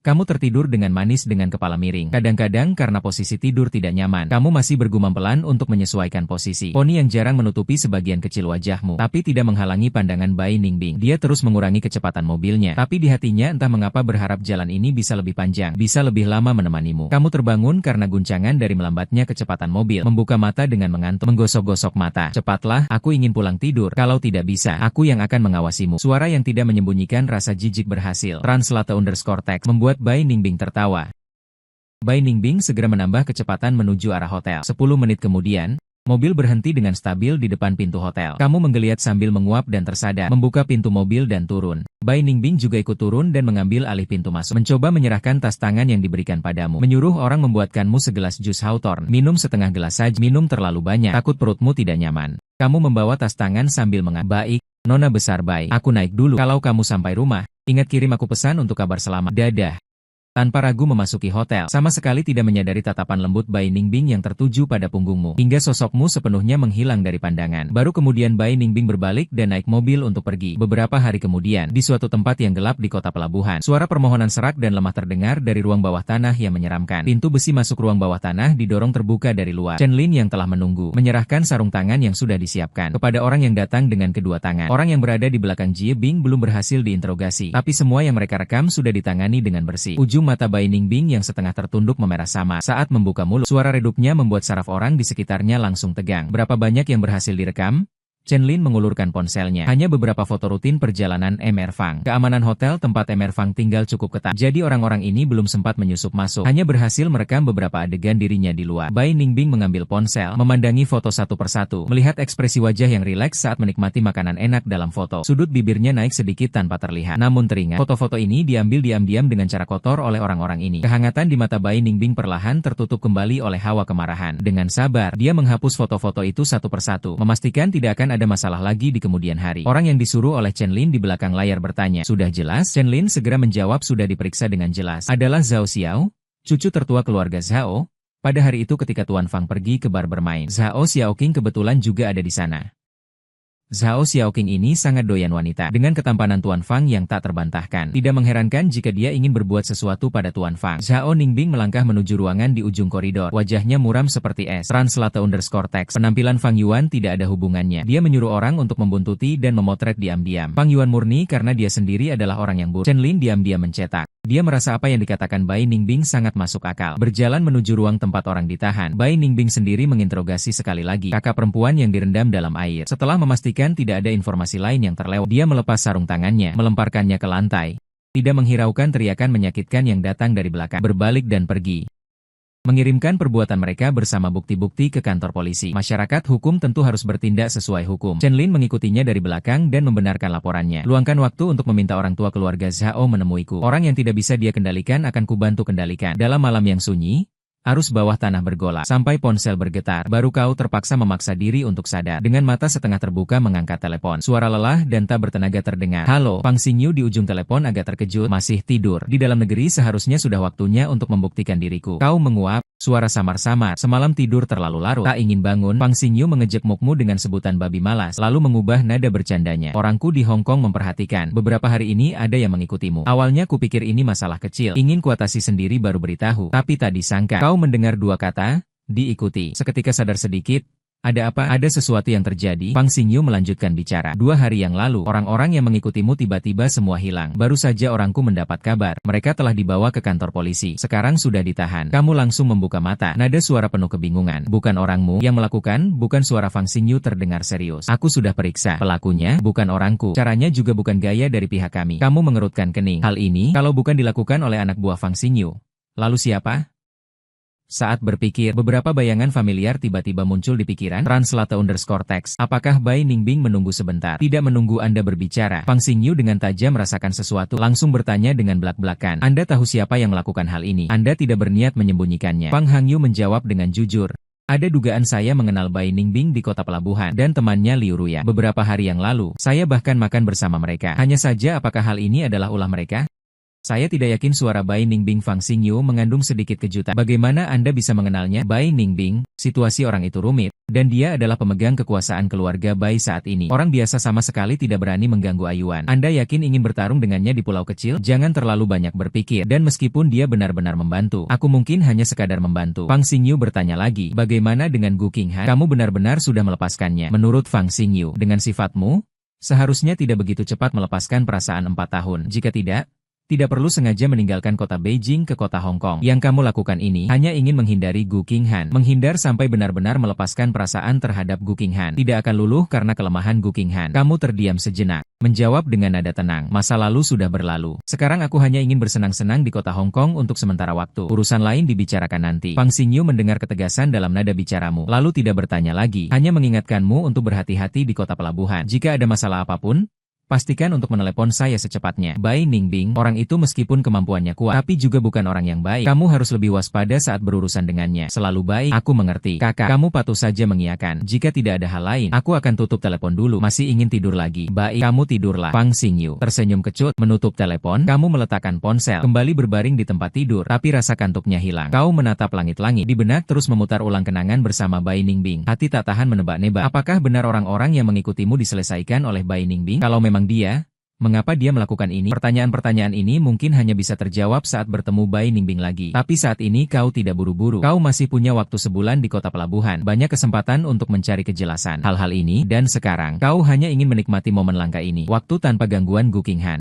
kamu tertidur dengan manis dengan kepala miring. Kadang-kadang karena posisi tidur tidak nyaman, kamu masih bergumam pelan untuk menyesuaikan posisi. Poni yang jarang menutupi sebagian kecil wajahmu, tapi tidak menghalangi pandangan Bai Ningbing. Dia terus mengurangi kecepatan mobilnya, tapi di hatinya entah mengapa berharap jalan ini bisa lebih panjang, bisa lebih lama menemanimu. Kamu terbangun karena guncangan dari melambatnya kecepatan mobil. Membuka mata dengan mengantuk, menggosok-gosok mata. Cepatlah, aku ingin pulang tidur. Kalau tidak bisa, aku yang akan mengawasimu. Suara yang tidak menyembunyikan rasa jijik berhasil. Translate_text membuat Bai Ningbing tertawa. Bai Ningbing segera menambah kecepatan menuju arah hotel. 10 menit kemudian, mobil berhenti dengan stabil di depan pintu hotel. Kamu menggeliat sambil menguap dan tersadar. Membuka pintu mobil dan turun. Bai Ningbing juga ikut turun dan mengambil alih pintu masuk. Mencoba menyerahkan tas tangan yang diberikan padamu. Menyuruh orang membuatkanmu segelas jus Hawthorne. Minum setengah gelas saja. Minum terlalu banyak. Takut perutmu tidak nyaman. Kamu membawa tas tangan sambil mengatakan, baik, Nona besar Bai. Aku naik dulu. Kalau kamu sampai rumah, ingat kirim aku pesan untuk kabar selamat. Dadah. Tanpa ragu memasuki hotel, sama sekali tidak menyadari tatapan lembut Bai Ningbing yang tertuju pada punggungmu, hingga sosokmu sepenuhnya menghilang dari pandangan. Baru kemudian Bai Ningbing berbalik dan naik mobil untuk pergi. Beberapa hari kemudian, di suatu tempat yang gelap di kota pelabuhan, suara permohonan serak dan lemah terdengar dari ruang bawah tanah yang menyeramkan. Pintu besi masuk ruang bawah tanah didorong terbuka dari luar. Chen Lin yang telah menunggu, menyerahkan sarung tangan yang sudah disiapkan kepada orang yang datang dengan kedua tangan. Orang yang berada di belakang Jie Bing belum berhasil diinterogasi, tapi semua yang mereka rekam sudah ditangani dengan bersih. Ujung mata Bai Ningbing yang setengah tertunduk memerah sama saat membuka mulut. Suara redupnya membuat saraf orang di sekitarnya langsung tegang. Berapa banyak yang berhasil direkam? Chen Lin mengulurkan ponselnya. Hanya beberapa foto rutin perjalanan Mr. Fang. Keamanan hotel tempat Mr. Fang tinggal cukup ketat. Jadi orang-orang ini belum sempat menyusup masuk. Hanya berhasil merekam beberapa adegan dirinya di luar. Bai Ningbing mengambil ponsel, memandangi foto satu persatu. Melihat ekspresi wajah yang rileks saat menikmati makanan enak dalam foto. Sudut bibirnya naik sedikit tanpa terlihat. Namun teringat, foto-foto ini diambil diam-diam dengan cara kotor oleh orang-orang ini. Kehangatan di mata Bai Ningbing perlahan tertutup kembali oleh hawa kemarahan. Dengan sabar, dia menghapus foto-foto itu satu persatu. Memastikan tidak akan ada masalah lagi di kemudian hari. Orang yang disuruh oleh Chen Lin di belakang layar bertanya, "Sudah jelas?" Chen Lin segera menjawab, "Sudah diperiksa dengan jelas. Adalah Zhao Xiao, cucu tertua keluarga Zhao." Pada hari itu ketika Tuan Fang pergi ke bar bermain, Zhao Xiaoqing kebetulan juga ada di sana. Zhao Xiaoqing ini sangat doyan wanita. Dengan ketampanan Tuan Fang yang tak terbantahkan, tidak mengherankan jika dia ingin berbuat sesuatu pada Tuan Fang. Zhao Ningbing melangkah menuju ruangan di ujung koridor. Wajahnya muram seperti es. Translate_text. Penampilan Fang Yuan tidak ada hubungannya. Dia menyuruh orang untuk membuntuti dan memotret diam-diam. Fang Yuan murni karena dia sendiri adalah orang yang buruk. Chen Lin diam-diam mencetak. Dia merasa apa yang dikatakan Bai Ningbing sangat masuk akal. Berjalan menuju ruang tempat orang ditahan, Bai Ningbing sendiri menginterogasi sekali lagi kakak perempuan yang direndam dalam air. Setelah memastikan tidak ada informasi lain yang terlewat, dia melepas sarung tangannya, melemparkannya ke lantai. Tidak menghiraukan teriakan menyakitkan yang datang dari belakang, berbalik dan pergi. Mengirimkan perbuatan mereka bersama bukti-bukti ke kantor polisi. Masyarakat hukum tentu harus bertindak sesuai hukum. Chen Lin mengikutinya dari belakang dan membenarkan laporannya. Luangkan waktu untuk meminta orang tua keluarga Zhao menemuiku. Orang yang tidak bisa dia kendalikan akan kubantu kendalikan. Dalam malam yang sunyi, arus bawah tanah bergolak, sampai ponsel bergetar, baru kau terpaksa memaksa diri untuk sadar. Dengan mata setengah terbuka mengangkat telepon. Suara lelah dan tak bertenaga terdengar. Halo, Pang Xingyu di ujung telepon agak terkejut. Masih tidur. Di dalam negeri seharusnya sudah waktunya untuk membuktikan diriku. Kau menguap. Suara samar-samar. Semalam tidur terlalu larut. Tak ingin bangun. Pang Xingyu mengejek mukmu dengan sebutan babi malas, lalu mengubah nada bercandanya. Orangku di Hong Kong memperhatikan. Beberapa hari ini ada yang mengikutimu. Awalnya kupikir ini masalah kecil. Ingin kuatasi sendiri baru beritahu. Tapi tak disangka. Kau mendengar dua kata, diikuti. Seketika sadar sedikit. Ada apa? Ada sesuatu yang terjadi? Pang Xingyu melanjutkan bicara. 2 hari yang lalu, orang-orang yang mengikutimu tiba-tiba semua hilang. Baru saja orangku mendapat kabar. Mereka telah dibawa ke kantor polisi. Sekarang sudah ditahan. Kamu langsung membuka mata. Nada suara penuh kebingungan. Bukan orangmu yang melakukan, bukan. Suara Pang Xingyu terdengar serius. Aku sudah periksa. Pelakunya, bukan orangku. Caranya juga bukan gaya dari pihak kami. Kamu mengerutkan kening. Hal ini, kalau bukan dilakukan oleh anak buah Pang Xingyu, lalu siapa? Saat berpikir, beberapa bayangan familiar tiba-tiba muncul di pikiran. Translate_text. Apakah Bai Ningbing menunggu sebentar? Tidak menunggu Anda berbicara. Pang Xingyu dengan tajam merasakan sesuatu, langsung bertanya dengan belak-belakan. Anda tahu siapa yang melakukan hal ini? Anda tidak berniat menyembunyikannya. Pang Hangyu menjawab dengan jujur. Ada dugaan saya mengenal Bai Ningbing di kota pelabuhan dan temannya Liu Ruya. Beberapa hari yang lalu, saya bahkan makan bersama mereka. Hanya saja apakah hal ini adalah ulah mereka? Saya tidak yakin. Suara Bai Ningbing Pang Xingyu mengandung sedikit kejutan. Bagaimana Anda bisa mengenalnya? Bai Ningbing, situasi orang itu rumit, dan dia adalah pemegang kekuasaan keluarga Bai saat ini. Orang biasa sama sekali tidak berani mengganggu Ayuan. Anda yakin ingin bertarung dengannya di pulau kecil? Jangan terlalu banyak berpikir. Dan meskipun dia benar-benar membantu, aku mungkin hanya sekadar membantu. Pang Xingyu bertanya lagi, bagaimana dengan Gu Qinghan? Kamu benar-benar sudah melepaskannya? Menurut Pang Xingyu, dengan sifatmu, seharusnya tidak begitu cepat melepaskan perasaan 4 tahun. Jika tidak perlu sengaja meninggalkan kota Beijing ke kota Hong Kong. Yang kamu lakukan ini hanya ingin menghindari Gu Qinghan. Menghindar sampai benar-benar melepaskan perasaan terhadap Gu Qinghan. Tidak akan luluh karena kelemahan Gu Qinghan. Kamu terdiam sejenak, menjawab dengan nada tenang. Masa lalu sudah berlalu. Sekarang aku hanya ingin bersenang-senang di kota Hong Kong untuk sementara waktu. Urusan lain dibicarakan nanti. Pang Xingyu mendengar ketegasan dalam nada bicaramu, lalu tidak bertanya lagi. Hanya mengingatkanmu untuk berhati-hati di kota pelabuhan. Jika ada masalah apapun, pastikan untuk menelepon saya secepatnya. Bai Ningbing, orang itu meskipun kemampuannya kuat, tapi juga bukan orang yang baik. Kamu harus lebih waspada saat berurusan dengannya. Selalu baik. Aku mengerti. Kakak, kamu patuh saja mengiyakan. Jika tidak ada hal lain, aku akan tutup telepon dulu. Masih ingin tidur lagi? Baik, kamu tidurlah. Pang Xingyu tersenyum kecut, menutup telepon. Kamu meletakkan ponsel, kembali berbaring di tempat tidur, tapi rasa kantuknya hilang. Kau menatap langit-langit. Di benak terus memutar ulang kenangan bersama Bai Ningbing. Hati tak tahan menebak-nebak. Apakah benar orang-orang yang mengikutimu diselesaikan oleh Bai Ningbing? Kalau memang dia, mengapa dia melakukan ini? Pertanyaan-pertanyaan ini mungkin hanya bisa terjawab saat bertemu Bai Ningbing lagi. Tapi saat ini kau tidak buru-buru. Kau masih punya waktu sebulan di kota pelabuhan. Banyak kesempatan untuk mencari kejelasan hal-hal ini, dan sekarang kau hanya ingin menikmati momen langka ini. Waktu tanpa gangguan Gu Qinghan.